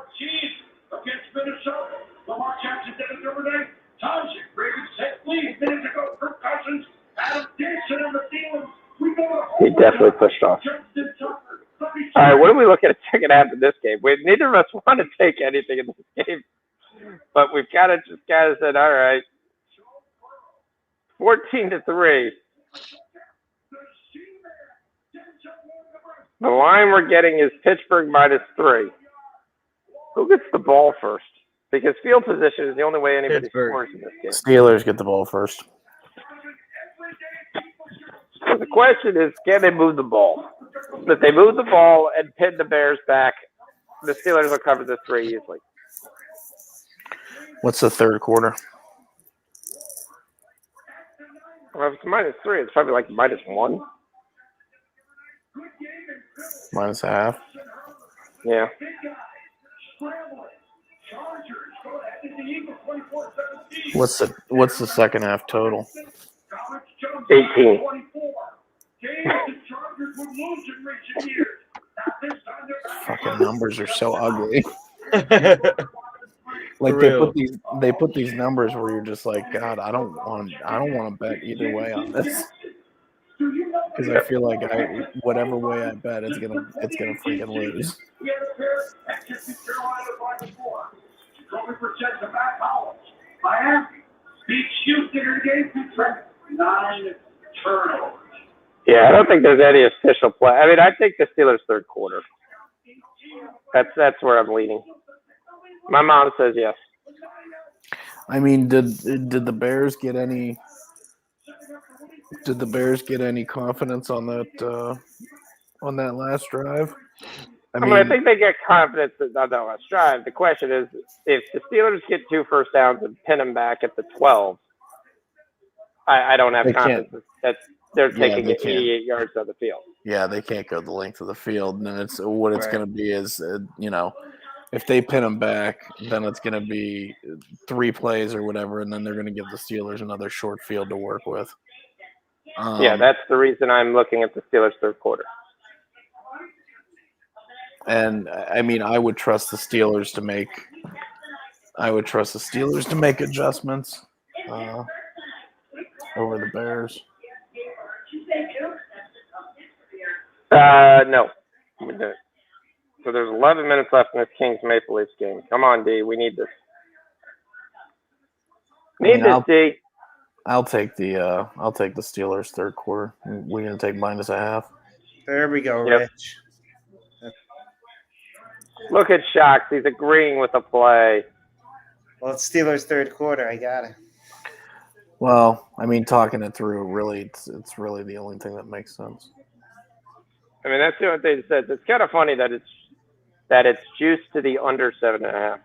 against Minnesota. Lamar Jackson did it the other day. Townsend, Ravens set lead. Minutes ago, Kirk Cousins, Adam Dixon on the field. We go to He definitely pushed off. Justin Tucker, 36 All right, what are we looking at second half of this game? Neither of us want to take anything in this game, but we've got to just kind of said, all right, 14-3. The line we're getting is Pittsburgh -3. Who gets the ball first? Because field position is the only way anybody Pittsburgh. scores in this game. Steelers get the ball first. So the question is, can they move the ball? If they move the ball and pin the Bears back, the Steelers will cover the 3 easily. What's the third quarter? Well, if it's -3, it's probably like -1. Minus a half. Yeah. What's the second half total? 18. Fucking numbers are so ugly. Like For they real. put these numbers where you're just like, God, I don't want to bet either way on this, because I feel like whatever way I bet, it's gonna freaking lose. Miami beats Houston in the game for 9 turnovers. Yeah, I don't think there's any official play. I mean, I think the Steelers third quarter. That's where I'm leaning. My mom says yes. I mean, did the Bears get any? Did the Bears get any confidence on that last drive? I mean, I think they get confidence on that last drive. The question is, if the Steelers get 2 first downs and pin them back at the 12, I don't have confidence that they're taking it 88 yards on the field. Yeah, they can't go the length of the field, and then it's going to be is if they pin them back, then it's going to be 3 plays or whatever, and then they're going to give the Steelers another short field to work with. Yeah, that's the reason I'm looking at the Steelers third quarter. And I mean, I would trust the Steelers to make adjustments over the Bears. No. So there's 11 minutes left in this Kings Maple Leafs game. Come on, D. We need this. D. I'll take the Steelers third quarter. We're gonna take -1/2. There we go, Yep. Rich. Look at Shocks. He's agreeing with the play. Well, it's Steelers third quarter. I got it. Well, I mean, talking it through, really, it's really the only thing that makes sense. I mean, that's the only thing that says. It's kind of funny that it's juiced to the under 7.5.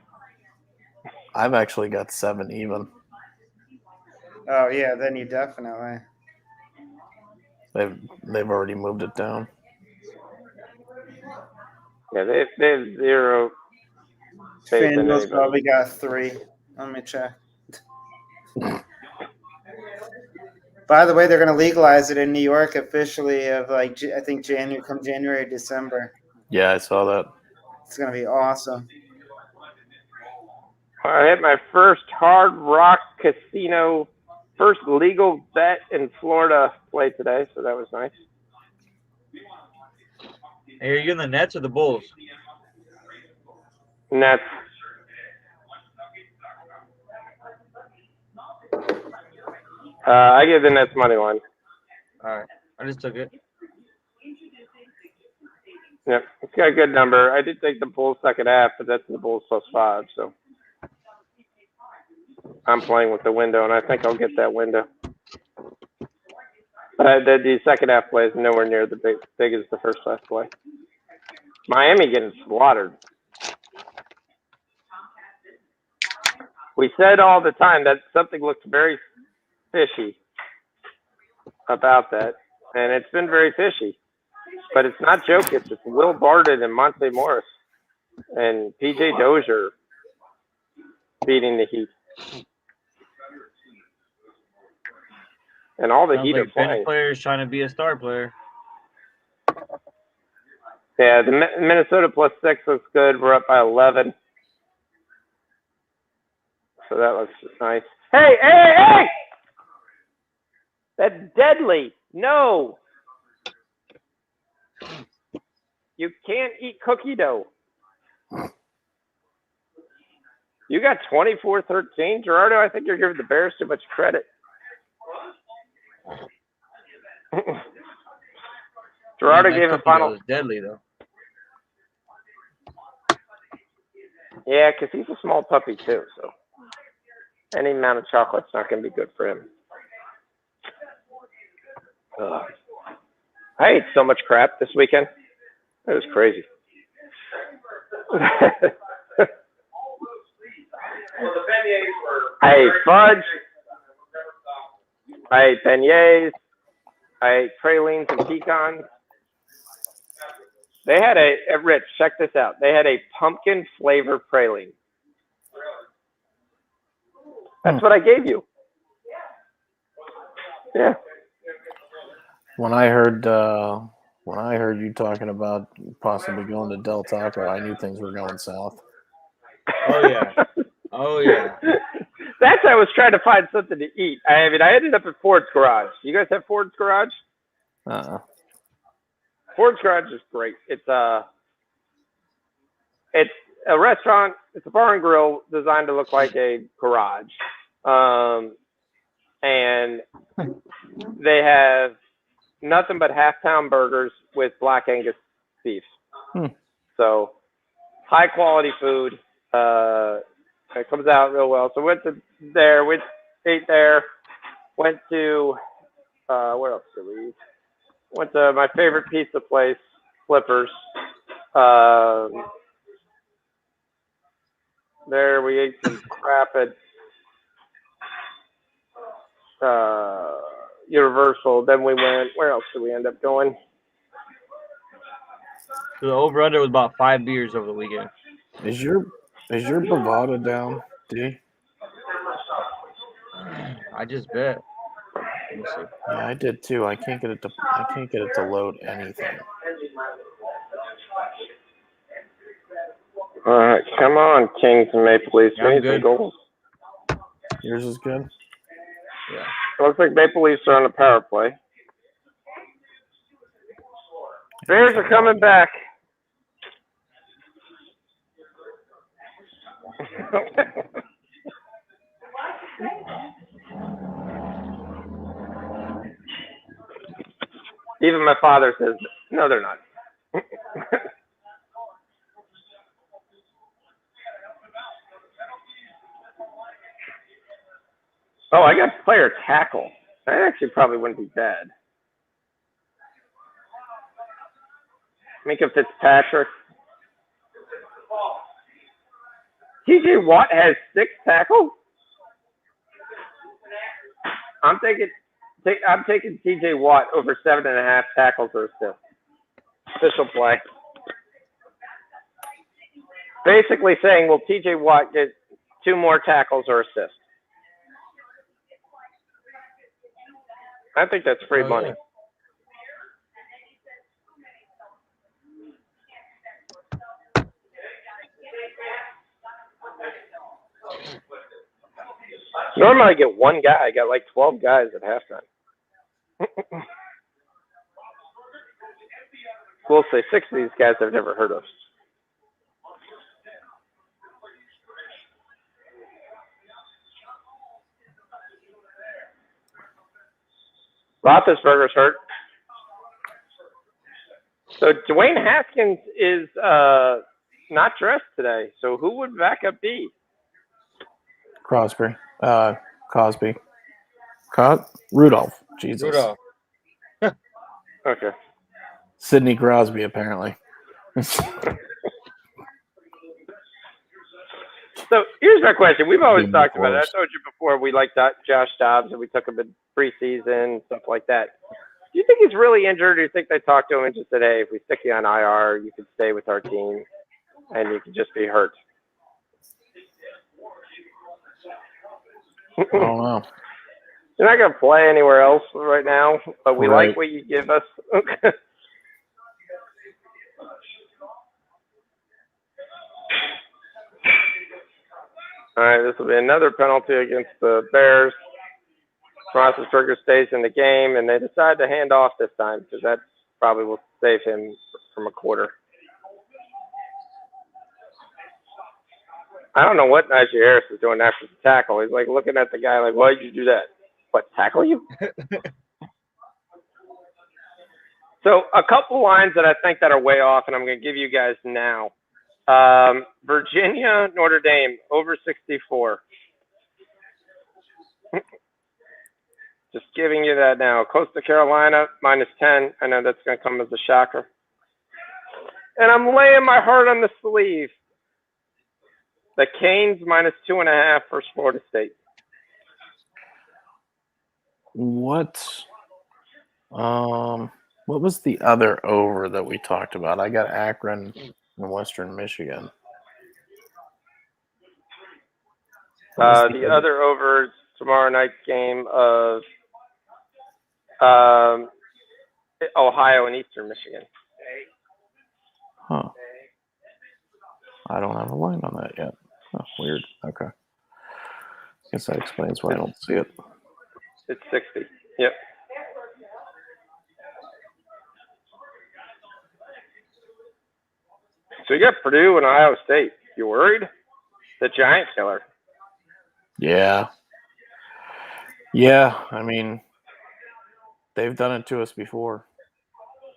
I've actually got 7 even. Oh yeah, then you definitely. They've already moved it down. Yeah, they have 0 faith in FanDuel's anybody. probably got 3. Let me check. By the way, they're going to legalize it in New York officially of I think January, December. Yeah, I saw that. It's going to be awesome. I hit my first Hard Rock Casino, first legal bet in Florida play today, so that was nice. Hey, are you in the Nets or the Bulls? Nets. I give the Nets money line. All right, I just took it. Yep, it's got a good number. I did take the Bulls second half, but that's the Bulls +5, so I'm playing with the window, and I think I'll get that window. The second half play is nowhere near the big as the first half play. Miami getting slaughtered. We said all the time that something looked very fishy about that, and it's been very fishy. But it's not Jokic. It's Will Barton and Monte Morris and PJ Dozier beating the Heat. And all the Sounds Heat like are playing. bench players trying to be a star player. Yeah, the Minnesota +6 looks good. We're up by 11. So that looks nice. Hey! That's deadly. No. You can't eat cookie dough. You got 24-13. Gerardo, I think you're giving the Bears too much credit. Gerardo Man, that gave a cookie final. dough is deadly though. Yeah, because he's a small puppy too, so any amount of chocolate's not going to be good for him. Ugh. I ate so much crap this weekend. It was crazy. Well, the beignets were. I ate fudge. I ate beignets. I ate pralines and pecans. They had Rich, check this out. They had a pumpkin flavor praline. That's what I gave you. Yeah. When I heard you talking about possibly going to Del Taco, I knew things were going south. Oh yeah. Oh yeah. That's why I was trying to find something to eat. I mean, I ended up at Ford's Garage. You guys have Ford's Garage? Ford's Garage is great. It's a restaurant. It's a bar and grill designed to look like a garage, and they have nothing but half-pound burgers with Black Angus beef. So high quality food. It comes out real well. So went to there. We ate there. Went to where else did we eat? Went to my favorite pizza place, Flippers. There we ate some crap at Universal. Then we went. Where else did we end up going? So the over under was about 5 beers over the weekend. Is your bravado down, D? I just bet. Let me see. Yeah, I did too. I can't get it to load anything. All right, come on, Kings and Maple Leafs. Yeah, We I'm need some good. goals. Yours is good. Yeah. Looks like Maple Leafs are on the power play. Bears are coming back. Even my father says, no, they're not. Oh, I got player tackle. That actually probably wouldn't be bad. Minka Fitzpatrick. TJ Watt has 6 tackles? I'm taking TJ Watt over 7.5 tackles or assists. Official play. Basically saying, will TJ Watt get 2 more tackles or assists? I think that's free money. Yeah. Normally I get 1 guy. I got like 12 guys at halftime. We'll say 6 of these guys I've never heard of. Roethlisberger's hurt. So Dwayne Haskins is not dressed today. So who would backup be? Crosby. Cosby. Rudolph. Jesus. Rudolph. Okay. Sidney Crosby, apparently. So here's my question. We've always Big talked about it. I horse. told you before we liked Josh Dobbs and we took him in preseason, stuff like that. Do you think he's really injured, or do you think they talked to him and just said, hey, if we stick you on IR, you could stay with our team and you could just be hurt? I don't know. You're not going to play anywhere else right now, but we Right. like what you give us. All right, this will be another penalty against the Bears. Roethlisberger stays in the game, and they decide to hand off this time because that probably will save him from a quarter. I don't know what Najee Harris is doing after the tackle. He's like looking at the guy like, why did you do that? What, tackle you? So a couple lines that I think that are way off, and I'm going to give you guys now. Virginia, Notre Dame, over 64. Just giving you that now. Coastal Carolina, -10. I know that's going to come as a shocker. And I'm laying my heart on the sleeve. The Canes, -2.5 for Florida State. What was the other over that we talked about? I got Akron and Western Michigan. The other over is tomorrow night's game of Ohio and Eastern Michigan. Huh. I don't have a line on that yet. Oh, weird. Okay. Guess that explains why I don't see it. It's 60. Yep. So you got Purdue and Ohio State. You worried? The giant killer. Yeah. Yeah. I mean, they've done it to us before.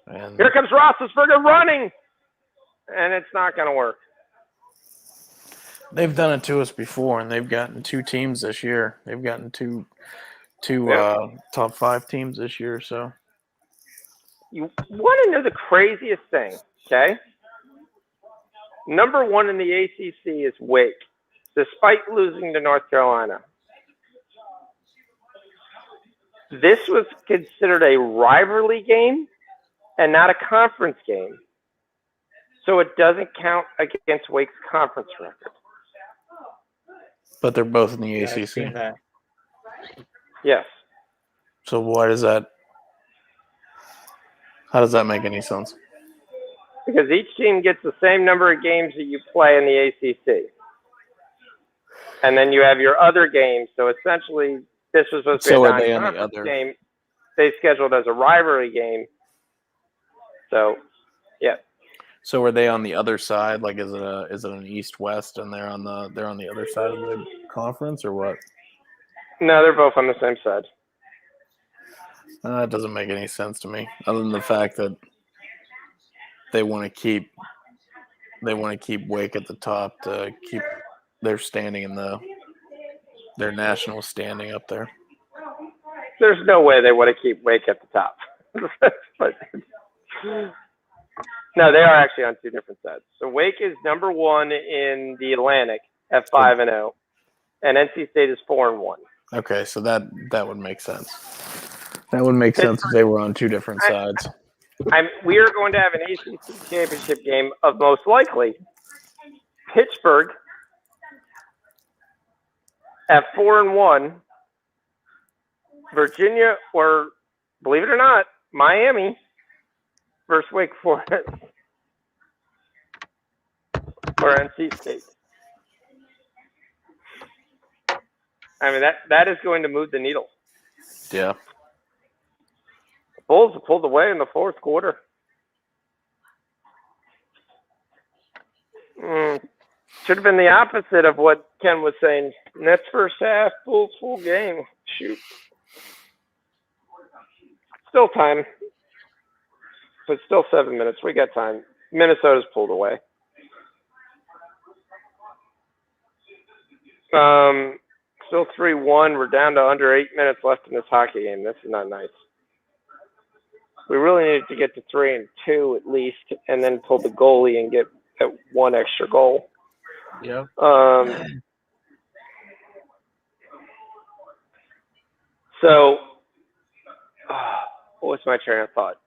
And here comes Roethlisberger running, and it's not going to work. They've done it to us before, and they've gotten 2 teams this year. They've gotten two top 5 teams this year. So you want to know the craziest thing? Okay. Number 1 in the ACC is Wake, despite losing to North Carolina. This was considered a rivalry game and not a conference game. So it doesn't count against Wake's conference record. But they're both in the ACC. Yes. So why does that? How does that make any sense? Because each team gets the same number of games that you play in the ACC. And then you have your other games. So essentially, this was supposed to be a non-conference game. They scheduled as a rivalry game. Yeah. So are they on the other side? Like, is it an East-West, and they're on the other side of the conference, or what? No, they're both on the same side. That doesn't make any sense to me, other than the fact that they want to keep Wake at the top to keep their standing in their national standing up there. There's no way they want to keep Wake at the top. But no, they are actually on 2 different sides. So Wake is number 1 in the Atlantic at 5-0, and NC State is 4-1. Okay, so that would make sense. That would make sense if they were on 2 different sides. We are going to have an ACC championship game of most likely Pittsburgh at 4-1, Virginia, or believe it or not, Miami versus Wake Forest or NC State. I mean, that is going to move the needle. Yeah. Bulls pulled away in the 4th quarter. Should have been the opposite of what Ken was saying. Nets first half, Bulls full game. Shoot. Still time. But still 7 minutes. We got time. Minnesota's pulled away. Still 3-1. We're down to under 8 minutes left in this hockey game. This is not nice. We really needed to get to 3-2 at least, and then pull the goalie and get 1 extra goal. Yeah. So, what was my train of thought?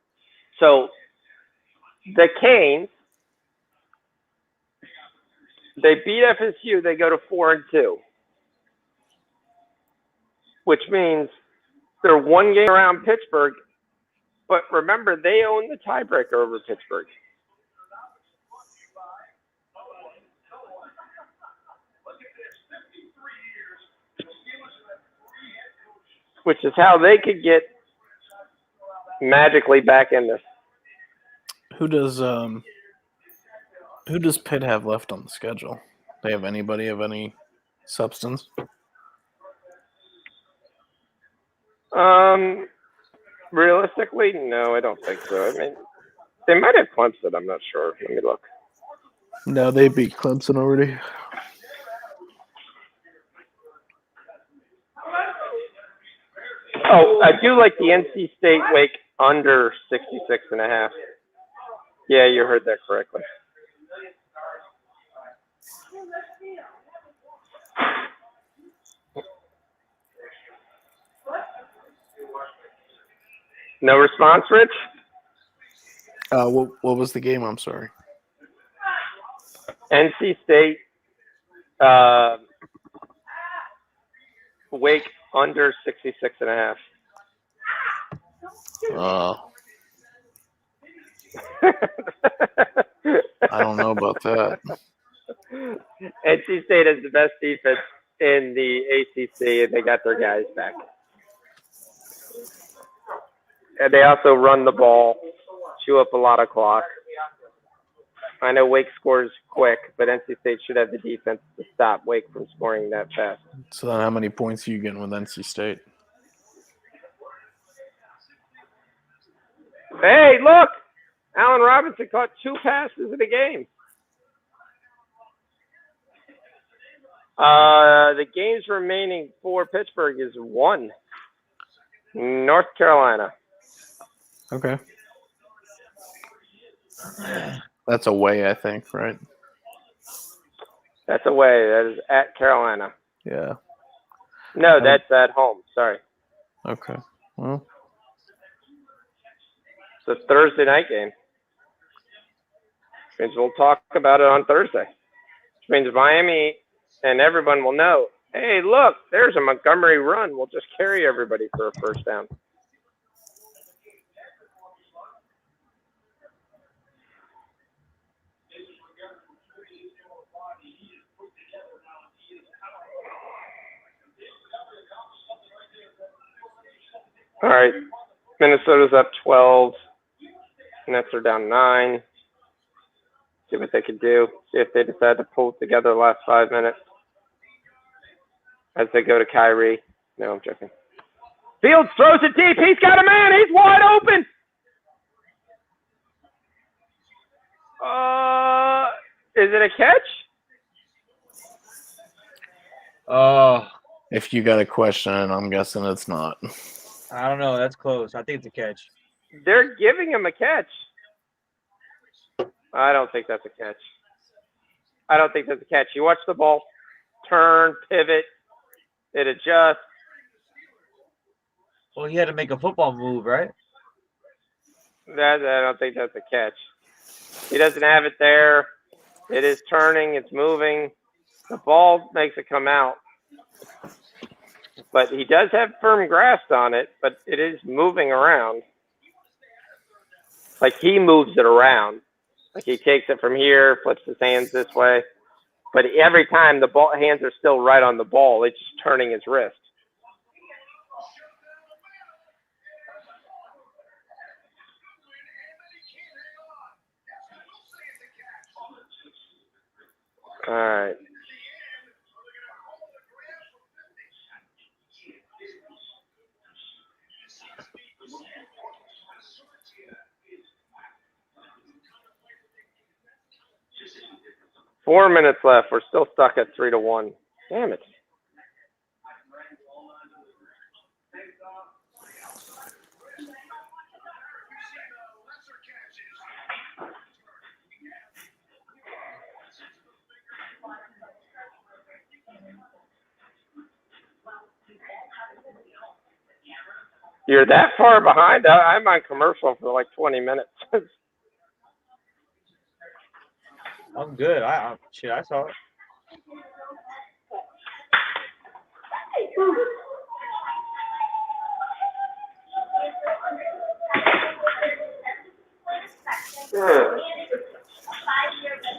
So, the Canes, they beat FSU. They go to 4-2, which means they're 1 game around Pittsburgh. But remember, they own the tiebreaker over Pittsburgh. Which is how they could get magically back in this. Who does Pitt have left on the schedule? They have anybody of any substance? Realistically, no, I don't think so. I mean, they might have Clemson. I'm not sure. Let me look. No, they beat Clemson already. Oh, I do like the NC State Wake under 66.5. Yeah, you heard that correctly. No response, Rich? What was the game? I'm sorry. NC State Wake under 66.5. I don't know about that. NC State has the best defense in the ACC, and they got their guys back. And they also run the ball, chew up a lot of clock. I know Wake scores quick, but NC State should have the defense to stop Wake from scoring that fast. So then how many points are you getting with NC State? Hey, look! Allen Robinson caught 2 passes in the game. The games remaining for Pittsburgh is 1. North Carolina. Okay. That's away, I think, right? That's away. That is at Carolina. Yeah. No, that's at home. Sorry. Okay. Well, it's a Thursday night game. Which means we'll talk about it on Thursday. Which means Miami and everyone will know, hey, look, there's a Montgomery run. We'll just carry everybody for a first down. All right. Minnesota's up 12. Nets are down 9. See what they can do. See if they decide to pull it together the last 5 minutes. As they go to Kyrie. No, I'm joking. Fields throws it deep. He's got a man. He's wide open. Is it a catch? Oh, if you got a question, I'm guessing it's not. I don't know. That's close. I think it's a catch. They're giving him a catch. I don't think that's a catch. I don't think that's a catch. You watch the ball turn, pivot, it adjusts. Well, he had to make a football move, right? I don't think that's a catch. He doesn't have it there. It is turning. It's moving. The ball makes it come out. But he does have firm grasp on it, but it is moving around. Like he moves it around. Like he takes it from here, flips his hands this way. But every time the ball hands are still right on the ball, it's just turning his wrist. All right. Four minutes left. We're still stuck at 3-1. Damn it. You're that far behind? I'm on commercial for like 20 minutes. I'm good. Shit, I saw it.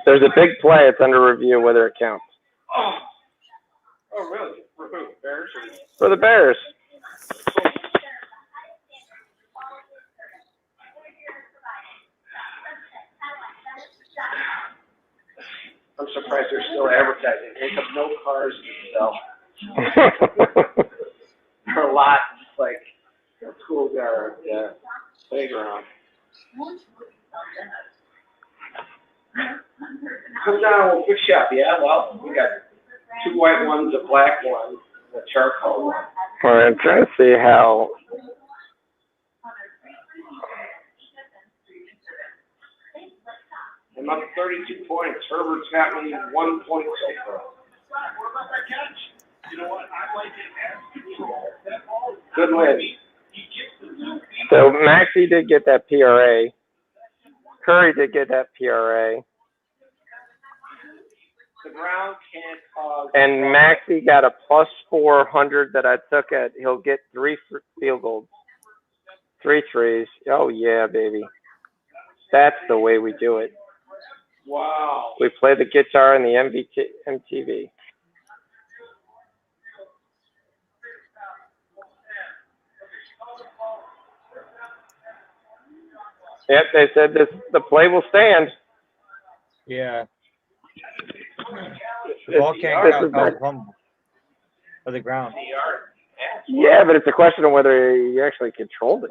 There's a big play. It's under review whether it counts. Oh, really? For who? Bears? For the Bears. I'm surprised they're still advertising. They have no cars to sell. There are a lot, just like the schoolyard, playground. Come down, we'll fix you up, yeah? Well, we got 2 white ones, a black one, and a charcoal one. All right, I'm trying to see how. I'm up 32 points. Herbert's got me 1 point so far. Good win. So Maxie did get that PRA. Curry did get that PRA. The ground can't cause. And Maxie got a plus 400 that I took at. He'll get 3 field goals. 3 threes. Oh, yeah, baby. That's the way we do it. Wow. We play the guitar and the MTV. Yep, they said the play will stand. Yeah. The ball can't come for the ground. Yeah, but it's a question of whether you actually controlled it.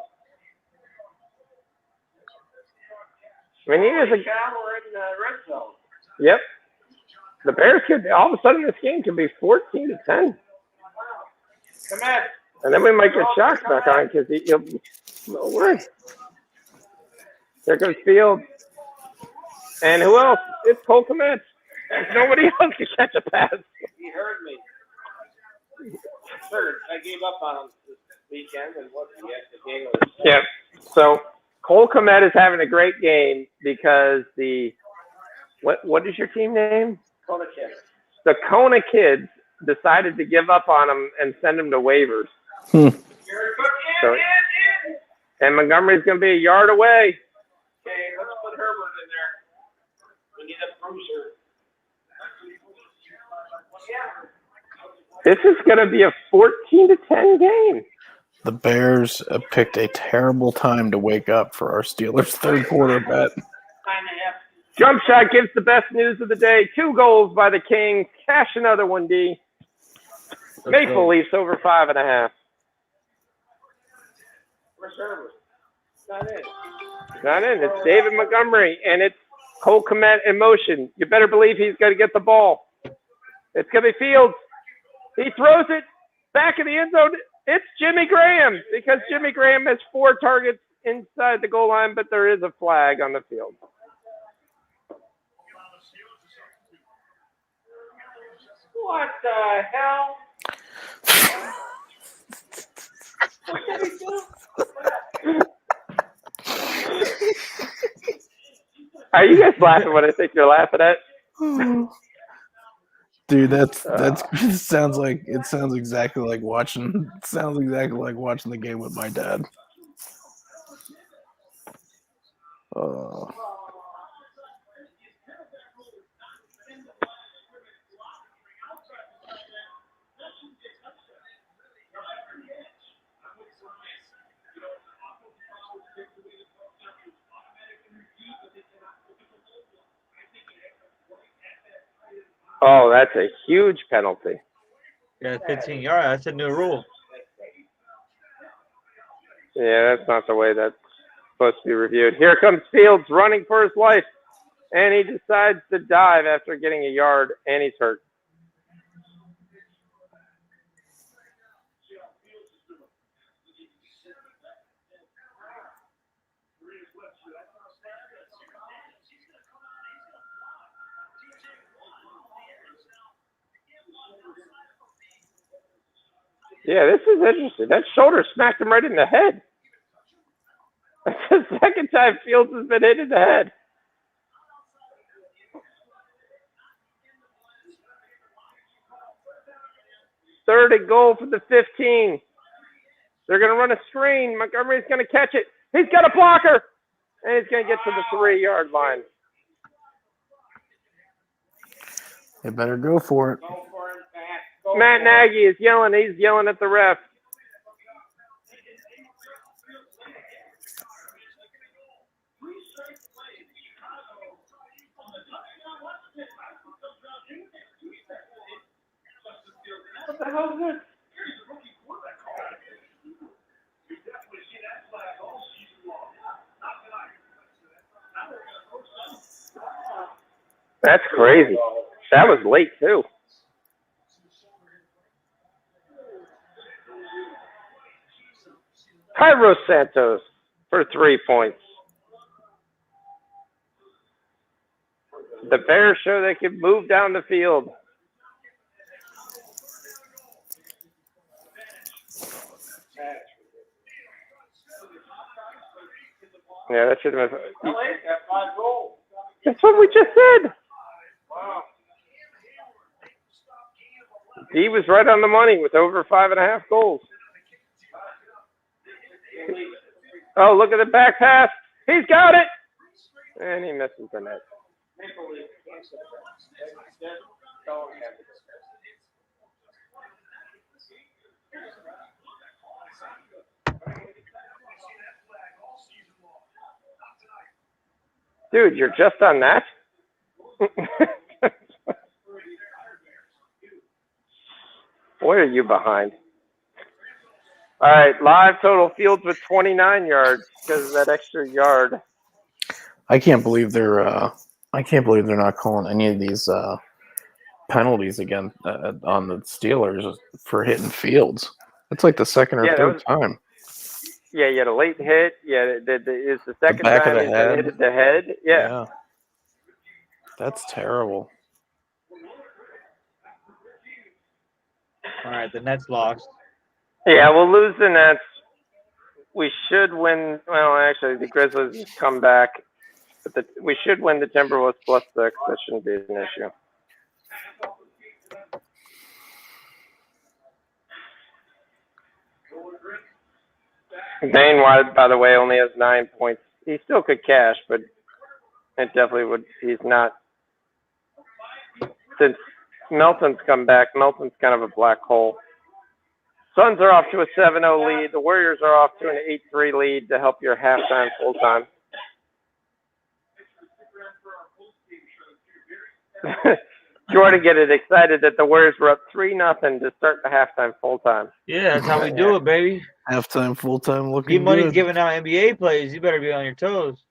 I mean, he is a. We're in the red zone. Yep. The Bears could all of a sudden this game could be 14-10, Come on. and then we might get shocked back on because he'll. No way. There goes Fields. And who else? It's Cole Kmet. There's nobody else to catch a pass. He heard me. Third, I gave up on him this weekend, and what the game was. Yeah. So Cole Kmet is having a great game because what is your team name? Kona Kids. The Kona Kids decided to give up on him and send him to waivers. So, and Montgomery's going to be a yard away. Okay, let's put Herbert in there. We need a bruiser. This is going to be a 14-10 game. The Bears picked a terrible time to wake up for our Steelers third quarter bet. Jump shot gives the best news of the day. 2 goals by the Kings. Cash another one, D. Maple Leafs over 5.5. Where's Herbert? Not in. Not in. It's David Montgomery, and it's Cole Kmet in motion. You better believe he's going to get the ball. It's going to be Fields. He throws it back in the end zone. It's Jimmy Graham because Jimmy Graham has 4 targets inside the goal line, but there is a flag on the field. What the hell? Are you guys laughing when I think you're laughing at? Dude, that's it sounds exactly like watching the game with my dad. Oh, that's a huge penalty. Yeah, 15 yards. That's a new rule. Yeah, that's not the way that's supposed to be reviewed. Here comes Fields running for his life, and he decides to dive after getting a yard, and he's hurt. Yeah, this is interesting. That shoulder smacked him right in the head. That's the second time Fields has been hit in the head. Third and goal for the 15. They're going to run a screen. Montgomery's going to catch it. He's got a blocker. And he's going to get to the 3-yard line. They better go for it. Go for it, Matt. Matt Nagy is yelling. He's yelling at the ref. hell is this? That's crazy. That was late, too. Jairo Santos for 3 points. The Bears show they can move down the field. Yeah, that should have been. That's what we just said. He was right on the money with over 5.5 goals. Oh, look at the back pass. He's got it. And he misses the net. Dude, you're just on that? Boy, are you behind. All right, live total Fields with 29 yards because of that extra yard. I can't believe they're not calling any of these penalties again on the Steelers for hitting Fields. That's like the second or third time. Yeah, you had a late hit. Yeah, it's the second back time of the he's head. hit the head. Yeah. That's terrible. All right, the Nets lost. Yeah, we'll lose the Nets. We should win. Well, actually, the Grizzlies come back. But we should win the Timberwolves +6. That shouldn't be an issue. Dane White, by the way, only has 9 points. He still could cash, but it definitely would. He's not. Since Melton's come back, Melton's kind of a black hole. Suns are off to a 7-0 lead. The Warriors are off to an 8-3 lead to help your halftime, full-time. Jordan getting excited that the Warriors were up 3-0 to start the halftime, full-time. Yeah, that's how we do it, baby. Halftime, full-time, looking D-Money's good. giving out NBA plays. You better be on your toes.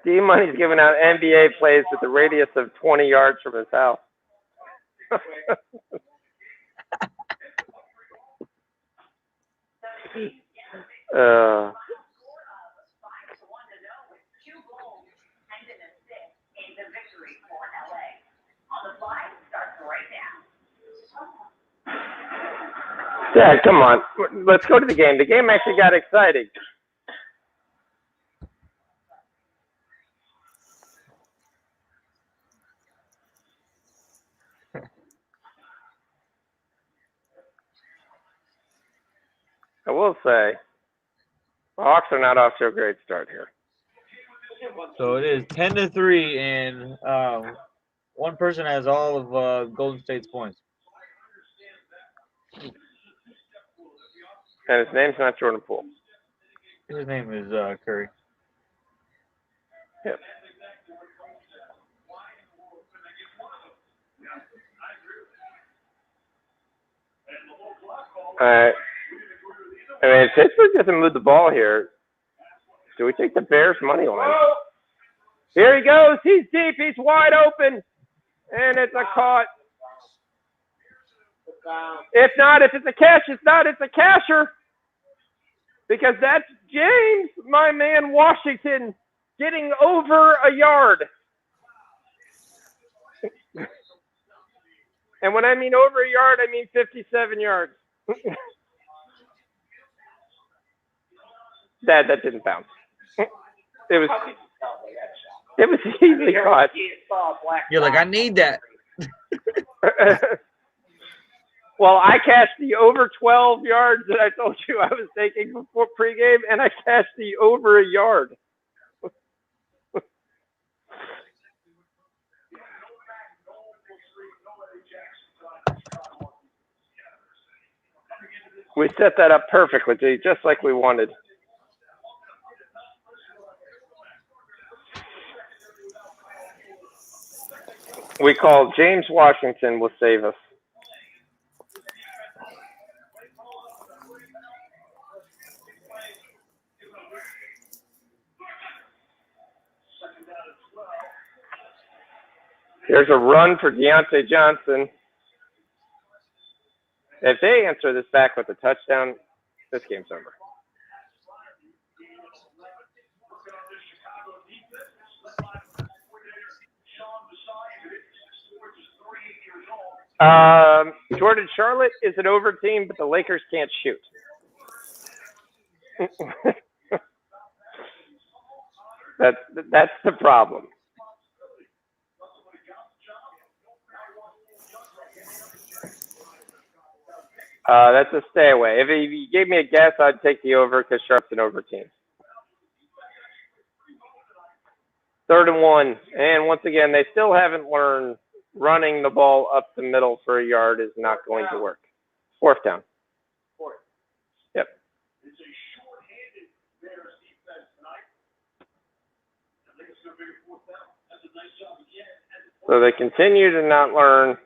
D-Money's giving out NBA plays with a radius of 20 yards from his house. Dad, come on. Let's go to the game. The game actually got exciting. I will say, the Hawks are not off to a great start here. So it is 10-3, and one person has all of Golden State's points. And his name's not Jordan Poole. His name is Curry. Yep. All right. I mean, if Pittsburgh doesn't move the ball here, do we take the Bears' money line? Here he goes. He's deep. He's wide open. And it's a caught. If not, if it's a catch, it's not. It's a casher. Because that's James, my man, Washington, getting over a yard. And when I mean over a yard, I mean 57 yards. That didn't bounce. It was easily caught. You're like, I need that. Well, I cashed the over 12 yards that I told you I was taking before pregame, and I cashed the over a yard. We set that up perfectly, just like we wanted. We call James Washington will save us. There's a run for Deontay Johnson. If they answer this back with a touchdown, this game's over. Jordan Charlotte is an over team, but the Lakers can't shoot. That's the problem. That's a stay away. If you gave me a guess, I'd take the over because Sharp's an over team. 3rd and 1. And once again, they still haven't learned running the ball up the middle for a yard is not going to work. 4th down. Yep. So they continue to not learn,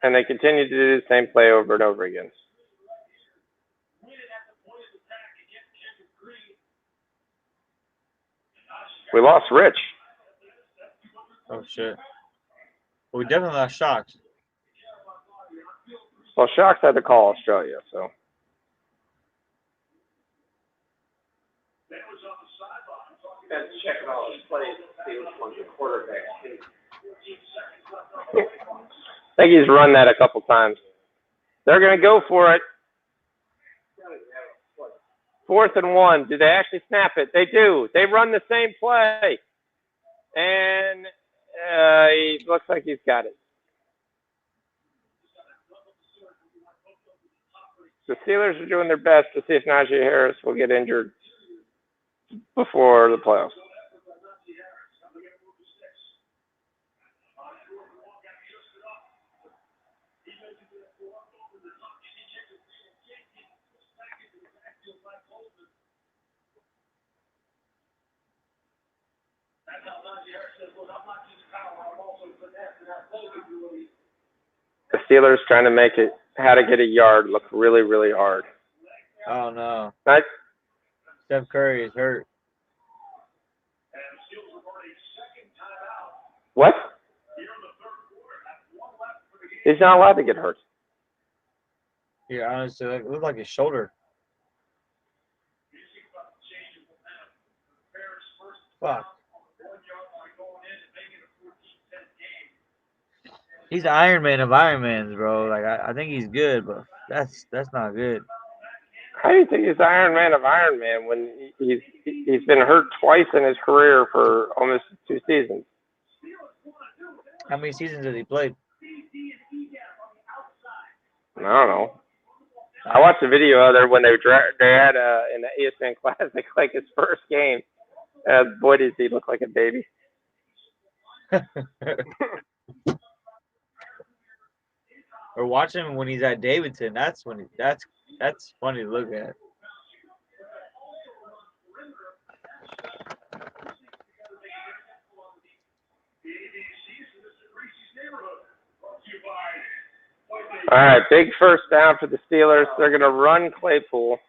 and they continue to do the same play over and over again. We lost Rich. Oh, shit. Well, we definitely lost Shocks. Well, Shocks had to call Australia, so. Let's check all his plays, see which one's the quarterback. I think he's run that a couple times. They're going to go for it. 4th and 1. Do they actually snap it? They do. They run the same play. And he looks like he's got it. The Steelers are doing their best to see if Najee Harris will get injured before the playoffs. The Steelers trying to make it how to get a yard look really, really hard. Oh, no. Right? Steph Curry is hurt. What? He's not allowed to get hurt. Yeah, honestly, it looked like his shoulder. Fuck. He's Iron Man of Iron Mans, bro. Like I think he's good, but that's not good. How do you think he's Iron Man of Iron Man when he's been hurt twice in his career for almost 2 seasons? How many seasons has he played? I don't know. I watched a video of it when they had in the ESPN Classic, like his first game. Boy, does he look like a baby. Or watch him when he's at Davidson. That's when that's funny to look at. All right, big first down for the Steelers. They're going to run Claypool.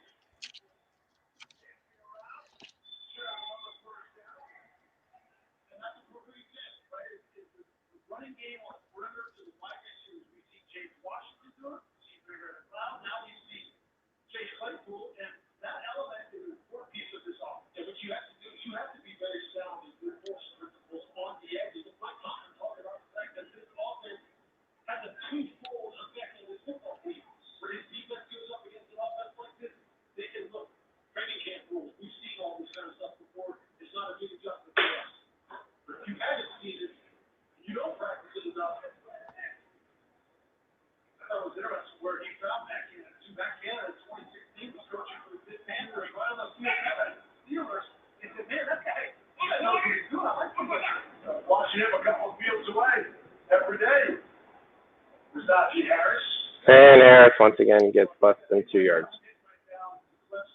Watching him a couple of fields away every day. Najee Harris. And Harris, once again, gets less than 2 yards.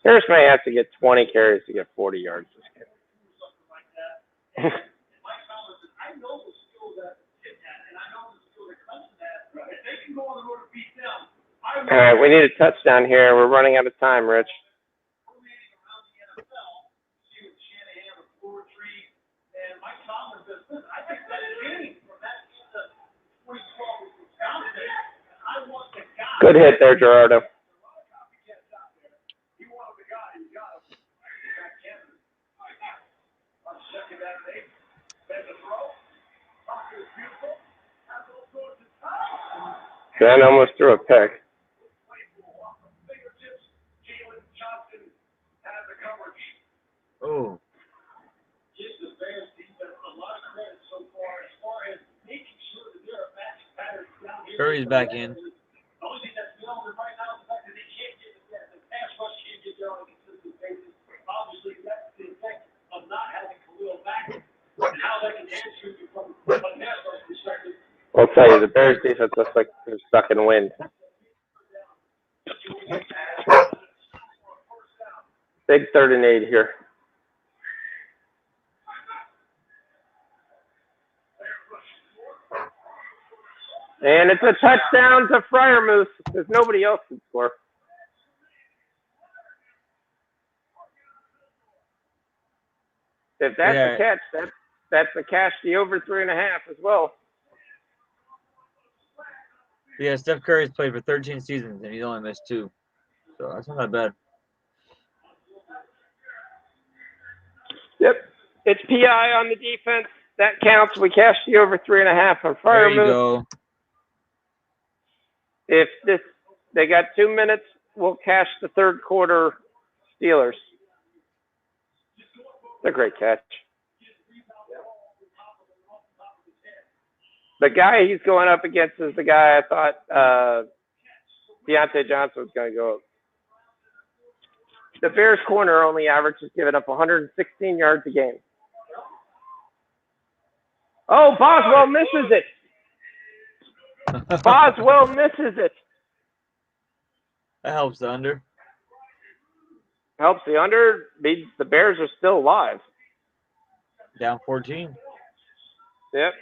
Harris may have to get 20 carries to get 40 yards this game. All right, we need a touchdown here. We're running out of time, Rich. Good hit there, Gerardo. Ben almost threw a pick. Oh. Curry's back in. I'll tell you, the Bears defense looks like they're stuck in wind. Big 3rd and 8 here. And it's a touchdown to Friarmoose because nobody else can score. If that's the catch, that's the cash, the over 3.5 as well. Yeah, Steph Curry's played for 13 seasons and he's only missed 2. So that's not that bad. Yep. It's PI on the defense. That counts. We cashed the over 3.5 on Friarmoose. There you go. If they got 2 minutes, we'll cash the 3rd quarter Steelers. It's a great catch. The guy he's going up against is the guy I thought Deontay Johnson was going to go up. The Bears corner only averages giving up 116 yards a game. Oh, Boswell misses it. Boswell misses it. That helps the under. Helps the under. The Bears are still alive. Down 14. Yep.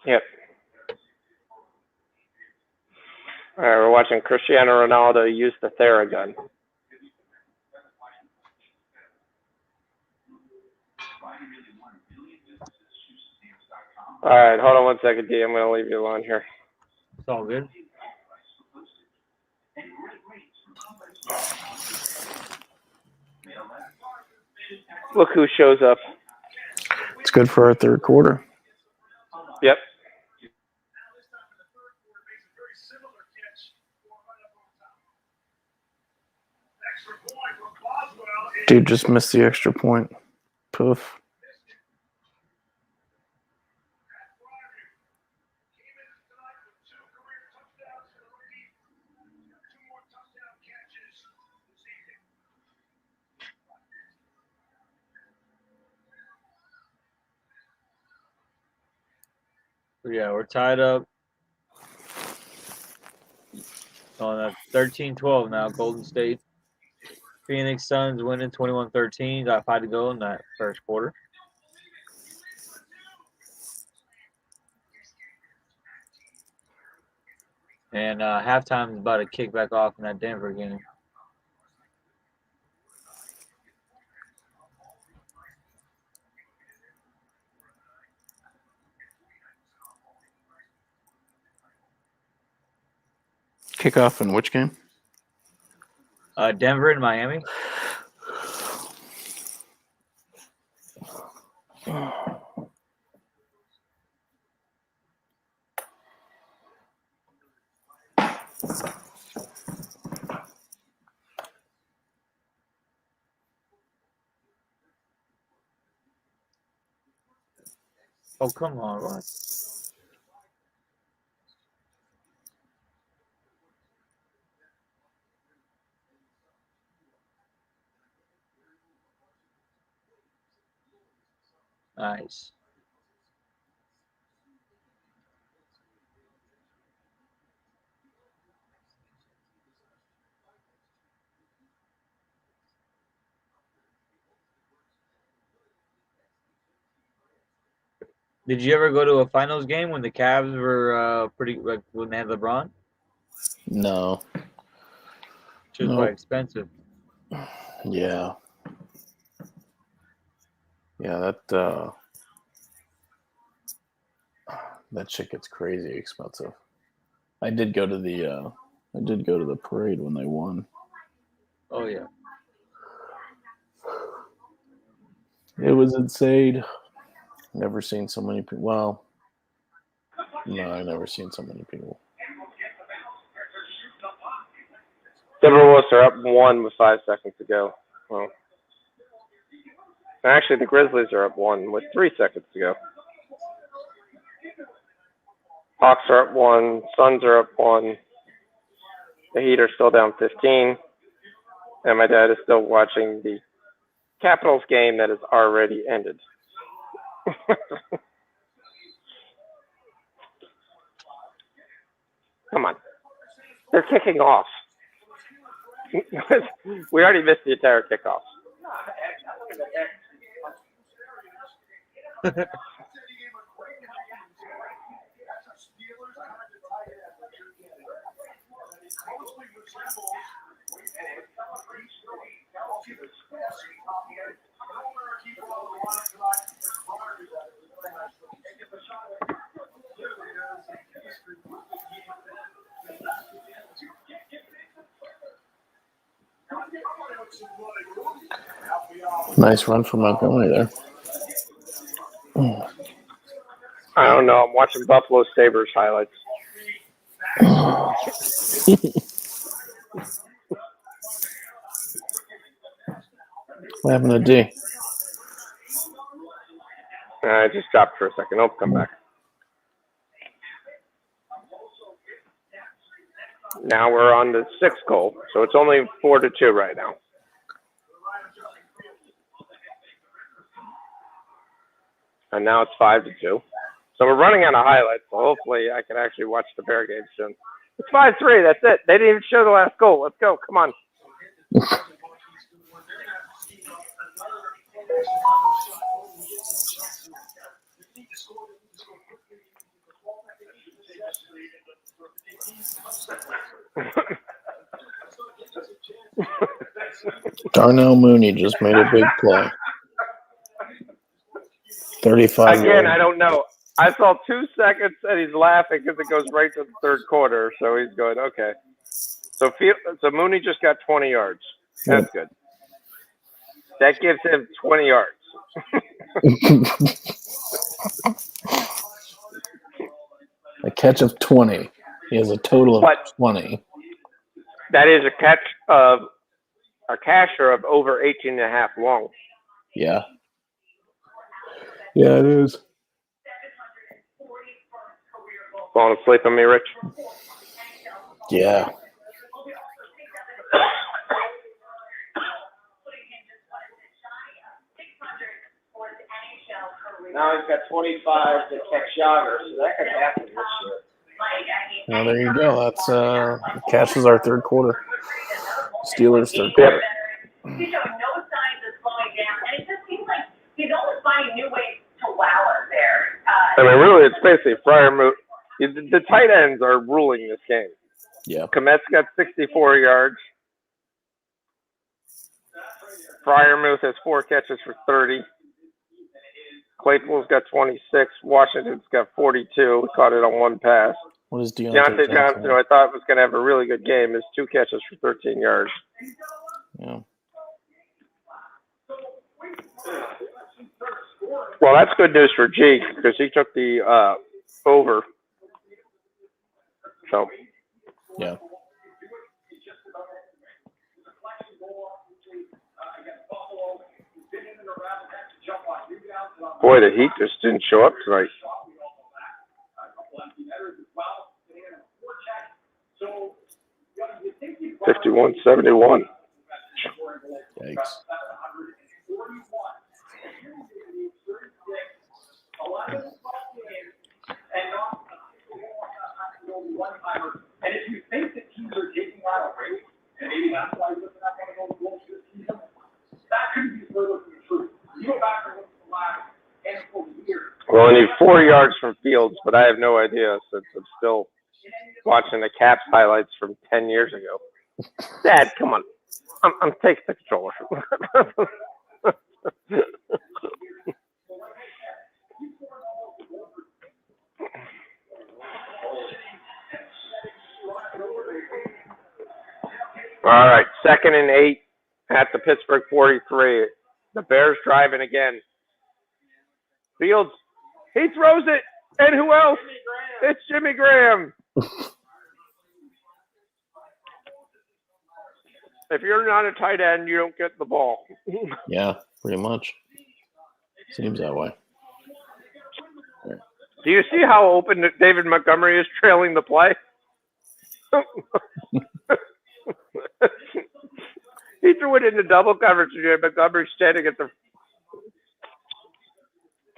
Yep. All right, we're watching Cristiano Ronaldo use the Theragun. All right, hold on one second, D. I'm going to leave you alone here. It's all good. Look who shows up. It's good for our 3rd quarter. Yep. Dude just missed the extra point. Poof. Yeah, we're tied up. On 13-12 now, Golden State. Phoenix Suns winning 21-13. Got 5 to go in that 1st quarter. And halftime is about to kick back off in that Denver game. Kickoff in which game? Denver and Miami. Oh, come on, what? Nice. Did you ever go to a finals game when the Cavs were pretty like when they had LeBron? No. Which was quite expensive. Yeah. Yeah, that shit gets crazy expensive. I did go to the parade when they won. Oh yeah. It was insane. Never seen so many people. Well, no, I've never seen so many people. Timberwolves are up 1 with 5 seconds to go. Well, actually, the Grizzlies are up 1 with 3 seconds to go. Hawks are up 1. Suns are up 1. The Heat are still down 15. And my dad is still watching the Capitals game that has already ended. Come on. They're kicking off. We already missed the entire kickoff. Nice run from Montgomery there. I don't know. I'm watching Buffalo Sabres highlights. What happened to D? I just stopped for a second. I'll come back. Now we're on the 6th goal, so it's only 4-2 right now. And now it's 5-2. So we're running out of highlights, so hopefully I can actually watch the Bear game soon. It's 5-3. That's it. They didn't even show the last goal. Let's go. Come on. Darnell Mooney just made a big play. 35. Again, I don't know. I saw 2 seconds and he's laughing because it goes right to the third quarter. So he's going, okay. So Mooney just got 20 yards. That's good. That gives him 20 yards. A catch of 20. He has a total of 20. That is a casher of over 18.5 long. Yeah. Yeah, it is. Falling asleep on me, Rich? Yeah. Now he's got 25 to catch Jogger, so that could happen this year. Well, there you go. That's catches our third quarter. Steelers third quarter. He's showing no signs of slowing down, and it just seems like he's almost finding new ways to wow us there. I mean, really, it's basically Freiermuth. The tight ends are ruling this game. Yeah. Komet's got 64 yards. Freiermuth has 4 catches for 30. Claypool's got 26. Washington's got 42. He caught it on 1 pass. What is Deontay Johnson, who I thought was going to have a really good game, is 2 catches for 13 yards. Yeah. Well, that's good news for G because he took the over. So. Yeah. Boy, the Heat just didn't show up tonight. $51-71. Yikes. And if you think that teams are taking out a break, and maybe that's why you're looking at one of those goals this season, that couldn't be further from the truth. You go back and look at the last handful of years. Well, only need 4 yards from Fields, but I have no idea since I'm still watching the Caps highlights from 10 years ago. Dad, come on. I'm taking the controller. All right, 2nd and 8 at the Pittsburgh 43. The Bears driving again. Fields, he throws it, and who else? It's Jimmy Graham. If you're not a tight end, you don't get the ball. Yeah, pretty much. Seems that way. Do you see how open David Montgomery is trailing the play? He threw it into double coverage, and Montgomery standing at the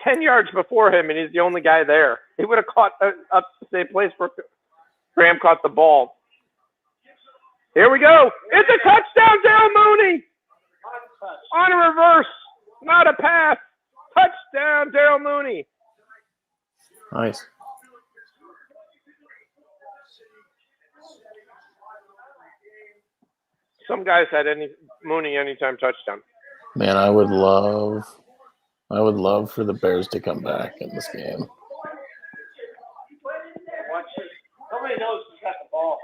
10 yards before him, and he's the only guy there. He would have caught up the same place where Graham caught the ball. Here we go. It's a touchdown, Daryl Mooney. On a reverse, not a pass. Touchdown, Daryl Mooney. Nice. Some guys had Mooney anytime touchdown. Man, I would love for the Bears to come back in this game. Nobody knows who's got the ball.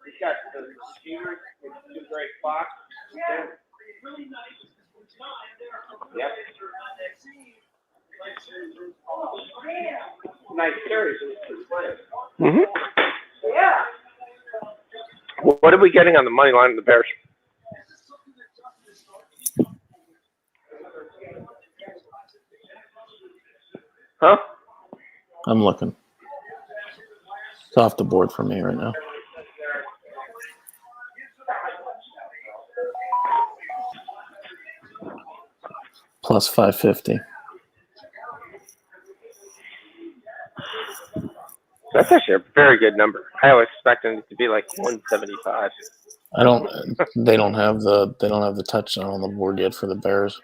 He's got the receivers with 2 great spots. Yep. Nice carries. Mm-hmm. Yeah. What are we getting on the money line of the Bears? Huh? I'm looking. It's off the board for me right now. Plus 550. That's actually a very good number. I was expecting it to be like 175. They don't have the touchdown on the board yet for the Bears.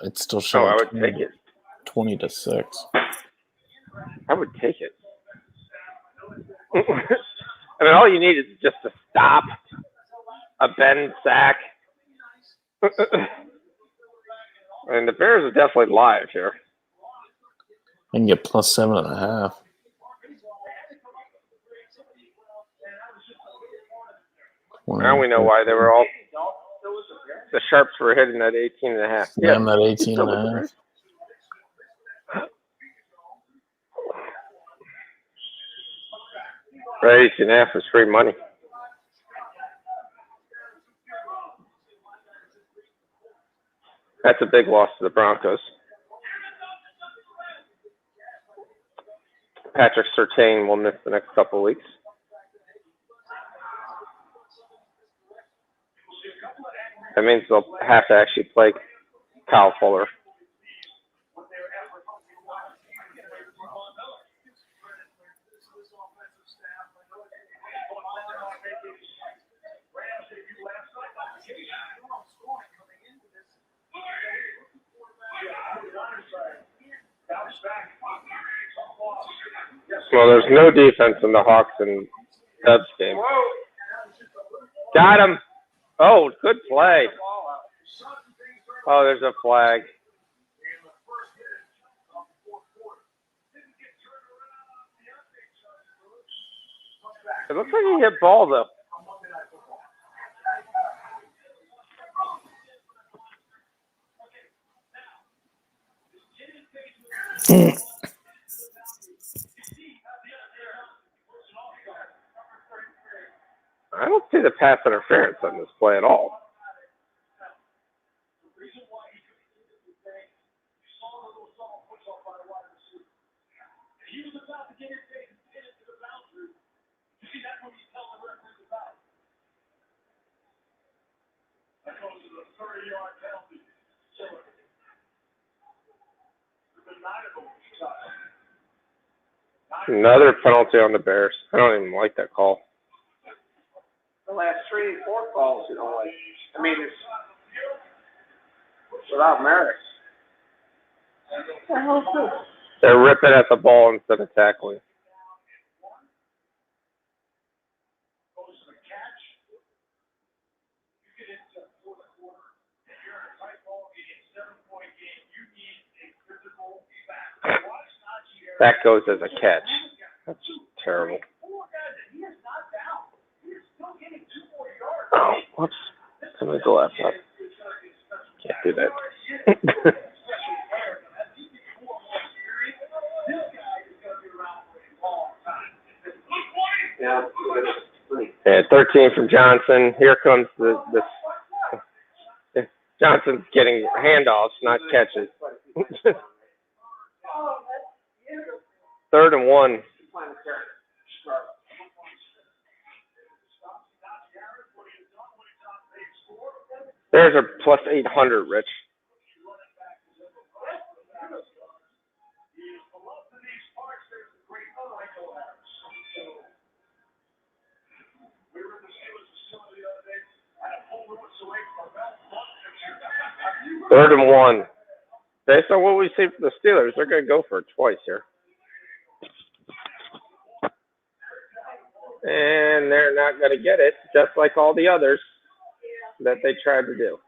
It's still showing. I would take it. 20-6. I would take it. I mean, all you need is just a stop, a bend sack. And the Bears are definitely live here. And get plus 7.5. Now we know why they were all. The sharps were hitting that 18.5. Yeah, I'm at 18.5. Right, 18.5 is free money. That's a big loss to the Broncos. Patrick Surtain will miss the next couple of weeks. That means they'll have to actually play Kyle Fuller. Well, there's no defense in the Hawks and Dubs game. Got him. Oh, good play. Oh, there's a flag. It looks like he hit ball, though. I don't see the pass interference on this play at all. Another penalty on the Bears. I don't even like that call. The last 3 or 4 calls, you know, like, I mean, it's without merit. They're ripping at the ball instead of tackling. That goes as a catch. That's terrible. Oh, whoops. Somebody go laptop. Can't do that. And 13 from Johnson. Here comes the Johnson's getting handoffs, not catches. 3rd and 1. There's a plus 800, Rich. Third and 1. Based on what we see from the Steelers, they're going to go for it twice here. And they're not going to get it, just like all the others that they tried to do.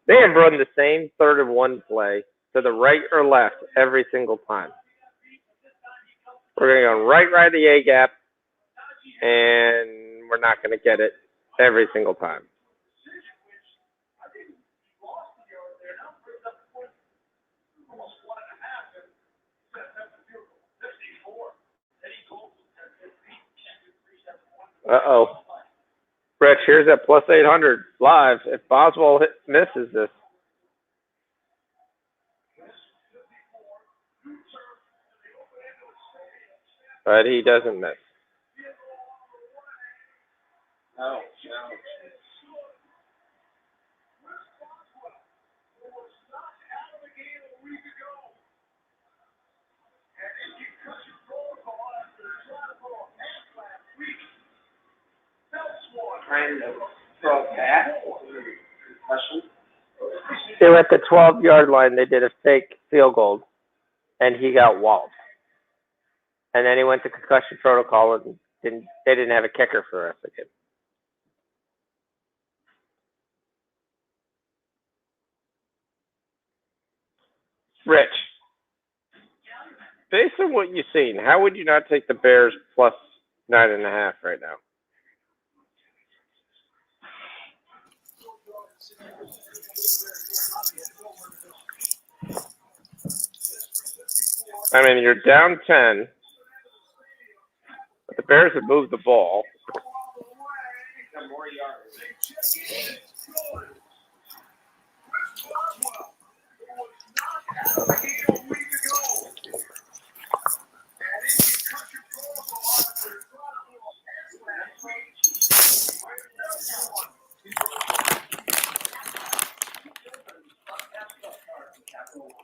They have run the same 3rd and 1 play to the right or left every single time. We're going to go right the A gap, and we're not going to get it every single time. Uh-oh. Rich, here's that plus 800 live. If Boswell misses this. But he doesn't miss. No. Trying to throw it back. They were at the 12-yard line. They did a fake field goal, and he got walled. And then he went to concussion protocol, and they didn't have a kicker for the rest of the game. Rich, based on what you've seen, how would you not take the Bears plus 9.5 right now? I mean, you're down 10, but the Bears have moved the ball.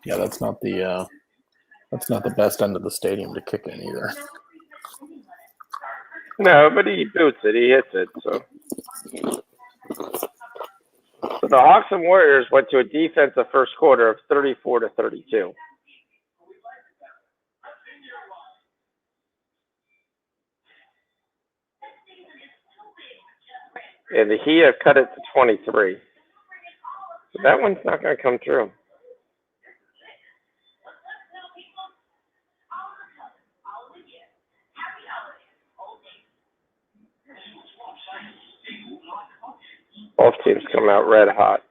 Yeah, that's not the best end of the stadium to kick in either. No, but he boots it. He hits it. So the Hawks and Warriors went to a defensive first quarter of 34-32. And the Heat have cut it to 23. So that one's not going to come true. Both teams come out red hot.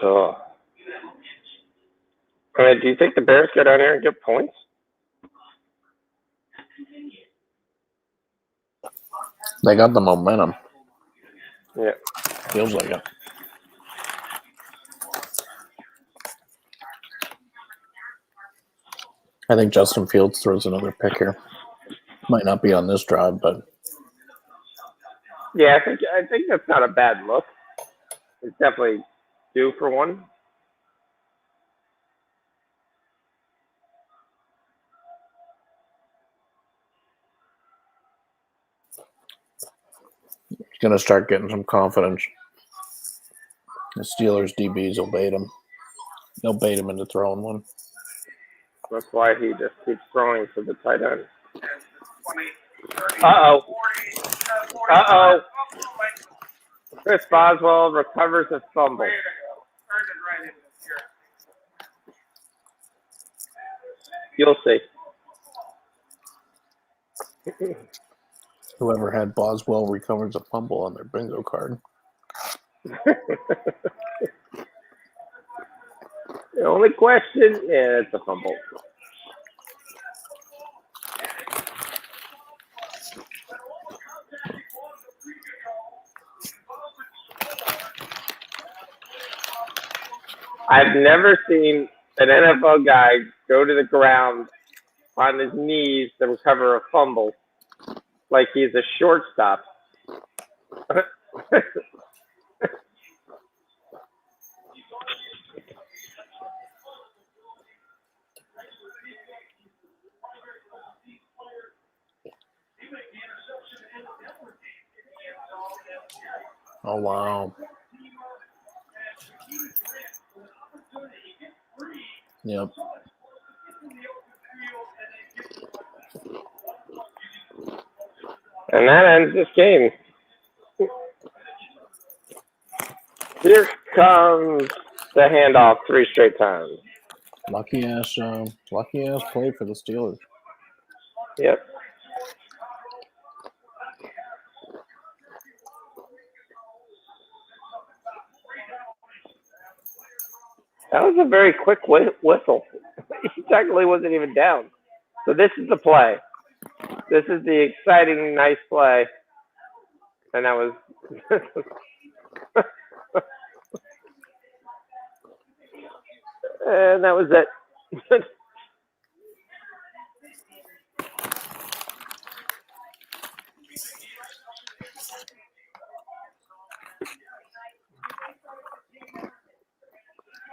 Oh. I mean, do you think the Bears go down here and get points? They got the momentum. Yeah. Feels like it. I think Justin Fields throws another pick here. Might not be on this drive, but Yeah, I think that's not a bad look. It's definitely due for one. going to start getting some confidence. The Steelers DBs will bait him. They'll bait him into throwing one. That's why he just keeps throwing to the tight end. Uh-oh. Uh-oh. Chris Boswell recovers a fumble. You'll see. Whoever had Boswell recovers a fumble on their bingo card. The only question, yeah, it's a fumble. I've never seen an NFL guy go to the ground on his knees to recover a fumble like he's a shortstop. Oh, wow. Yep. And that ends this game. Here comes the handoff 3 straight times. Lucky ass play for the Steelers. Yep. That was a very quick whistle. He technically wasn't even down. So this is the play. This is the exciting, nice play. And that was... and that was it.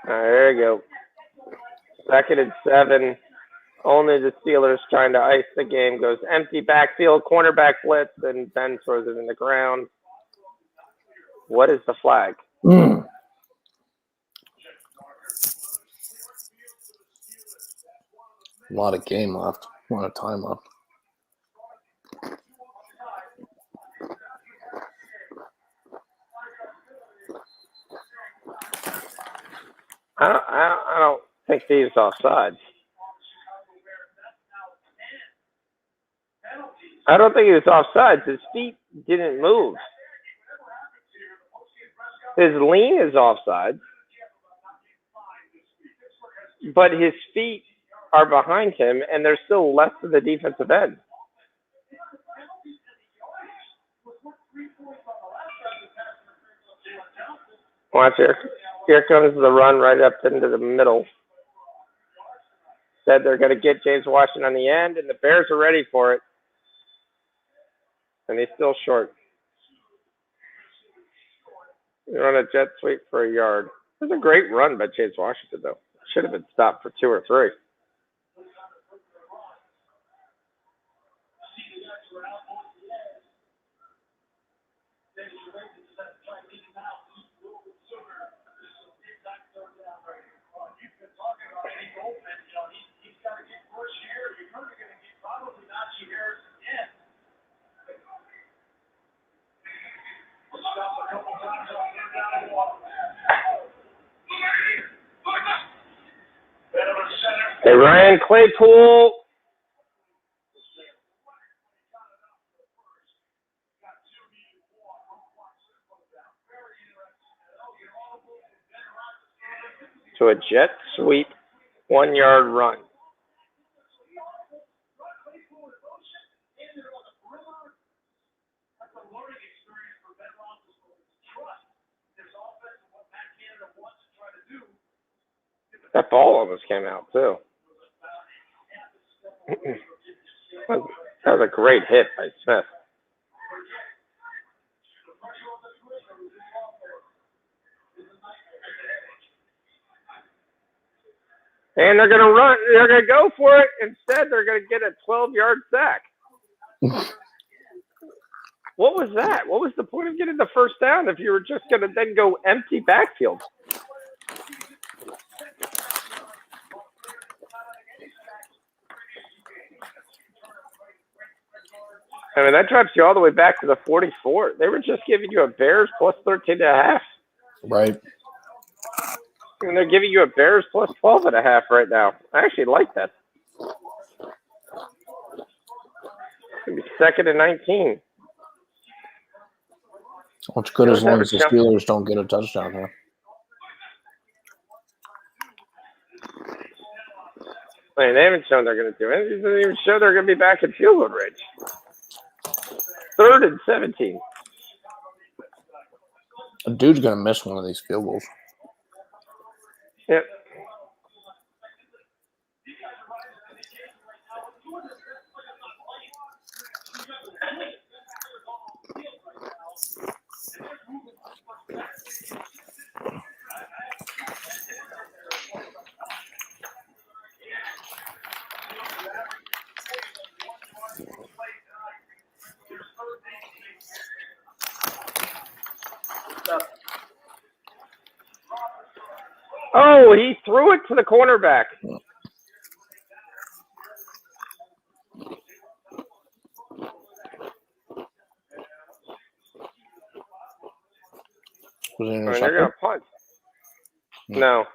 All right, there you go. 2nd and 7. Only the Steelers trying to ice the game. Goes empty backfield, cornerback blitz, and Ben throws it in the ground. What is the flag? A lot of game left. A lot of time left. I don't think he's offsides. I don't think he was offsides. His feet didn't move. His lean is offsides, but his feet are behind him, and they're still left to the defensive end. Watch here. Here comes the run right up into the middle. Said they're going to get James Washington on the end, and the Bears are ready for it. And he's still short. They run a jet sweep for a yard. It was a great run by James Washington, though. Should have been stopped for 2 or 3. They ran Claypool. To a jet sweep, 1-yard run. That ball almost came out, too. That was a great hit by Smith. And they're going to run. They're going to go for it. Instead, they're going to get a 12-yard sack. What was that? What was the point of getting the first down if you were just going to then go empty backfield? I mean, that drops you all the way back to the 44. They were just giving you a Bears plus 13.5. Right. And they're giving you a Bears plus 12.5 right now. I actually like that. It's going to be 2nd and 19. What's good as long as the Steelers don't get a touchdown here. I mean, they haven't shown they're going to do it. They didn't even show they're going to be back in field goal range. 3rd and 17. A dude's going to miss one of these field goals. Yep. Oh, he threw it to the cornerback. Was it an I mean, they're interception? going to punt. No.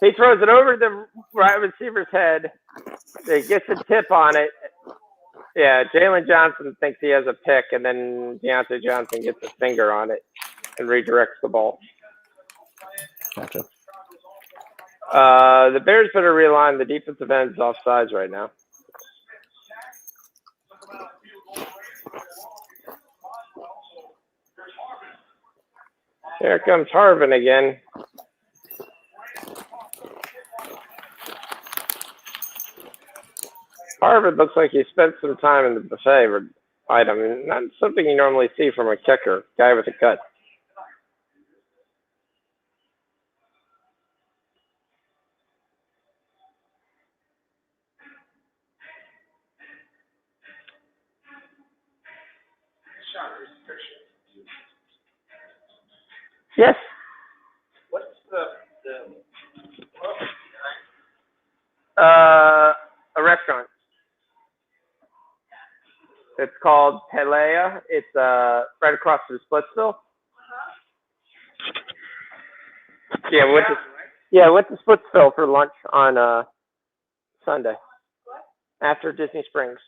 He throws it over the right receiver's head. He gets a tip on it. Yeah, Jalen Johnson thinks he has a pick, and then Deontay Johnson gets a finger on it and redirects the ball. Gotcha. The Bears better realign. The defensive end's offsides right now. Here comes Harvin again. Harvin looks like he spent some time in the buffet item. Not something you normally see from a kicker, guy with a cut. Yes. What's the A restaurant. It's called Pelea. It's right across from Splitsville. Yeah, went to Splitsville for lunch on Sunday after Disney Springs.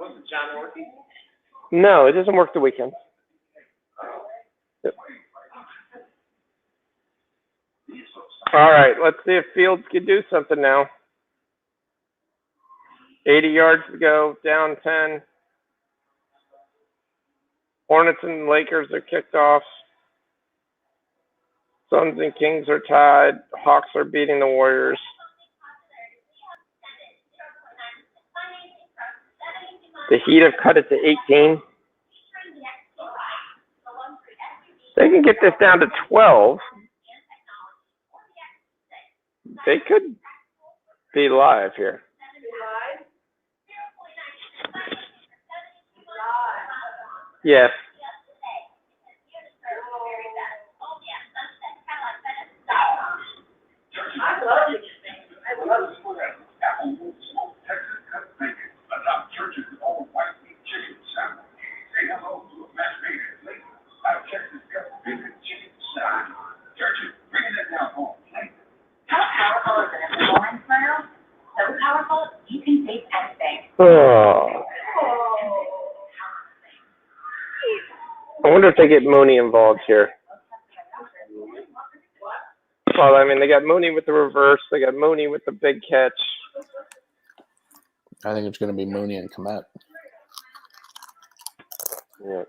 wasn't John working? No, it doesn't work the weekends. Yep. All right, let's see if Fields can do something now. 80 yards to go, down 10. Hornets and Lakers are kicked off. Suns and Kings are tied. Hawks are beating the Warriors. The Heat have cut it to 18. They can get this down to 12. They could be live here. Yes. I love it. I love it. Adopt Church's own white meat chicken sandwich. Say hello to a match made in Lake. I've checked this bacon chicken sandwich. Church's bringing it down home. How powerful is an influence smile? So powerful, you can taste anything. Oh. I wonder if they get Mooney involved here. Well, I mean, they got Mooney with the reverse. They got Mooney with the big catch. I think it's going to be Mooney and Komet. Yeah.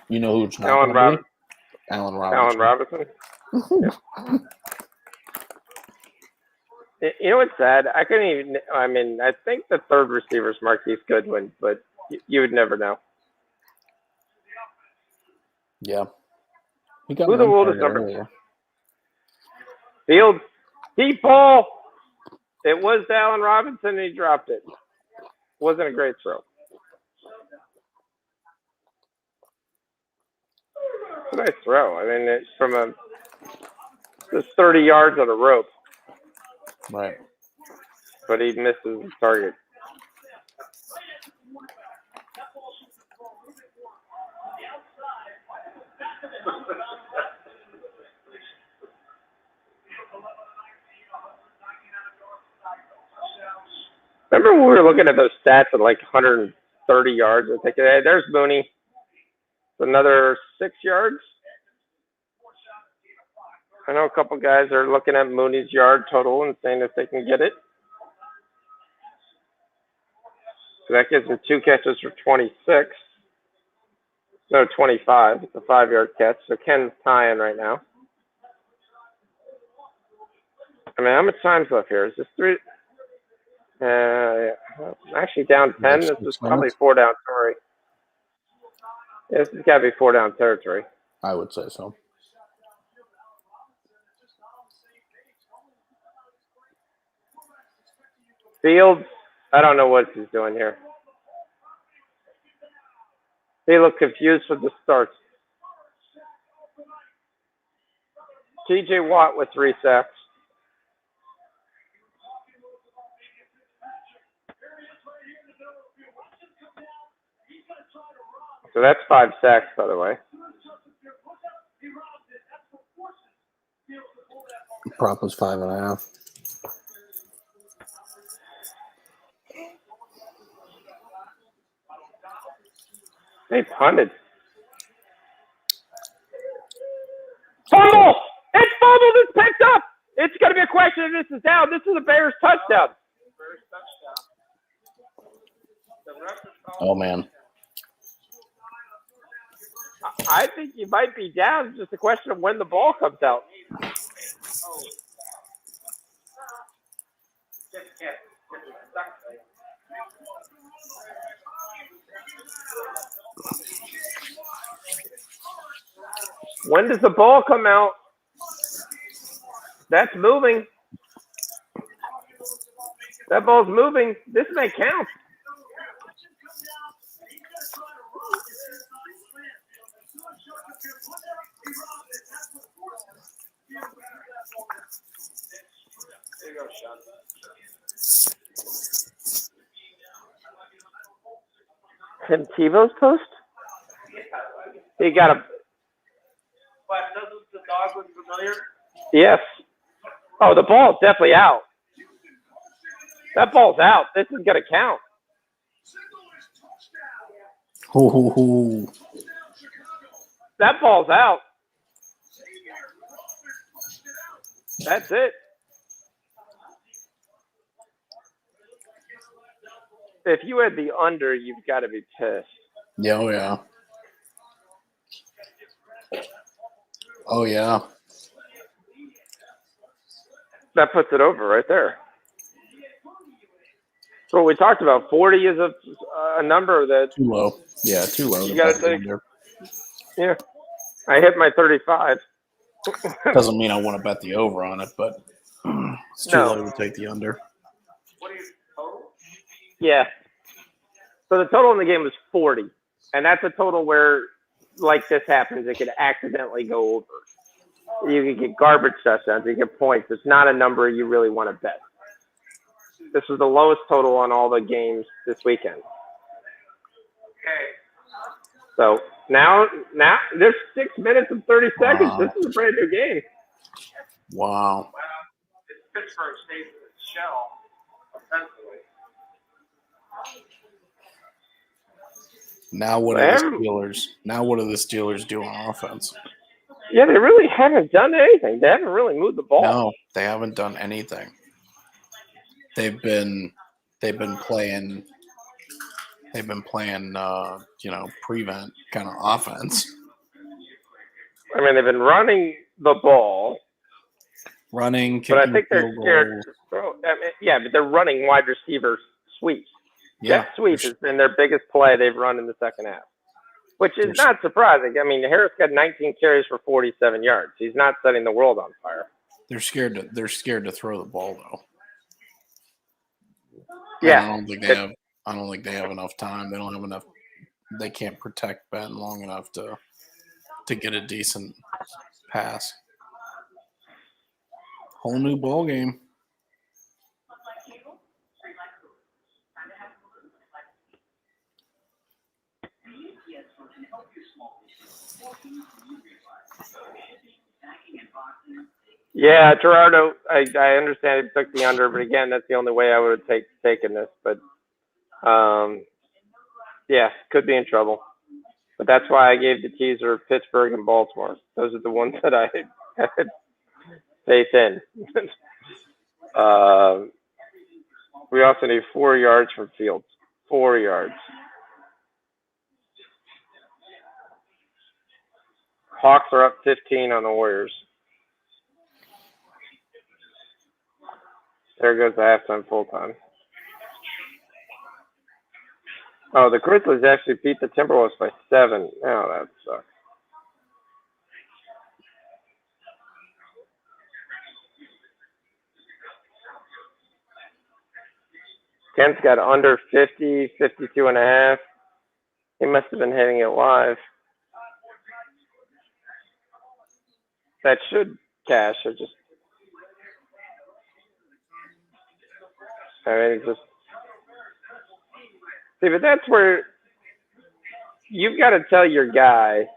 You know who it's not Allen going to be? Allen Robinson. Robinson. You know what's sad? I couldn't even. I mean, I think the third receiver is Marquise Goodwin, but you would never know. Yeah. He got Who the world is earlier. Fields, deep ball. It was Allen Robinson, and he dropped it. Wasn't a great throw. It's a nice throw. I mean, it's from just 30 yards on a rope. Right. But he misses the target. Remember when we were looking at those stats at like 130 yards? I think, hey, there's Mooney. Another 6 yards. I know a couple guys are looking at Mooney's yard total and saying if they can get it. So that gives him 2 catches for 26. No, 25. It's a 5-yard catch. So Ken's tying right now. I mean, how much time's left here? Is this 3? Actually down 10. This is probably 4 down territory. Yeah, this has got to be 4 down territory. I would say so. Fields, I don't know what he's doing here. He looked confused with the starts. T.J. Watt with 3 sacks. So that's 5 sacks, by the way. Prop was 5.5. They punted. Fumble! It's fumbled. It's picked up. It's going to be a question if this is down. This is a Bears touchdown. Oh, man. I think you might be down. It's just a question of when the ball comes out. When does the ball come out? That's moving. That ball's moving. This may count. There you go, Sean. Tim Tebow's post? He got a. But doesn't the dog look familiar? Yes. Oh, the ball's definitely out. That ball's out. This is going to count. That ball's out. That's it. If you had the under, you've got to be pissed. Yeah, oh, yeah. Oh, yeah. That puts it over right there. So what we talked about, 40 is a number that... Too low. Yeah, too low. You got to take... Yeah. I hit my 35. Doesn't mean I want to bet the over on it, but it's too low to take the under. What are you total? Yeah. So the total in the game was 40. And that's a total where, like this happens, it could accidentally go over. You could get garbage touchdowns, you get points. It's not a number you really want to bet. This was the lowest total on all the games this weekend. Okay. So now there's 6 minutes and 30 seconds. Wow. This is a brand new game. Wow. Well, it's Pittsburgh stays in its shell, essentially. Now what are the Steelers? Now what do the Steelers do on offense? Yeah, they really haven't done anything. They haven't really moved the ball. No, they haven't done anything. They've been playing prevent kind of offense. I mean, they've been running the ball. Running, but I think they're scared to throw. I mean, yeah, but they're running wide receiver sweeps. Yeah, that sweep has been their biggest play they've run in the second half, which is not surprising. I mean, Harris got 19 carries for 47 yards. He's not setting the world on fire. They're scared to throw the ball though. Yeah. I don't think they have enough time. They don't have enough. They can't protect Ben long enough to get a decent pass. Whole new ball game. Yeah, Gerardo, I understand he took the under, but again, that's the only way I would have taken this. But yeah, could be in trouble. But that's why I gave the teaser Pittsburgh and Baltimore. Those are the ones that I had faith in. We also need 4 yards from Fields. 4 yards. Hawks are up 15 on the Warriors. There goes the halftime full time. Oh, the Grizzlies actually beat the Timberwolves by 7. Oh, that sucks. Kent's got under 50, 52 and a half. He must have been hitting it live. That should cash. I mean, it's just see, but that's where you've got to tell your guy,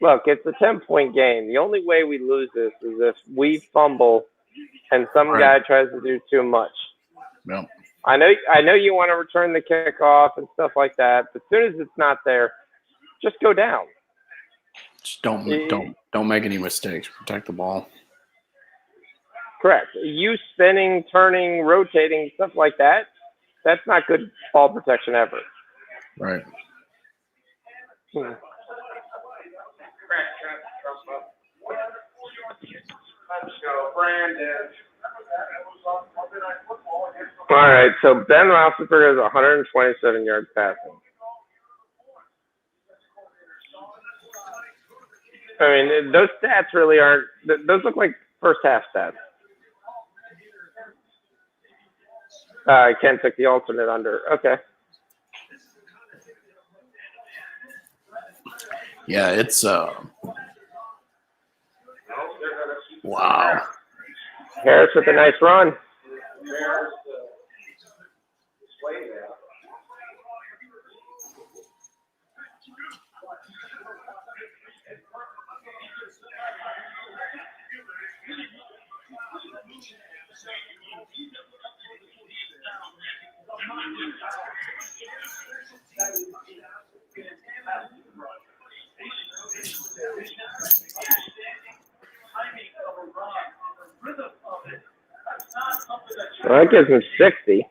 look, it's a 10-point game. The only way we lose this is if we fumble and some guy tries to do too much. Yep. I know you want to return the kickoff and stuff like that, but as soon as it's not there, just go down. Just don't make any mistakes. Protect the ball. Correct. You spinning, turning, rotating, stuff like that, that's not good ball protection ever. Right. Hmm. All right, so Ben Roethlisberger has 127 yards passing. I mean, those stats really aren't. Those look like first half stats. Ken took the alternate under. Okay. Yeah, it's wow. Harris with a nice run. Well, that gives him 60.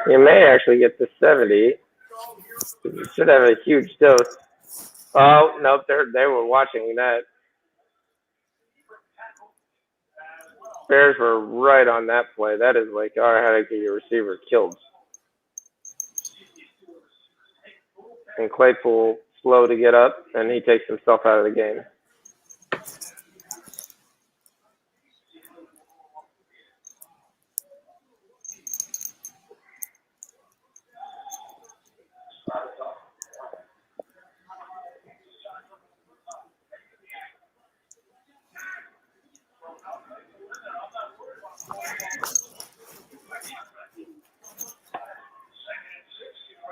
You may actually get to 70. You should have a huge dose. Oh, nope, they were watching that. Bears were right on that play. That is like, all right, how to get your receiver killed. And Claypool slow to get up, and he takes himself out of the game.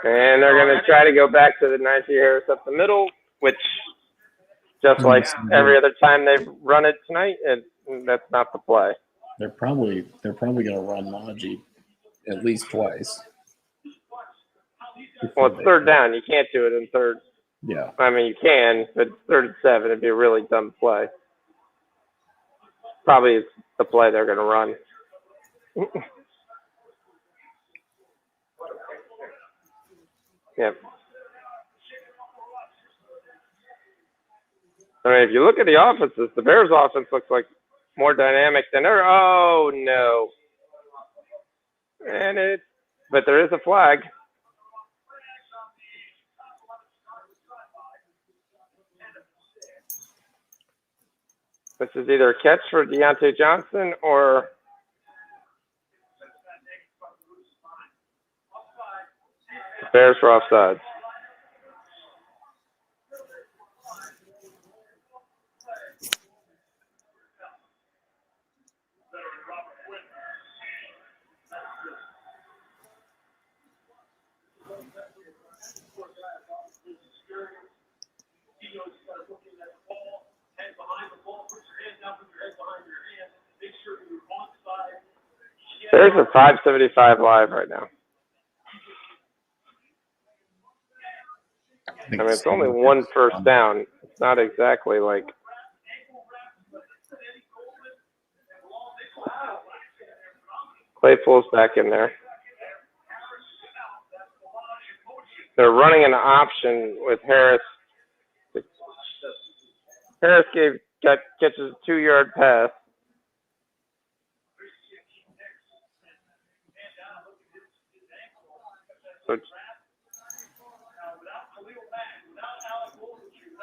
And they're going to try to go back to the Najee Harris up the middle, which, just like every other time they've run it tonight, that's not the play. They're probably going to run Najee at least twice. Well, it's third down. You can't do it in third. Yeah. I mean, you can, but 3rd and 7, it'd be a really dumb play. Probably is the play they're going to run. Yep. I mean, if you look at the offenses, the Bears' offense looks like more dynamic than ever. Oh, no. But there is a flag. This is either a catch for Deontay Johnson or the Bears for offsides. There's a 575 live right now. I mean, it's only one first down. It's not exactly like. Claypool's back in there. They're running an option with Harris. Harris catches a 2-yard pass.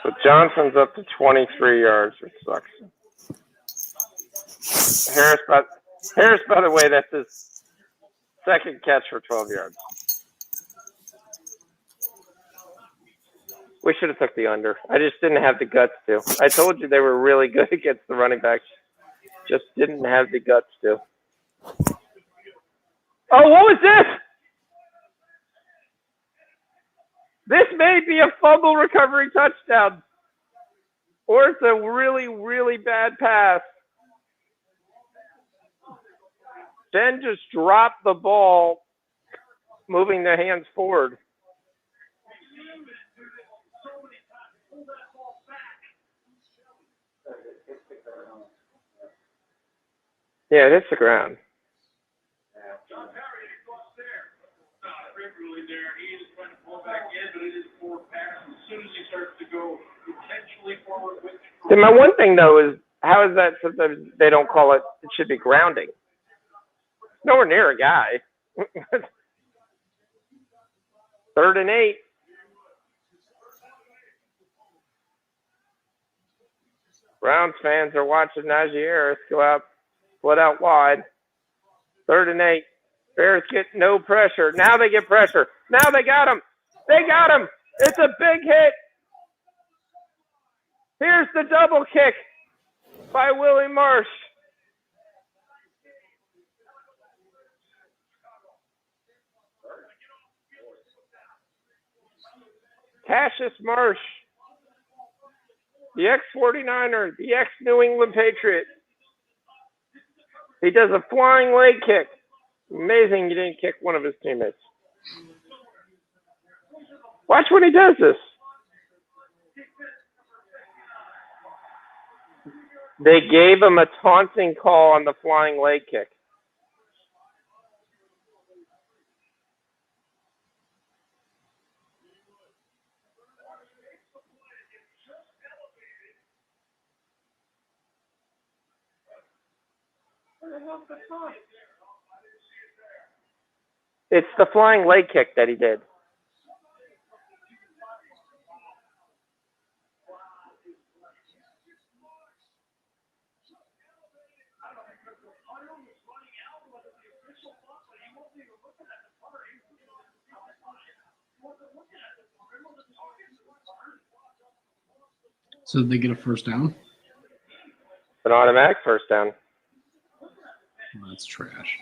So Johnson's up to 23 yards, which sucks. Harris, by the way, that's his second catch for 12 yards. We should have took the under. I just didn't have the guts to. I told you they were really good against the running backs. Just didn't have the guts to. Oh, what was this? This may be a fumble recovery touchdown. Or it's a really, really bad pass. Ben just dropped the ball, moving the hands forward. Yeah, it hits the ground. And my one thing, though, is how is that sometimes they don't call it, it should be grounding. Nowhere near a guy. 3rd and 8. Browns fans are watching Najee Harris go out, split out wide. 3rd and 8. Bears get no pressure. Now they get pressure. Now they got him. They got him. It's a big hit. Here's the double kick by Willie Marsh. Cassius Marsh, the ex-49er, the ex-New England Patriot. He does a flying leg kick. Amazing he didn't kick one of his teammates. Watch when he does this. They gave him a taunting call on the flying leg kick. It's the flying leg kick that he did. So did they get a first down? An automatic first down. Well, that's trash.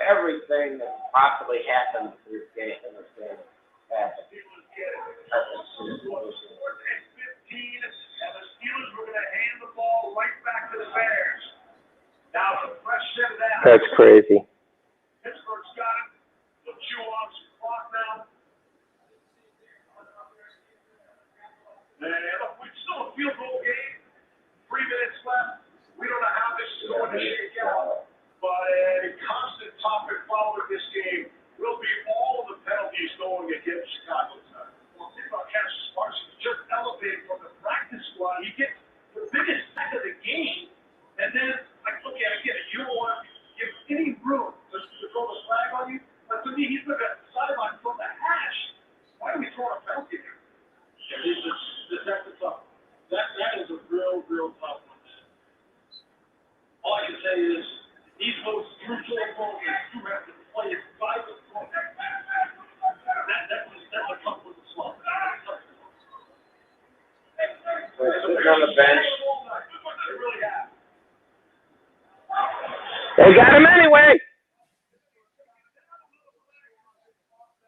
Everything that possibly happened in this game happened. And the Steelers were going to hand the ball right back to the Bears. Now the fresh set of that. That's crazy. Pittsburgh's got it. They'll chew on some clock now. And look, it's still a field goal game. 3 minutes left. We don't know how this is going to shake out. But a constant topic following this game will be all the penalties going against Chicago tonight. Well, think about Cassius Marsh. He's just elevated from the practice squad. He gets the biggest sack of the game. And then, I look at it again, you don't want to give any room on the bench. They got him anyway.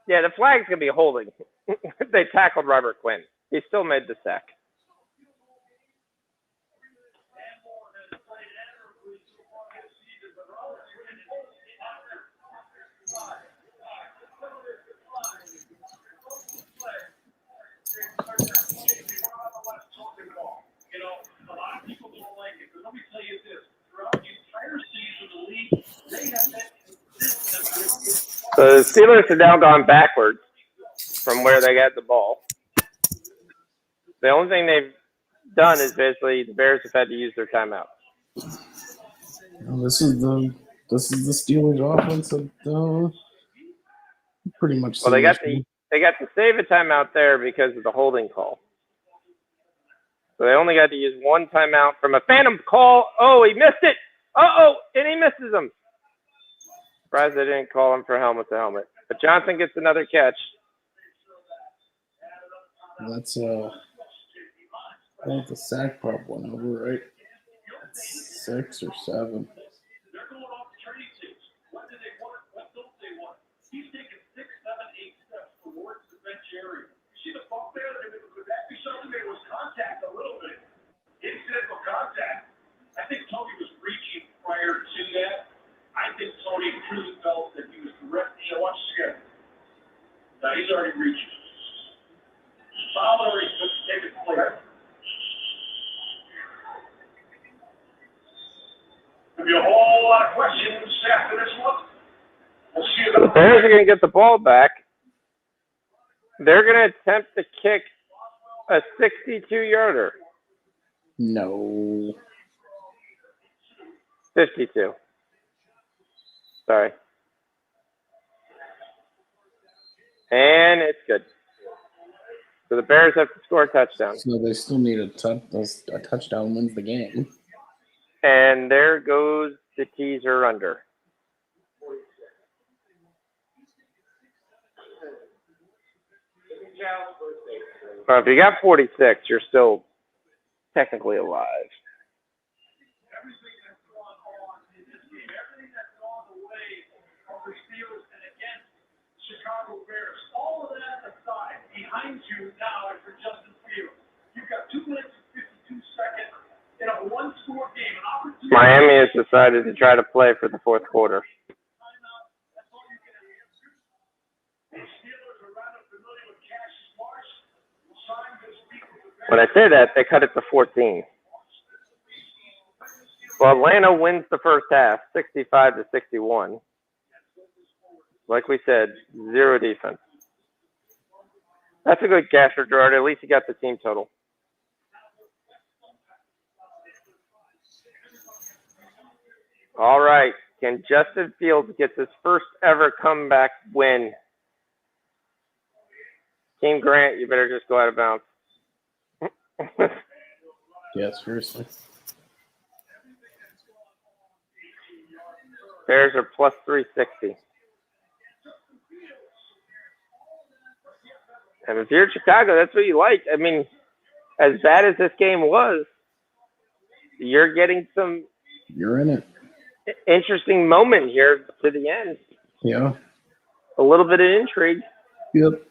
Yeah, the flag's going to be holding. They tackled Robert Quinn. He still made the sack. So the Steelers have now gone backwards from where they got the ball. The only thing they've done is basically the Bears have had to use their timeout. Well, this is the Steelers offense that pretty much. Well, they got to save a timeout there because of the holding call. So they only got to use one timeout from a phantom call. Oh, he missed it. And he misses him. Surprised they didn't call him for helmet to helmet. But Johnson gets another catch. That's I think the sack prop went over, right? That's 6 or 7. He's taken 6, 7, 8 steps towards the bench area. You see the bump there? Would that be something that was contact a little bit? Incidental contact. I think Tony was reaching prior to that. I think Tony truly felt that he was direct. Watch this again. Now he's already reaching. Solid already taken place. There'll be a whole lot of questions after this one. The Bears are going to get the ball back. They're going to attempt to kick a 62-yarder. No. 52. Sorry. And it's good. So the Bears have to score a touchdown. So they still need a touchdown wins the game. And there goes the teaser under. Well, if you got 46, you're still technically alive. Everything that's gone on in this game, everything that's gone the way of the Steelers and against Chicago Bears, all of that aside, behind you now is for Justin Fields. You've got 2 minutes and 52 seconds in a one-score game. Miami has decided to try to play for the fourth quarter. When I say that, they cut it to 14. Well, Atlanta wins the first half, 65-61. Like we said, 0 defense. That's a good gasher, Gerard. At least you got the team total. All right. Can Justin Fields get his first ever comeback win? Team Grant, you better just go out of bounds. Yeah, seriously. Bears are plus 360. And if you're in Chicago, that's what you like. I mean, as bad as this game was, you're getting some. You're in it. Interesting moment here to the end. Yeah. A little bit of intrigue. Yep.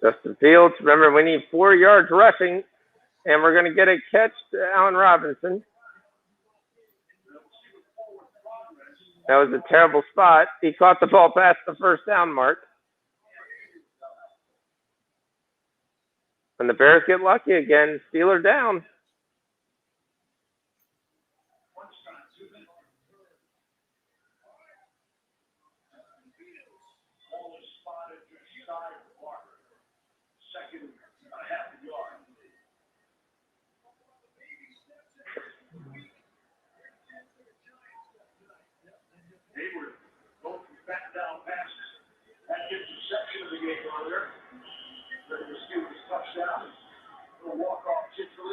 Justin Fields, remember, we need 4 yards rushing, and we're going to get a catch to Allen Robinson. That was a terrible spot. He caught the ball past the first down mark. And the Bears get lucky again. Steeler down. Hayward both back down passes. That interception of the game earlier. The Steelers touchdown. A walk-off kick for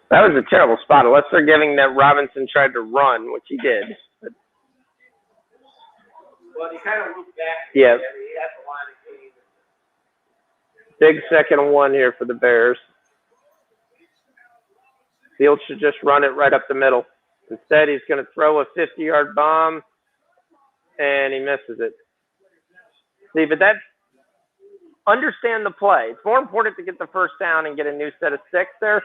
That was a terrible spot, unless they're giving that Robinson tried to run, which he did. But, Well, he kind of looped back. yes. He had the line of game. Big 2nd and 1 here for the Bears. Fields should just run it right up the middle. Instead, he's going to throw a 50-yard bomb, and he misses it. See, but that's understand the play. It's more important to get the first down and get a new set of 6 there.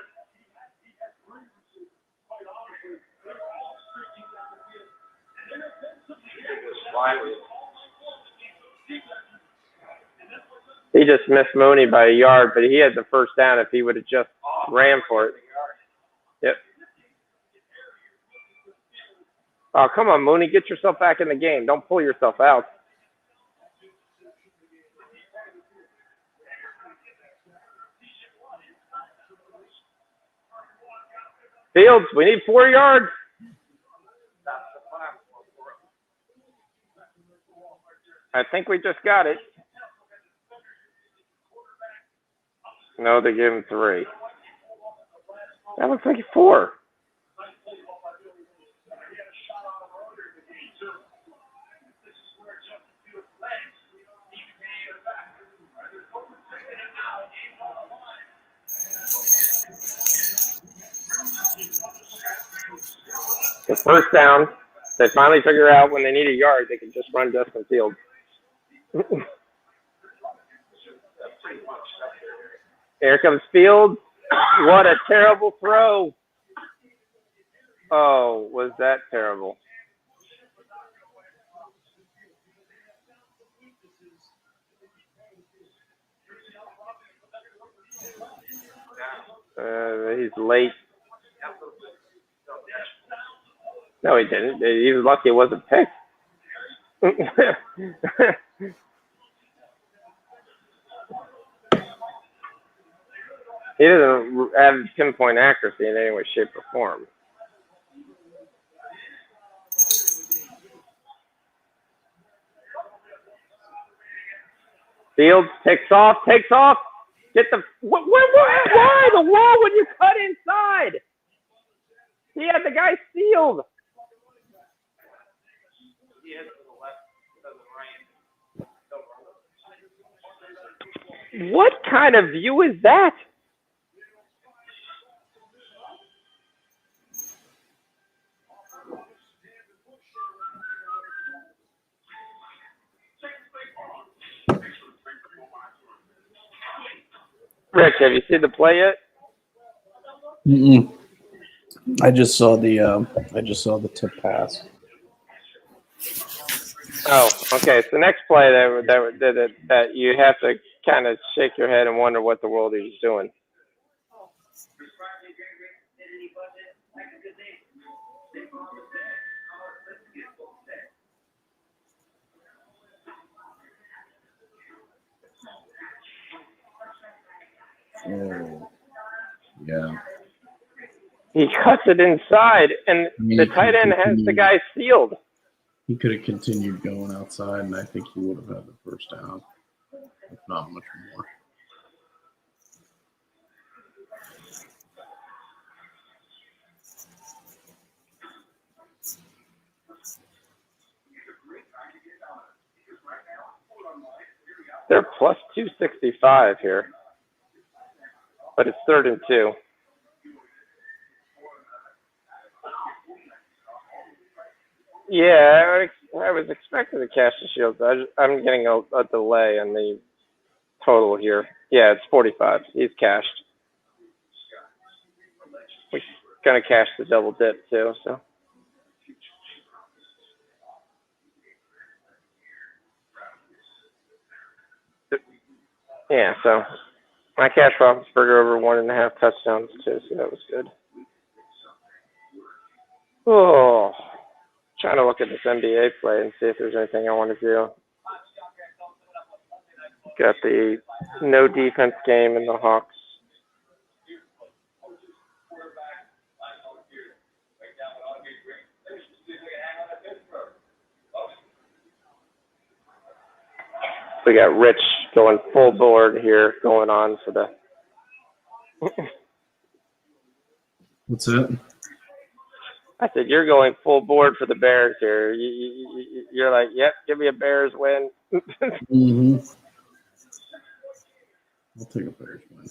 He just missed Mooney by a yard, but he had the first down if he would have just ran for it. Yep. Oh, come on, Mooney. Get yourself back in the game. Don't pull yourself out. Fields, we need 4 yards. I think we just got it. No, they gave him 3. That looks like 4. The first down, they finally figure out when they need a yard, they can just run Justin Fields. Here comes Fields. What a terrible throw. Oh, was that terrible. He's late. No, he didn't. He was lucky it wasn't picked. He doesn't have pinpoint accuracy in any way, shape, or form. Fields takes off. Get the why the wall when you cut inside? He had the guy sealed. What kind of view is that? Rich, have you seen the play yet? Mm-mm. I just saw the tip pass. Oh, okay. So next play that you have to kind of shake your head and wonder what the world he's doing. Oh, yeah. He cuts it inside, and the tight end has the guy sealed. He could have continued going outside, and I think he would have had the first down, if not much more. They're plus 265 here, but it's 3rd and 2. Yeah, I was expecting to cash the Shields. I'm getting a delay on the total here. Yeah, it's 45. He's cashed. We're going to cash the double dip, too, so. Yeah, so my cash Roethlisberger over 1.5 touchdowns, too, so that was good. Oh. Trying to look at this NBA play and see if there's anything I want to do. Got the no defense game in the Hawks. We got Rich going full board here going on for the What's that? I said you're going full board for the Bears here. You're like, yep, give me a Bears win. Mm-hmm. I'll take a Bears win.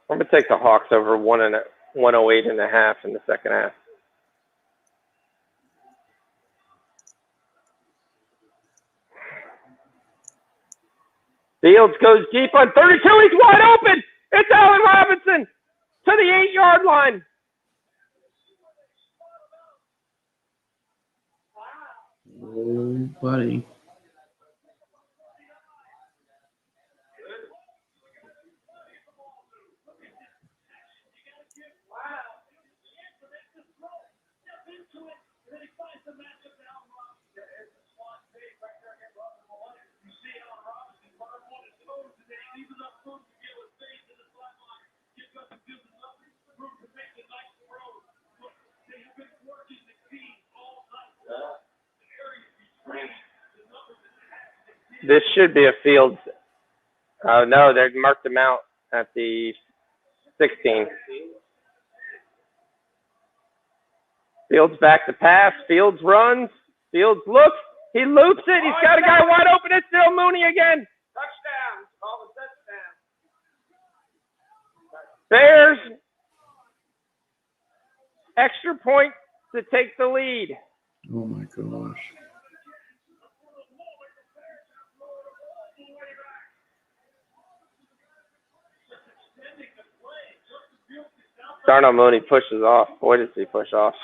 I'm gonna take the Hawks over 108.5 in the second half. Fields goes deep on 32. He's wide open. It's Allen Robinson to the 8-yard line. Oh, buddy. This should be a Fields. Oh, no, they marked him out at the 16. Fields back to pass. Fields runs. Fields looks. He loops it. He's got a guy wide open. It's still Mooney again. Touchdown. Call the touchdown. Bears. Extra point to take the lead. Oh, my gosh. Darnell Mooney pushes off. Boy, does he push off.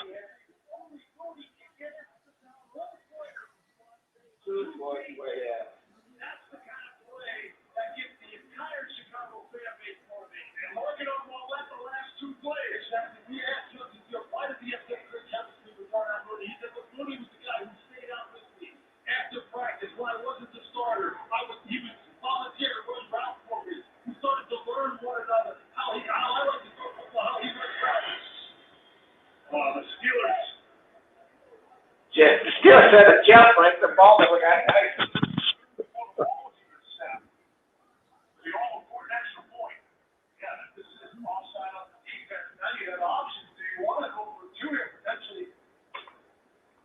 The Steelers. The Steelers had a jump right. The ball never got nice. You all for an extra point. Yeah, this is offside on the defense. Now you have options. Do you want to go for 2 here potentially?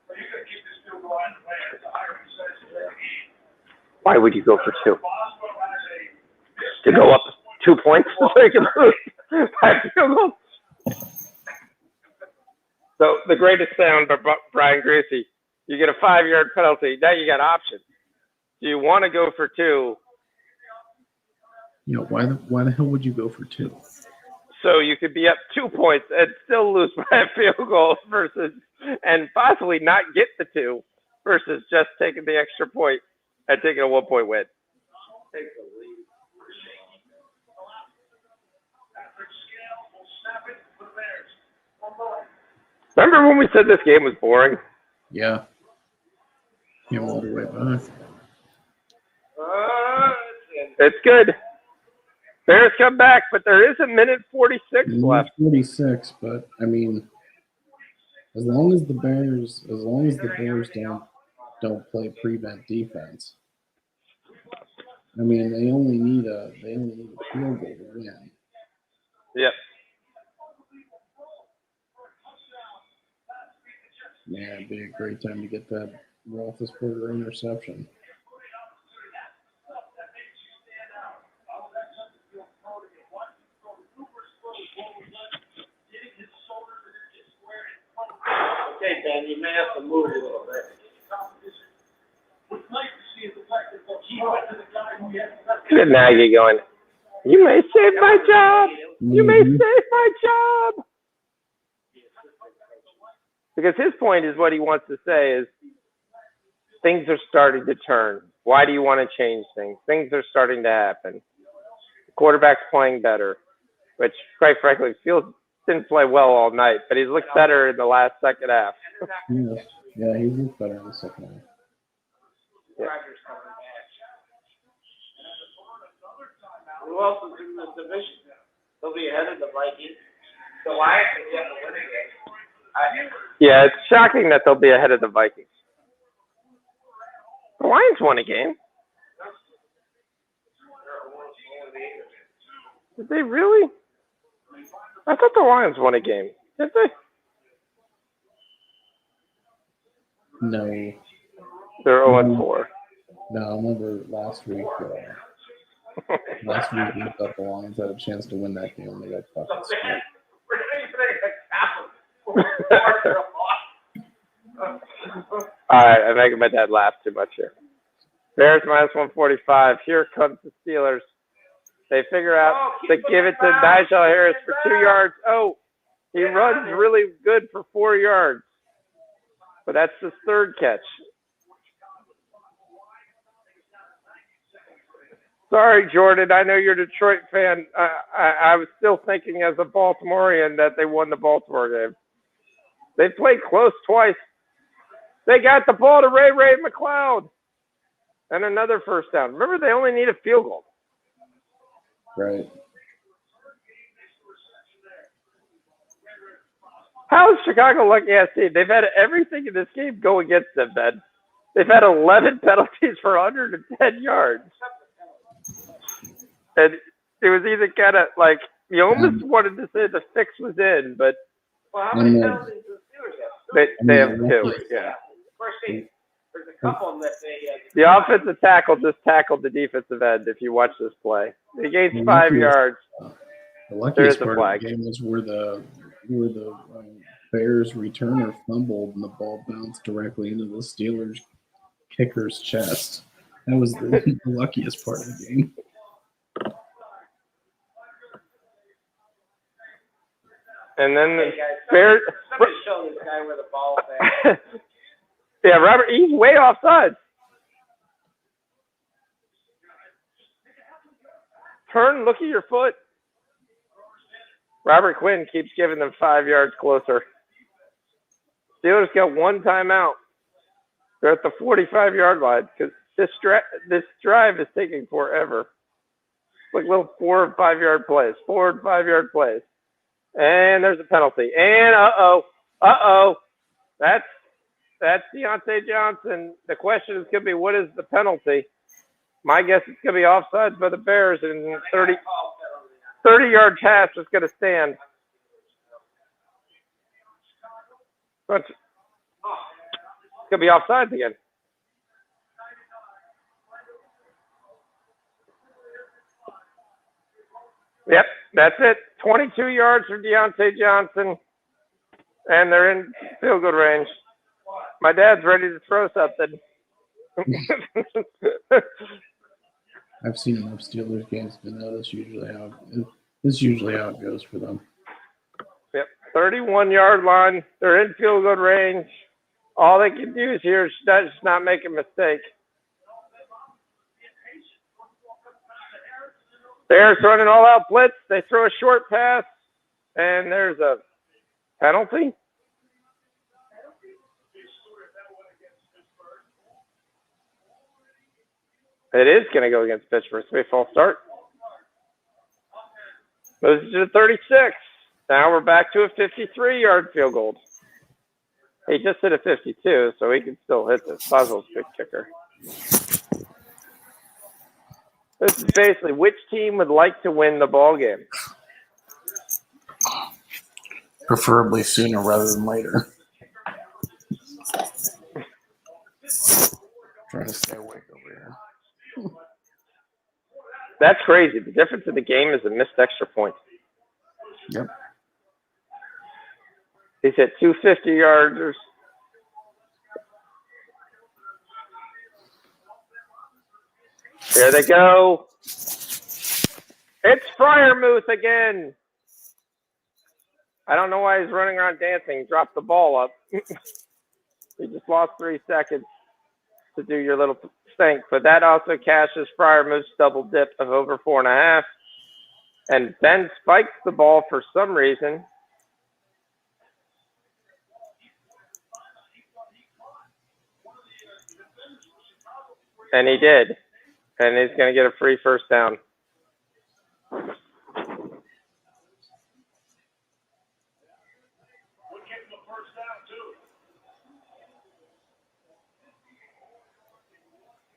Or you got to keep this field goal out of the way. It's a higher percentage of the game. Why would you go for 2? To go up 2 points so you can lose by field goal? So the greatest sound by Brian Greasy, you get a 5-yard penalty. Now you got options. Do you want to go for 2? You know, why the hell would you go for 2? So you could be up 2 points and still lose by a field goal versus, and possibly not get the 2 versus just taking the extra point and taking a 1-point win. Take the lead. Remember when we said this game was boring? Yeah. Came all the way back. It's good. Bears come back, but there is a minute 46 left. 46, but I mean, as long as the Bears don't play prevent defense. I mean, they only need a field goal to win. Yep. Man, it'd be a great time to get that Roethlisberger interception. Okay, Ben, you may have to move a little bit. Look at Nagy going, you may save my job. You may save my job. Because his point is what he wants to say is things are starting to turn. Why do you want to change things? Things are starting to happen. The quarterback's playing better, which, quite frankly, didn't play well all night, but he's looked better in the last second half. Yeah, he looked better in the second half. Yeah. Who else is in this division? They'll be ahead of the Vikings. The Lions will get the winning game. Yeah, it's shocking that they'll be ahead of the Vikings. The Lions won a game. Did they really? I thought the Lions won a game. Did they? No, They're 0-4. no. I remember last week. Last week we thought the Lions had a chance to win that game, and they got fucking smoked. All right, I'm making my dad laugh too much here. Bears minus 145. Here comes the Steelers. They figure out to give it to Nigel Harris for 2 yards. Oh, he runs really good for 4 yards. But that's his third catch. Sorry, Jordan. I know you're a Detroit fan. I was still thinking as a Baltimorean that they won the Baltimore game. They played close twice. They got the ball to Ray McLeod. And another first down. Remember, they only need a field goal. Right. How is Chicago lucky ass team? They've had everything in this game go against them, Ben. They've had 11 penalties for 110 yards. And it was either kind of like, you almost wanted to say the fix was in, but Well, how many penalties does the Steelers have? they have 2, yeah. First team. There's a couple of them that they. The offensive tackle just tackled the defensive end, if you watch this play. He gained 5 yards. The luckiest There is a part flag. of the game was where the Bears returner fumbled and the ball bounced directly into the Steelers kicker's chest. That was the luckiest part of the game. And then the Hey guys, Bears. somebody show this guy where the ball's at. Yeah, Robert, he's way offside. Turn, look at your foot. Robert Quinn keeps giving them 5 yards closer. Steelers got 1 timeout. They're at the 45-yard line because this drive is taking forever. Like little 4 or 5 yard plays, 4 and 5 yard plays. And there's a penalty. And that's Deontay Johnson. The question is going to be, what is the penalty? My guess is going to be offsides by the Bears, and 30-yard pass is going to stand. But it's going to be offsides again. Yep, that's it. 22 yards for Deontay Johnson, and they're in field goal range. My dad's ready to throw something. I've seen enough Steelers games to know this is usually how it goes for them. Yep, 31-yard line. They're in field goal range. All they can do is here is just not make a mistake. Bears running all-out blitz. They throw a short pass, and there's a penalty. It is going to go against Pittsburgh. It's going to be a false start. Moves to the 36. Now we're back to a 53-yard field goal. He just hit a 52, so he can still hit this. Boswell's a good kicker. This is basically which team would like to win the ball game. Preferably sooner rather than later. Trying to stay awake over here. That's crazy. The difference in the game is a missed extra point. Yep. He's hit 2 50-yarders. Here they go. It's Freiermuth again. I don't know why he's running around dancing. Dropped the ball up. He just lost 3 seconds to do your little thing. But that also cashes Freiermuth's double dip of over 4.5. And Ben spikes the ball for some reason. And he did. And he's going to get a free first down.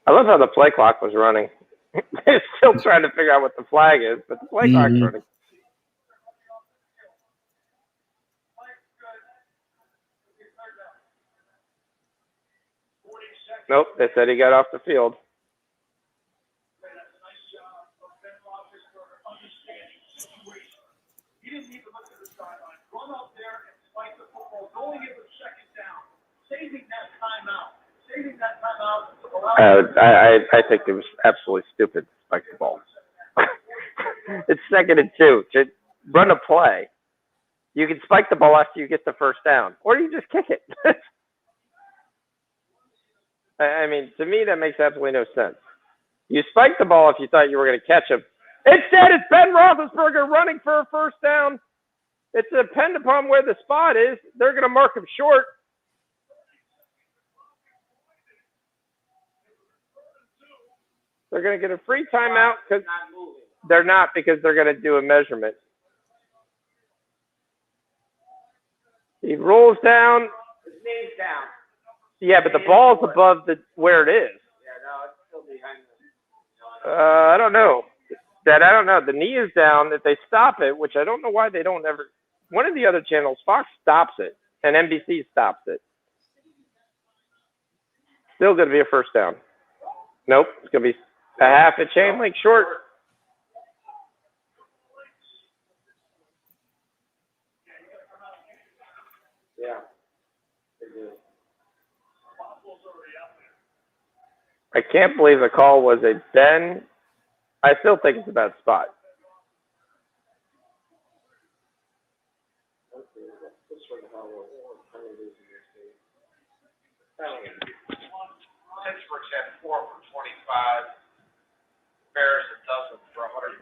I love how the play clock was running. They're still trying to figure out what the flag is, but the play clock's running. Nope, they said he got off the field. He didn't even look at the sideline. Run up there and spike the football, going in with second down, saving that timeout. I think it was absolutely stupid to spike the ball. It's 2nd and 2. Just run a play. You can spike the ball after you get the first down, or you just kick it. I mean, to me, that makes absolutely no sense. You spike the ball if you thought you were going to catch him. Instead, it's Ben Roethlisberger running for a first down. It's dependent upon where the spot is. They're going to mark him short. They're going to get a free timeout because they're not, because they're going to do a measurement. He rolls down. His knee's down. Yeah, but the ball's above where it is. Yeah, no, it's still behind I don't know. I don't know. The knee is down. If they stop it, which I don't know why they don't ever. One of the other channels, Fox stops it, and NBC stops it. Still going to be a first down. Nope, it's going to be a half a chain link short. Yeah. I can't believe the call was a Ben. I still think it's a bad spot. Pittsburgh's had 4 for 25. Bears a dozen for 115.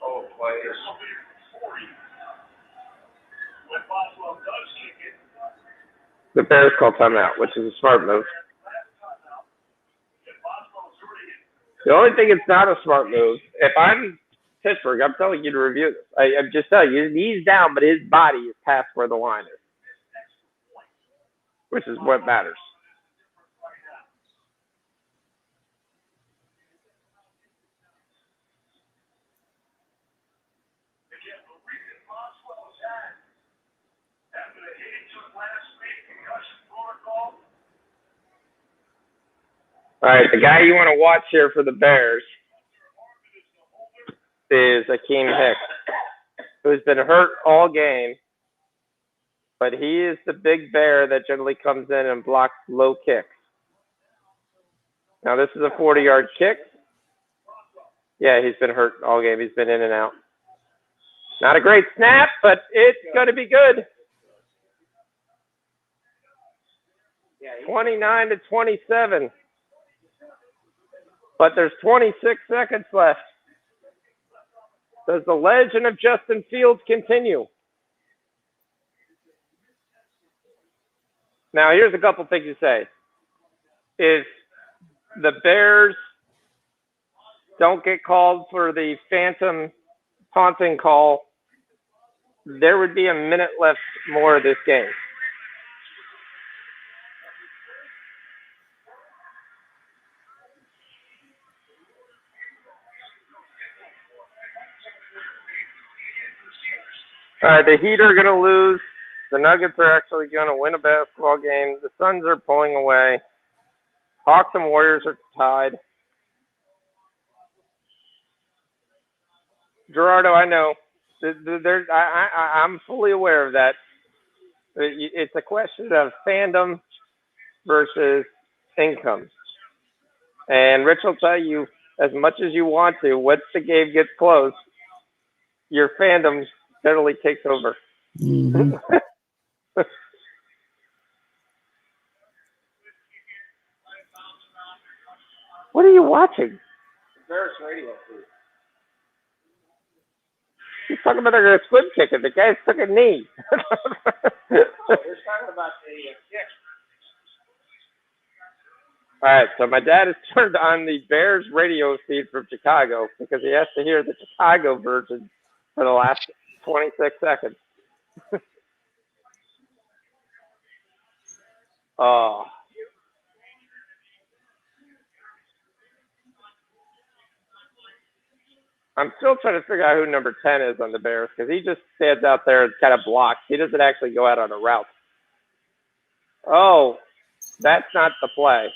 Oh, players. The Bears call timeout, which is a smart move. The only thing it's not a smart move, if I'm Pittsburgh, I'm telling you to review this. I'm just telling you, he's down, but his body is past where the line is, which is what matters. All right, the guy you want to watch here for the Bears is Akeem Hicks, who's been hurt all game, but he is the big bear that generally comes in and blocks low kicks. Now, this is a 40-yard kick. Yeah, he's been hurt all game. He's been in and out. Not a great snap, but it's going to be good. 29-27. But there's 26 seconds left. Does the legend of Justin Fields continue? Now, here's a couple things to say. If the Bears don't get called for the phantom taunting call, there would be a minute left more of this game. All right, the Heat are going to lose. The Nuggets are actually going to win a basketball game. The Suns are pulling away. Hawks and Warriors are tied. Gerardo, I know. I'm fully aware of that. It's a question of fandom versus income. And Rich will tell you, as much as you want to, once the game gets close, your fandom generally takes over. Mm-hmm. What are you watching? Bears radio. He's talking about they're going to swim kick it. The guy took a knee. They're talking about the kick. All right, so my dad has turned on the Bears radio feed from Chicago because he has to hear the Chicago version for the last 26 seconds. Oh. I'm still trying to figure out who number 10 is on the Bears because he just stands out there and kind of blocks. He doesn't actually go out on a route. Oh, that's not the play.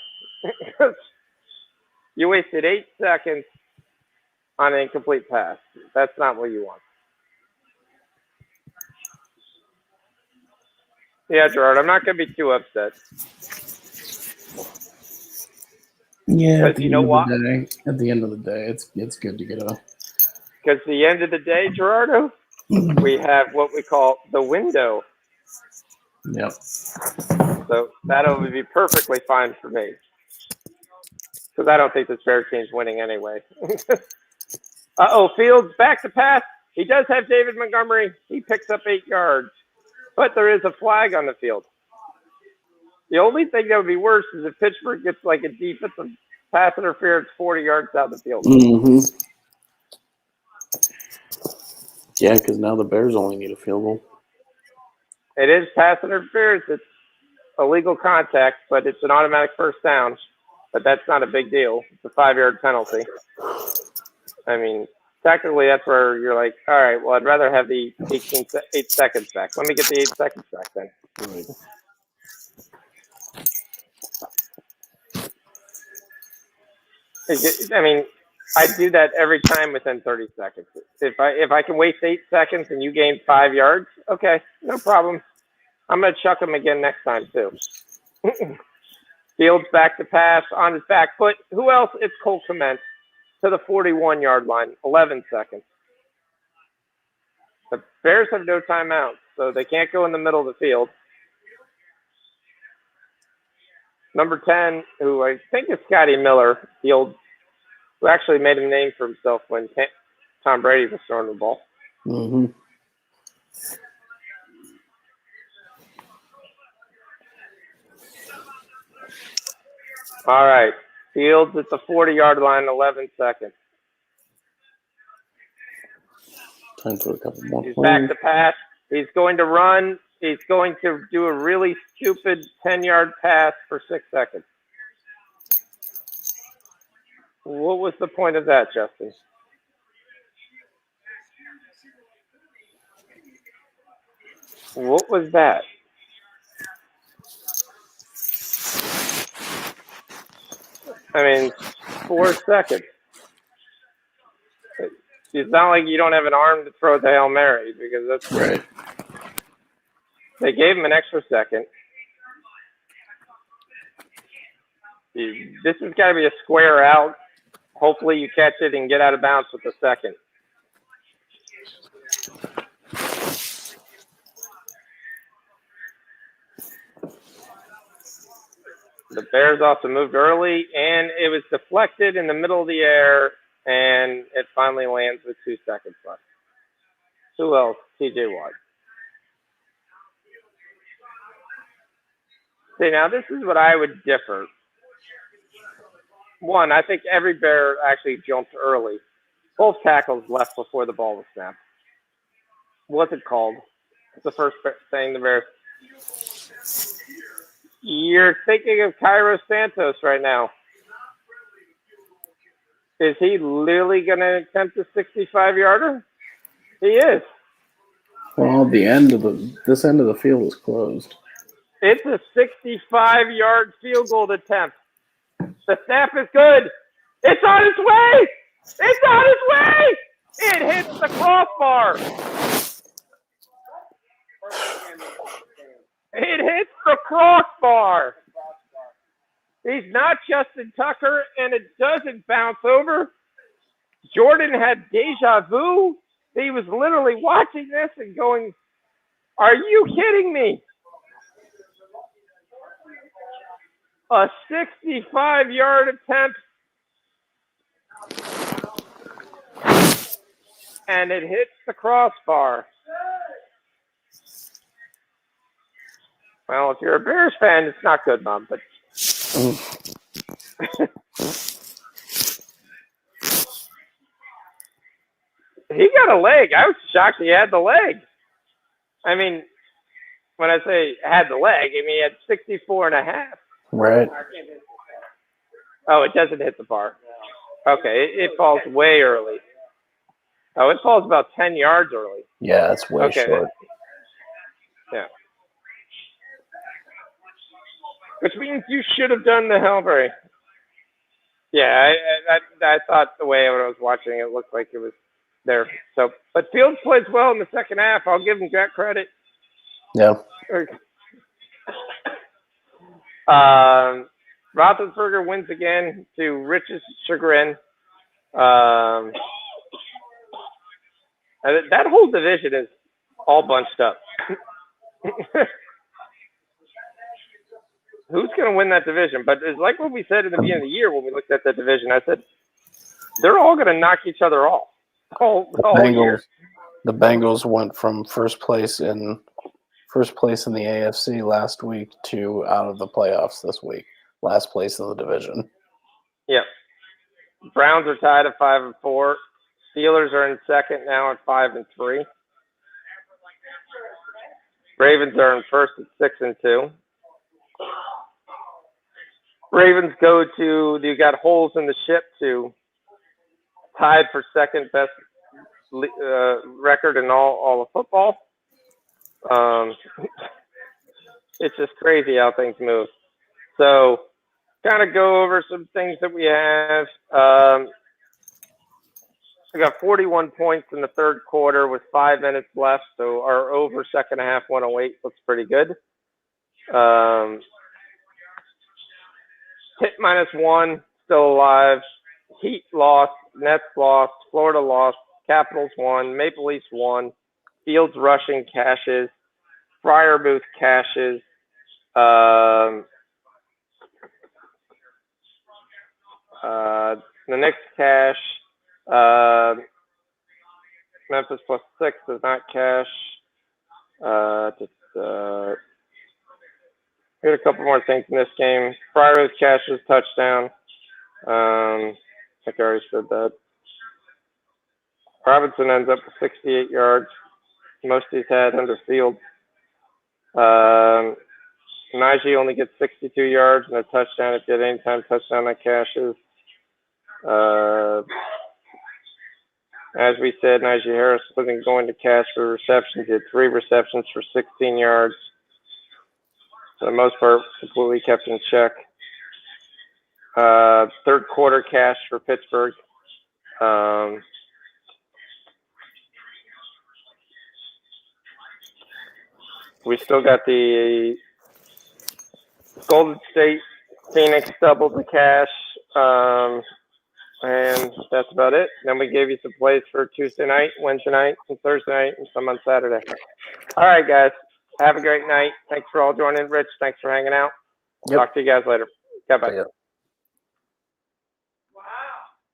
You wasted 8 seconds on an incomplete pass. That's not what you want. Yeah, Gerard, I'm not going to be too upset. Yeah, at the end of the day, it's good to get a. Because at the end of the day, Gerardo, we have what we call the window. Yep. So that'll be perfectly fine for me. Because I don't think this Bears team's winning anyway. Fields back to pass. He does have David Montgomery. He picks up 8 yards. But there is a flag on the field. The only thing that would be worse is if Pittsburgh gets like a defensive pass interference 40 yards down the field. Mm-hmm. Yeah, because now the Bears only need a field goal. It is pass interference. It's illegal contact, but it's an automatic first down. But that's not a big deal. It's a 5-yard penalty. I mean, technically that's where you're like, all right, well, I'd rather have the 8 seconds back. Let me get the 8 seconds back then. Right. I mean, I do that every time within 30 seconds. If I can waste 8 seconds and you gain 5 yards, okay, no problem. I'm going to chuck them again next time too. Fields back to pass on his back foot. Who else? It's Cole Kmet to the 41-yard line. 11 seconds. The Bears have no timeouts, so they can't go in the middle of the field. Number 10, who I think is Scotty Miller, who actually made a name for himself when Tom Brady was throwing the ball. Mm-hmm. All right. Fields at the 40-yard line, 11 seconds. Time for a couple more He's plays. back to pass. He's going to run. He's going to do a really stupid 10-yard pass for 6 seconds. What was the point of that, Justin? What was that? I mean, 4 seconds. It's not like you don't have an arm to throw the Hail Mary because that's Right. They gave him an extra second. This has got to be a square out. Hopefully you catch it and get out of bounds with the second. The Bears also moved early, and it was deflected in the middle of the air, and it finally lands with 2 seconds left. Who else? TJ Watt. See, now this is what I would differ. One, I think every Bear actually jumped early. Both tackles left before the ball was snapped. What's it called? It's the first thing the Bears. You're thinking of Cairo Santos right now. Is he literally going to attempt a 65-yarder? He is. Well, this end of the field is closed. It's a 65-yard field goal attempt. The snap is good. It's on its way. It's on its way. It hits the crossbar. It hits the crossbar. He's not Justin Tucker, and it doesn't bounce over. Jordan had deja vu. He was literally watching this and going, are you kidding me? A 65-yard attempt, and it hits the crossbar. Well, if you're a Bears fan, it's not good, Mom, but he got a leg. I was shocked he had the leg. I mean, when I say had the leg, I mean he had 64.5. Right. Oh, it doesn't hit the bar. Okay, it falls way early. Oh, it falls about 10 yards early. Yeah, it's way Okay. short. Yeah. Which means you should have done the Hellberry. Yeah, I thought the way I was watching it looked like it was there. So, but Fields plays well in the second half. I'll give him that credit. Yeah. Roethlisberger wins again to Rich's chagrin. That whole division is all bunched up. Who's going to win that division? But it's like what we said in the beginning of the year when we looked at that division. I said they're all going to knock each other off all year. The Bengals went from first place in the AFC last week to out of the playoffs this week. Last place in the division. Yep. Browns are tied at 5-4. Steelers are in second now at 5-3. Ravens are in first at 6-2. Ravens go to, you got holes in the ship to tied for second best record in all of football. It's just crazy how things move. So, kind of go over some things that we have. We got 41 points in the third quarter with 5 minutes left, so our over second half 108 looks pretty good. Hit -1, still alive. Heat lost, Nets lost, Florida lost, Capitals won, Maple Leafs won, Fields rushing cashes, Freiermuth cashes. The Knicks cash. Memphis +6 does not cash. We had a couple more things in this game. Freiermuth cashes touchdown. I think I already said that. Robinson ends up with 68 yards. Most he's had under Field. Najee only gets 62 yards and a touchdown. If you had any time touchdown, that cashes. As we said, Najee Harris wasn't going to cash for receptions. He had 3 receptions for 16 yards. For the most part, completely kept in check. Third quarter cash for Pittsburgh. We still got the Golden State Phoenix doubled the cash. And that's about it. Then we gave you some plays for Tuesday night, Wednesday night, and Thursday night, and some on Saturday. All right, guys. Have a great night. Thanks for all joining. Rich, thanks for hanging out. Yep. Talk to you guys later. Bye-bye.